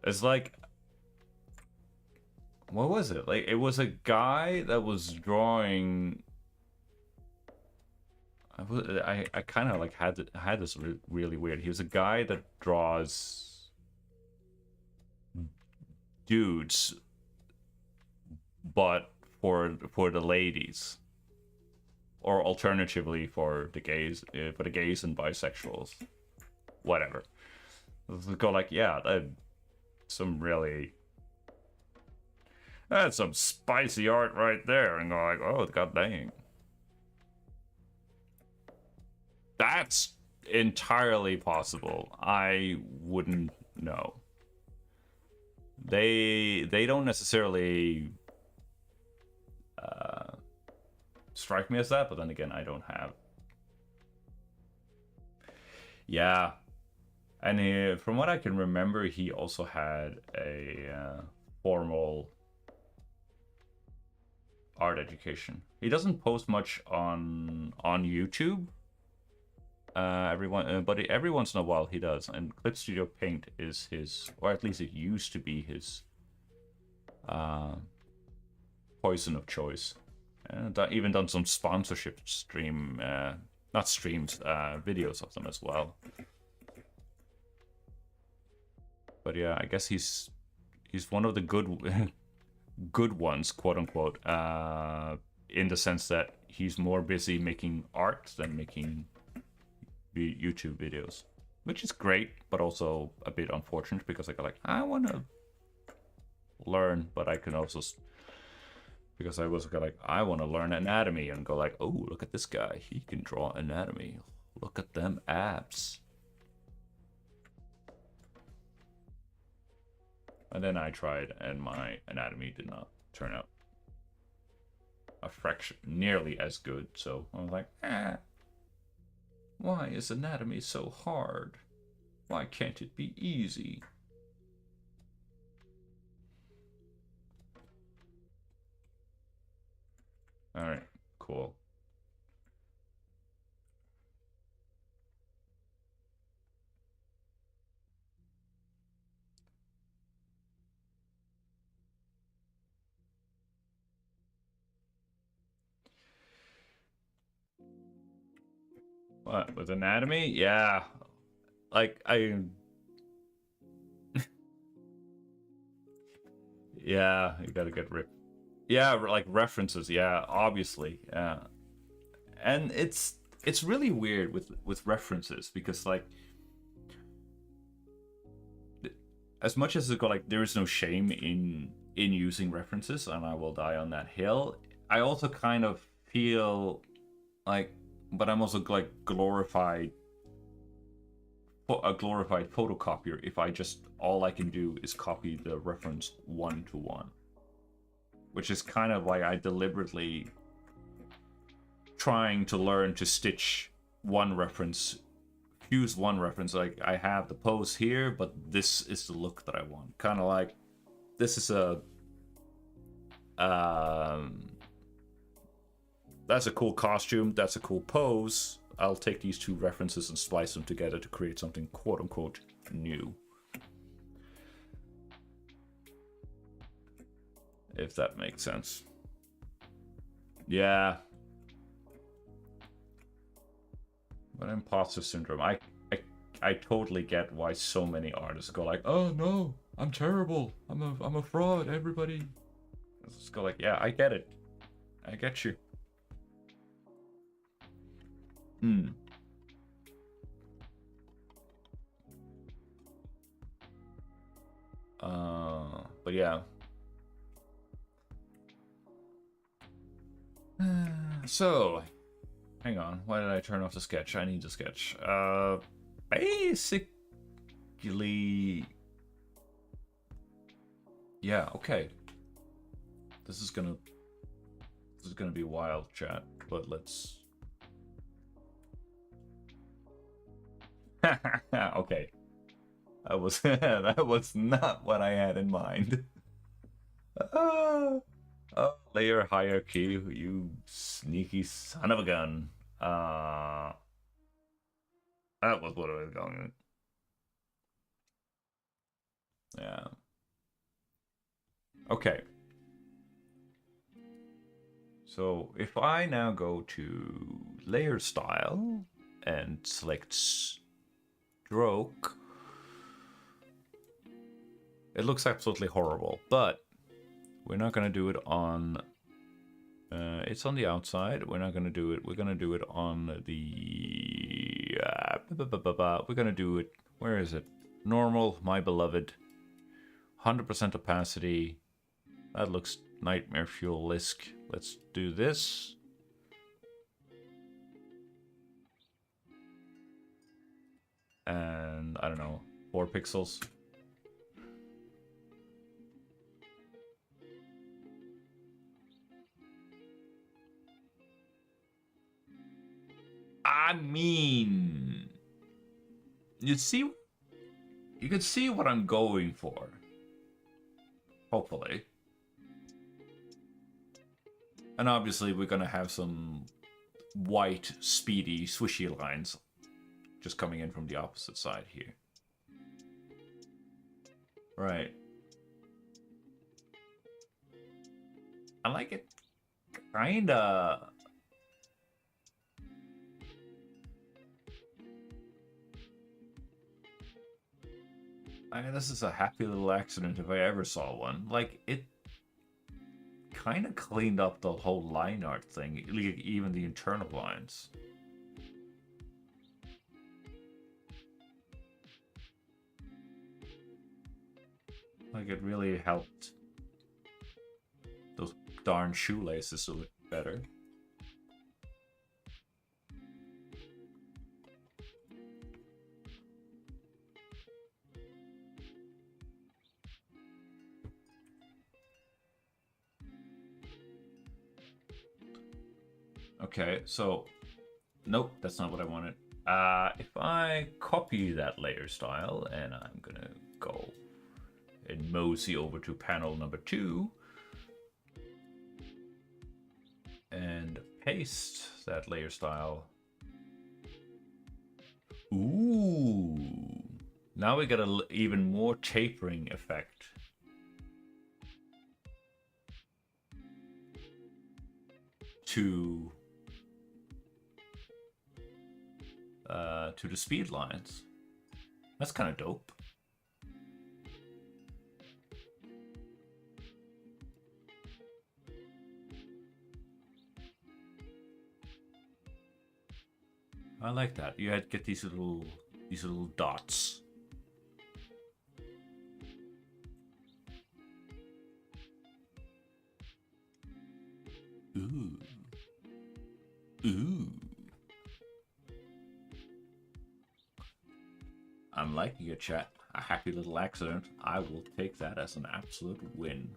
It's like, what was it? Like, it was a guy that was drawing. I kind of like had this really weird. He was a guy that draws dudes, but for the ladies, or alternatively for the gays and bisexuals, whatever. Go like, yeah, that's some spicy art right there, and go like, oh god dang, that's entirely possible. I wouldn't know. They don't necessarily strike me as that, but then again, I don't have. Yeah, and from what I can remember, he also had a formal art education. He doesn't post much on YouTube. But every once in a while he does, and Clip Studio Paint is his, or at least it used to be his, poison of choice. Even done some sponsorship videos of them as well. But yeah, I guess he's one of the good ones, quote unquote, in the sense that he's more busy making art than making YouTube videos, which is great, but also a bit unfortunate because I want to learn, but I can also, because I was like, I want to learn anatomy and go like, oh, look at this guy, he can draw anatomy, look at them abs. And then I tried, and my anatomy did not turn out a fraction nearly as good, so I was like, why is anatomy so hard? Why can't it be easy? Alright, cool. What, with anatomy? Yeah. Like, yeah, you gotta get yeah, like references, yeah, obviously, yeah. And it's really weird with references, because like, as much as it's got like, there is no shame in using references, and I will die on that hill, I also kind of feel like, but I'm also like a glorified photocopier if I just, all I can do is copy the reference one-to-one, which is kind of why I deliberately trying to learn to stitch one reference, use one reference. Like I have the pose here, but this is the look that I want. Kind of like this is a that's a cool costume, that's a cool pose. I'll take these two references and splice them together to create something quote unquote new. If that makes sense. Yeah. But imposter syndrome, I totally get why so many artists go like, oh no, I'm terrible, I'm a fraud, everybody. Let's just go like, yeah, I get it. I get you. But yeah. So, hang on. Why did I turn off the sketch? I need the sketch. Basically, yeah. Okay. This is gonna be wild, chat. But let's. Okay. That was that was not what I had in mind. Layer hierarchy, you sneaky son of a gun. That was what I was going with. Yeah. Okay. So if I now go to layer style and select stroke, it looks absolutely horrible, but we're not going to do it on... it's on the outside. We're not going to do it. We're going to do it on the... we're going to do it... Where is it? Normal, my beloved. 100% opacity. That looks nightmare fuel-esque. Let's do this. And, I don't know, 4 pixels. I mean, you can see what I'm going for. Hopefully. And obviously we're gonna have some white, speedy, swishy lines just coming in from the opposite side here. Right. I like it kinda... I mean, this is a happy little accident if I ever saw one. Like, it kind of cleaned up the whole line art thing, even the internal lines. Like, it really helped those darn shoelaces to look better. Okay, so nope, that's not what I wanted. If I copy that layer style and I'm gonna go and mosey over to panel number 2 and paste that layer style. Ooh, now we got an even more tapering effect. To the speed lines. That's kind of dope. I like that. You had get these little dots. Ooh. Ooh. I'm liking your chat. A happy little accident. I will take that as an absolute win.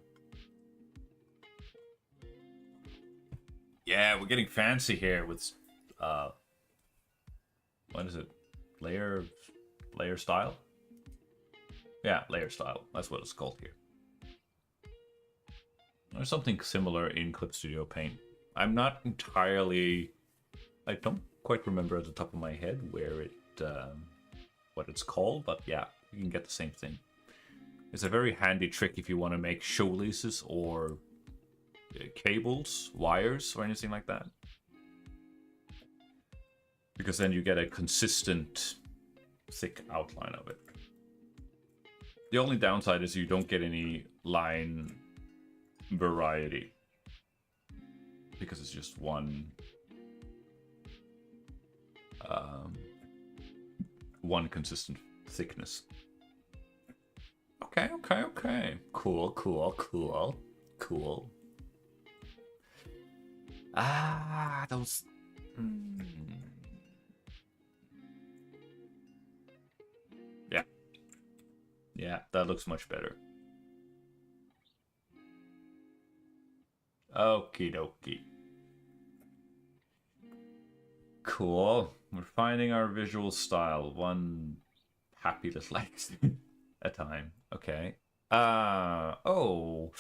Yeah, we're getting fancy here with what is it? Layer style? Yeah, layer style. That's what it's called here. There's something similar in Clip Studio Paint. I'm not entirely... I don't quite remember at the top of my head where it... what it's called, but yeah, you can get the same thing. It's a very handy trick if you want to make shoelaces or cables, wires, or anything like that. Because then you get a consistent, thick outline of it. The only downside is you don't get any line variety. Because it's just one consistent thickness. Okay. Cool. Ah, those... Yeah, that looks much better. Okie dokie. Cool. We're finding our visual style. One happy little X at a time. Okay. Oh.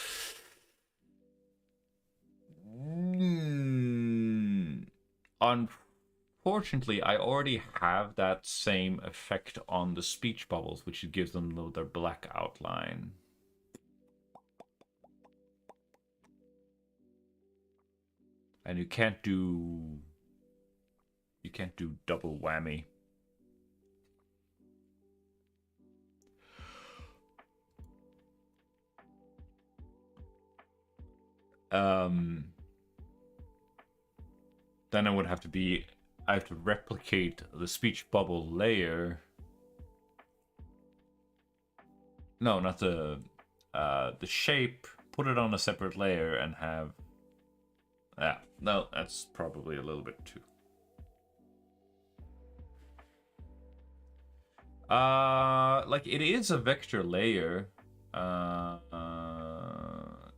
Unfortunately, I already have that same effect on the speech bubbles, which gives them their black outline. And you can't do double whammy. Then I would have to I have to replicate the speech bubble layer. No, not the shape. Put it on a separate layer and have... no, that's probably a little bit too. Like it is a vector layer. The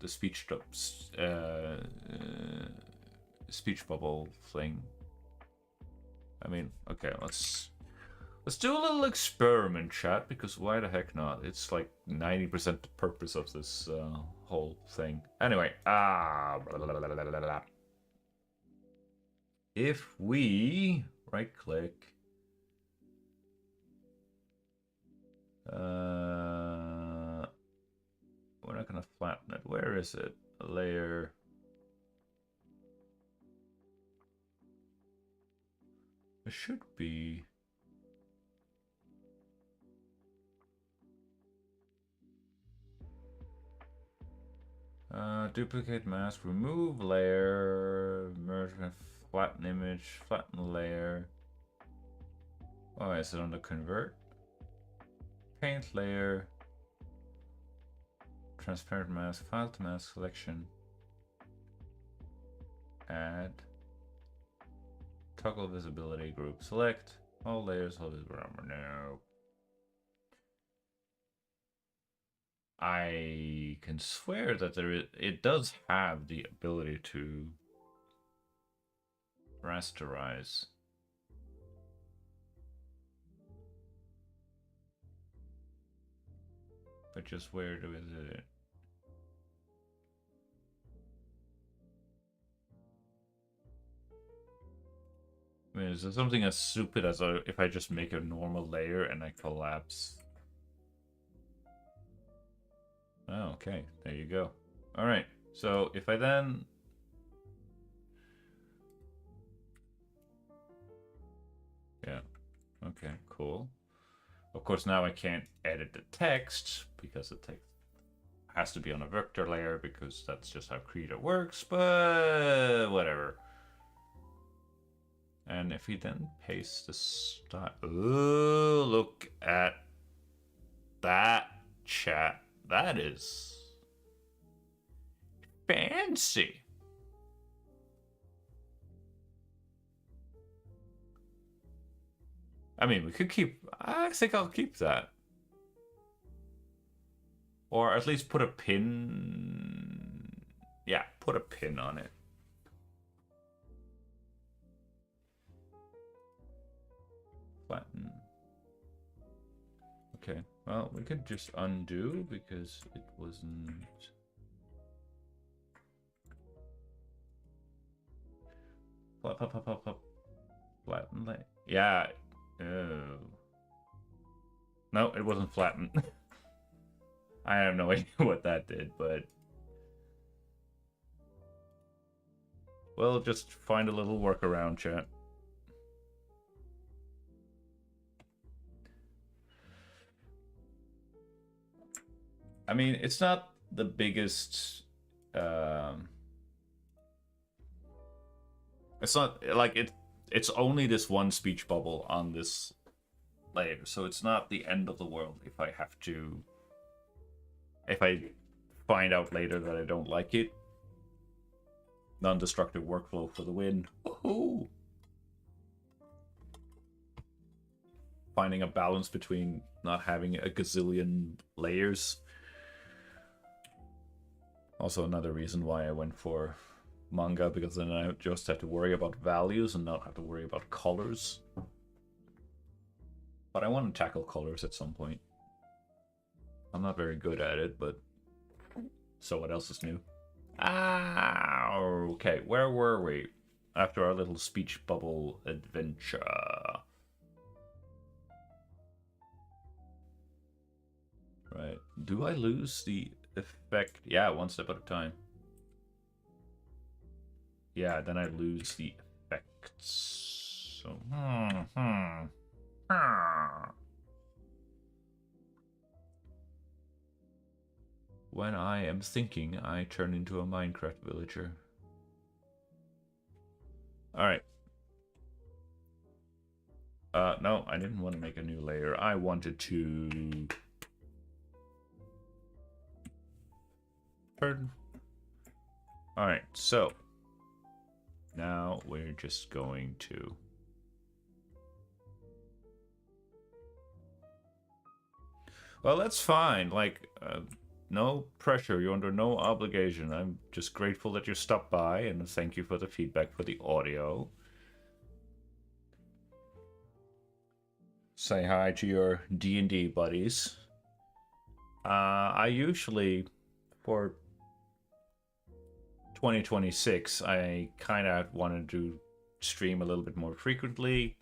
speech bubble thing. I mean, okay, let's do a little experiment, chat, because why the heck not? It's like 90% the purpose of this whole thing. Anyway, blah, blah, blah. If we right click, we're not gonna flatten it. Where is it? A layer. It should be. Duplicate mask, remove layer, merge and flatten image, flatten layer. Oh, is it on the convert? Paint layer, transparent mask, file to mask selection, add, toggle visibility group, select all layers, all visibility. No. I can swear that it does have the ability to rasterize. But just where do is it? I mean, is there something as stupid as if I just make a normal layer and I collapse? Oh, okay. There you go. All right. So if I then... Yeah. Okay, cool. Of course, now I can't edit the text because the text has to be on a vector layer because that's just how Krita works, but whatever. And if we then paste the style... Oh, look at that, chat. That is fancy. I mean, we could keep... I think I'll keep that. Or at least put a pin... Yeah, put a pin on it. Flatten. Okay, well, we could just undo because it wasn't... Flatten. Yeah. Oh. No, it wasn't flatten. I have no idea what that did, but... Well, just find a little workaround, chat. I mean, it's not the biggest... It's not, like, it's only this one speech bubble on this layer, so it's not the end of the world if I have to... If I find out later that I don't like it. Non-destructive workflow for the win. Woohoo! Finding a balance between not having a gazillion layers. Also another reason why I went for Manga, because then I just have to worry about values and not have to worry about colors. But I want to tackle colors at some point. I'm not very good at it, but so what else is new? Ah, okay, where were we? After our little speech bubble adventure. Right, do I lose the effect? Yeah, one step at a time. Yeah, then I lose the effects. So, When I am thinking, I turn into a Minecraft villager. Alright. No, I didn't want to make a new layer. I wanted to... Turn. Alright, so... Now we're just going to... Well, that's fine. Like, no pressure. You're under no obligation. I'm just grateful that you stopped by, and thank you for the feedback for the audio. Say hi to your D&D buddies. I usually, for 2026, I kind of wanted to stream a little bit more frequently.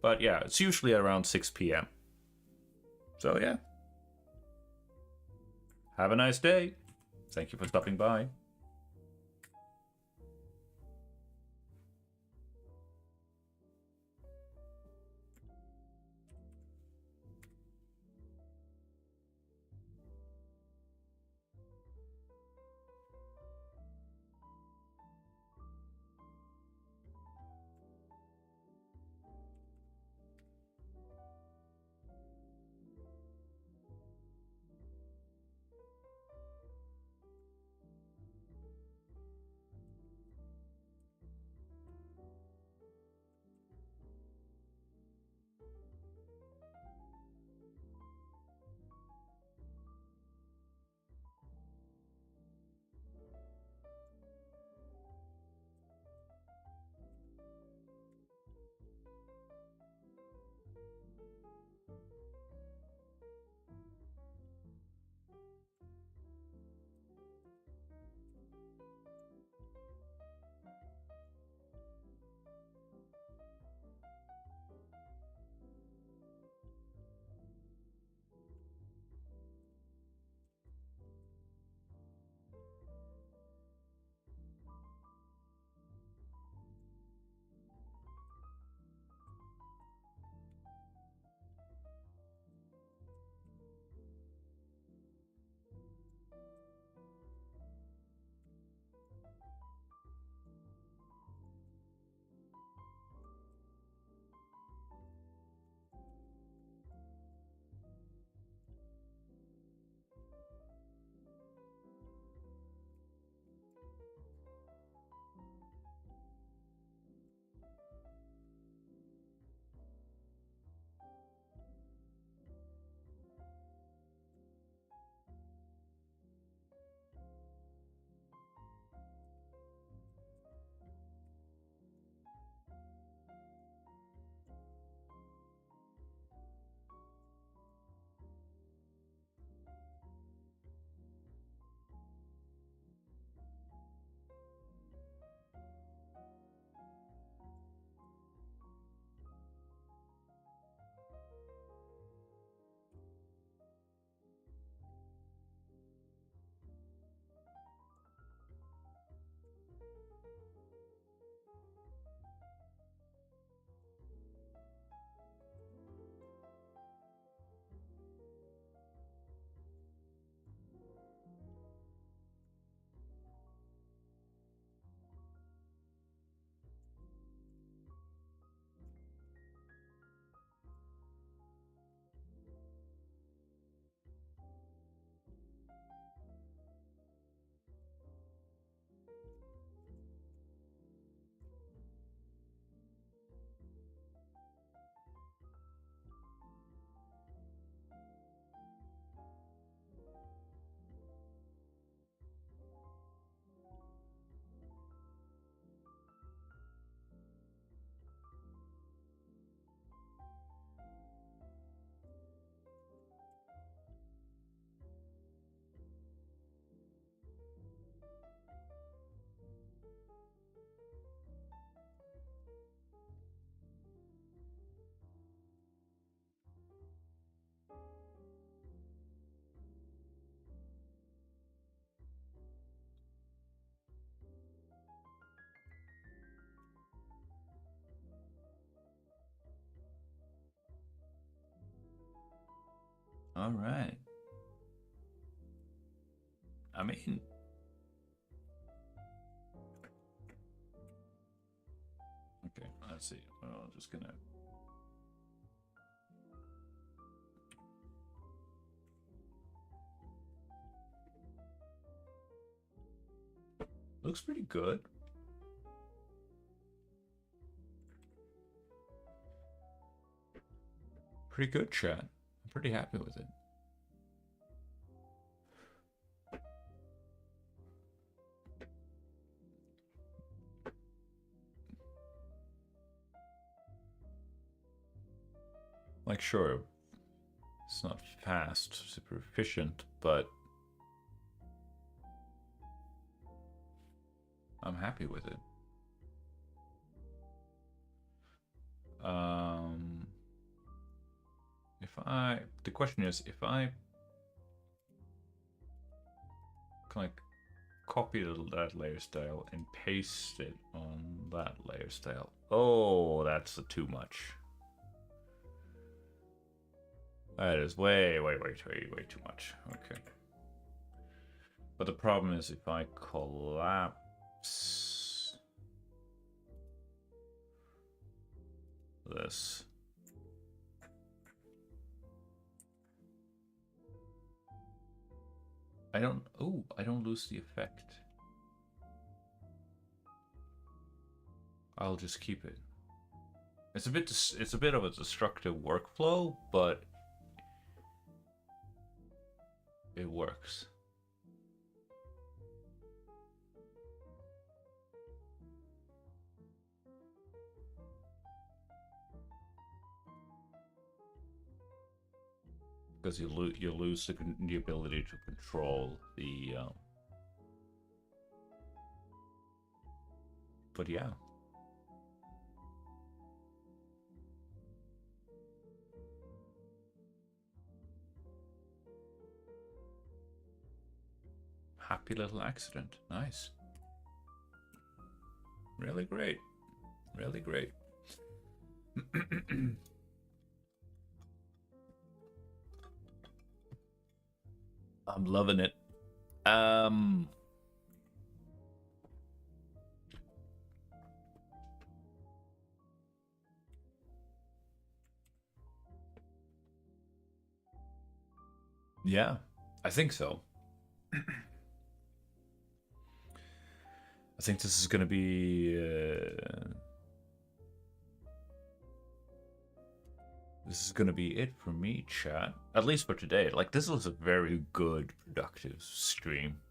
But yeah, it's usually around 6 p.m. So yeah. Have a nice day. Thank you for stopping by. All right. I mean, okay, let's see. Well, I'm just gonna. Looks pretty good. Pretty good, chat. I'm pretty happy with it. Like, sure, it's not fast, super efficient, but I'm happy with it. The question is, if I can like copy that layer style and paste it on that layer style. Oh, that's too much. That is way too much. Okay. But the problem is if I collapse this. I don't lose the effect. I'll just keep it. It's a bit of a destructive workflow, but it works. Because you lose the ability to control the. But yeah. Happy little accident. Nice. Really great. Really great. I'm loving it. Yeah, I think so. I think this is gonna be it for me, chat. At least for today. Like, this was a very good, productive stream.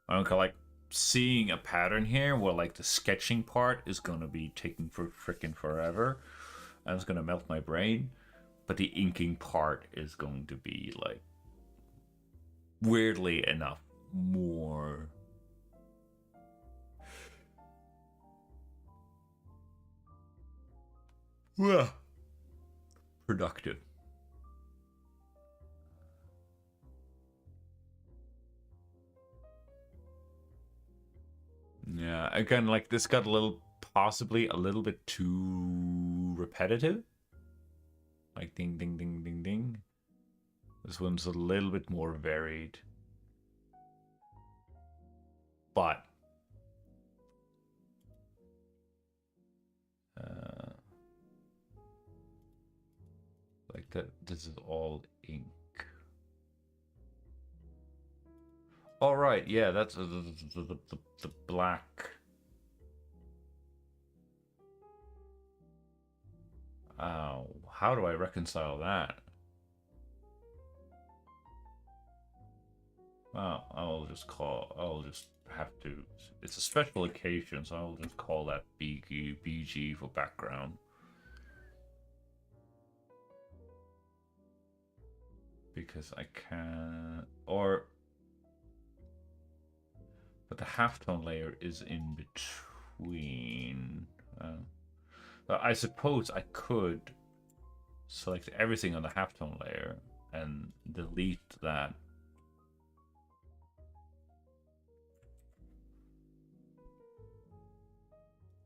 I don't like seeing a pattern here where like the sketching part is gonna be taking for freaking forever, and it's gonna melt my brain. But the inking part is going to be like, weirdly enough, more productive. Yeah, again, like this got possibly a little bit too repetitive. Like ding, ding, ding, ding, ding. This one's a little bit more varied. But like that, this is all ink. All right, yeah, that's the black. Oh, how do I reconcile that? Well, I'll just have to. It's a special occasion, so I'll just call that BG for background. Because I can, but the halftone layer is in between. I suppose I could select everything on the halftone layer and delete that.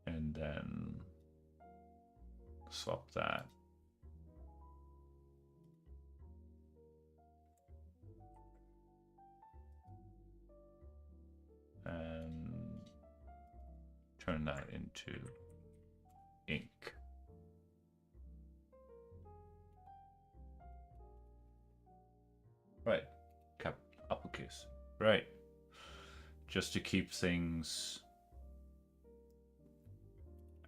And then swap that. turn that into ink. Right. Cap uppercase. Right. Just to keep things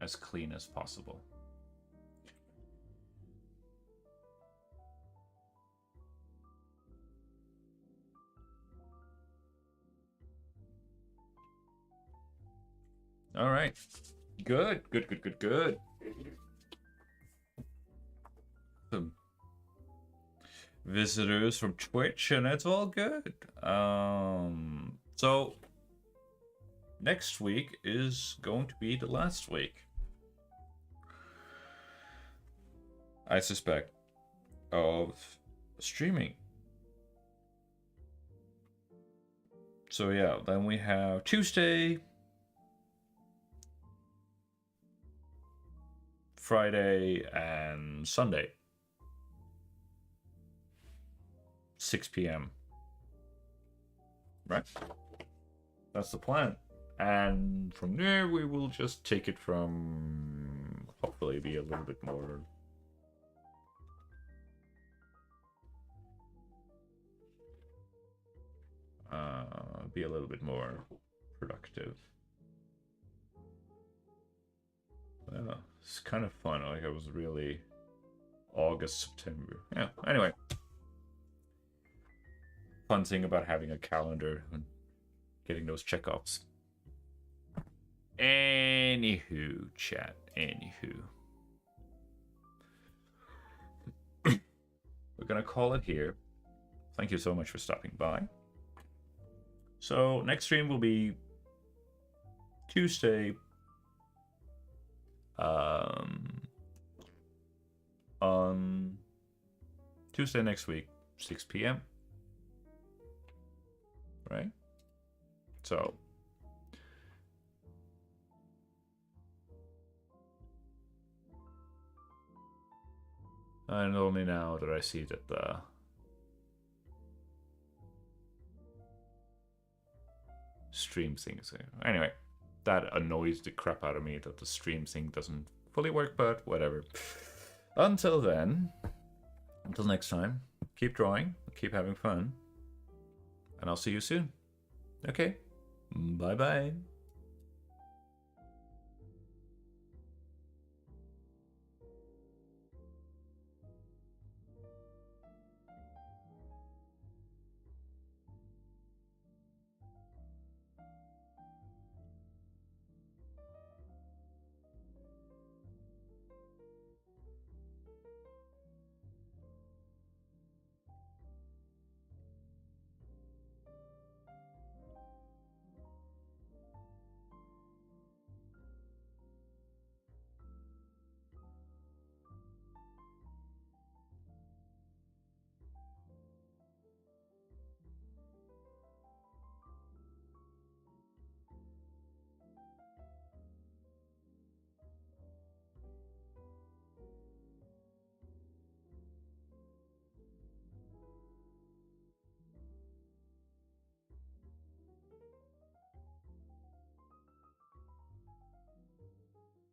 as clean as possible. All right. Good. Some visitors from Twitch, and it's all good. So next week is going to be the last week, I suspect, of streaming. So yeah, then we have Tuesday, Friday, and Sunday, 6 p.m. Right? That's the plan. And from there, we will just take it from, hopefully be a little bit more productive. Well, it's kind of fun. Like, it was really August, September. Yeah, anyway. Fun thing about having a calendar and getting those checkoffs. Anywho, chat. Anywho. We're gonna call it here. Thank you so much for stopping by. So next stream will be Tuesday. On Tuesday next week, 6 p.m. Right? So and only now that I see that the stream thing is there. Anyway, that annoys the crap out of me that the stream thing doesn't fully work, but whatever. Until then, until next time, keep drawing, keep having fun, and I'll see you soon. Okay, bye-bye.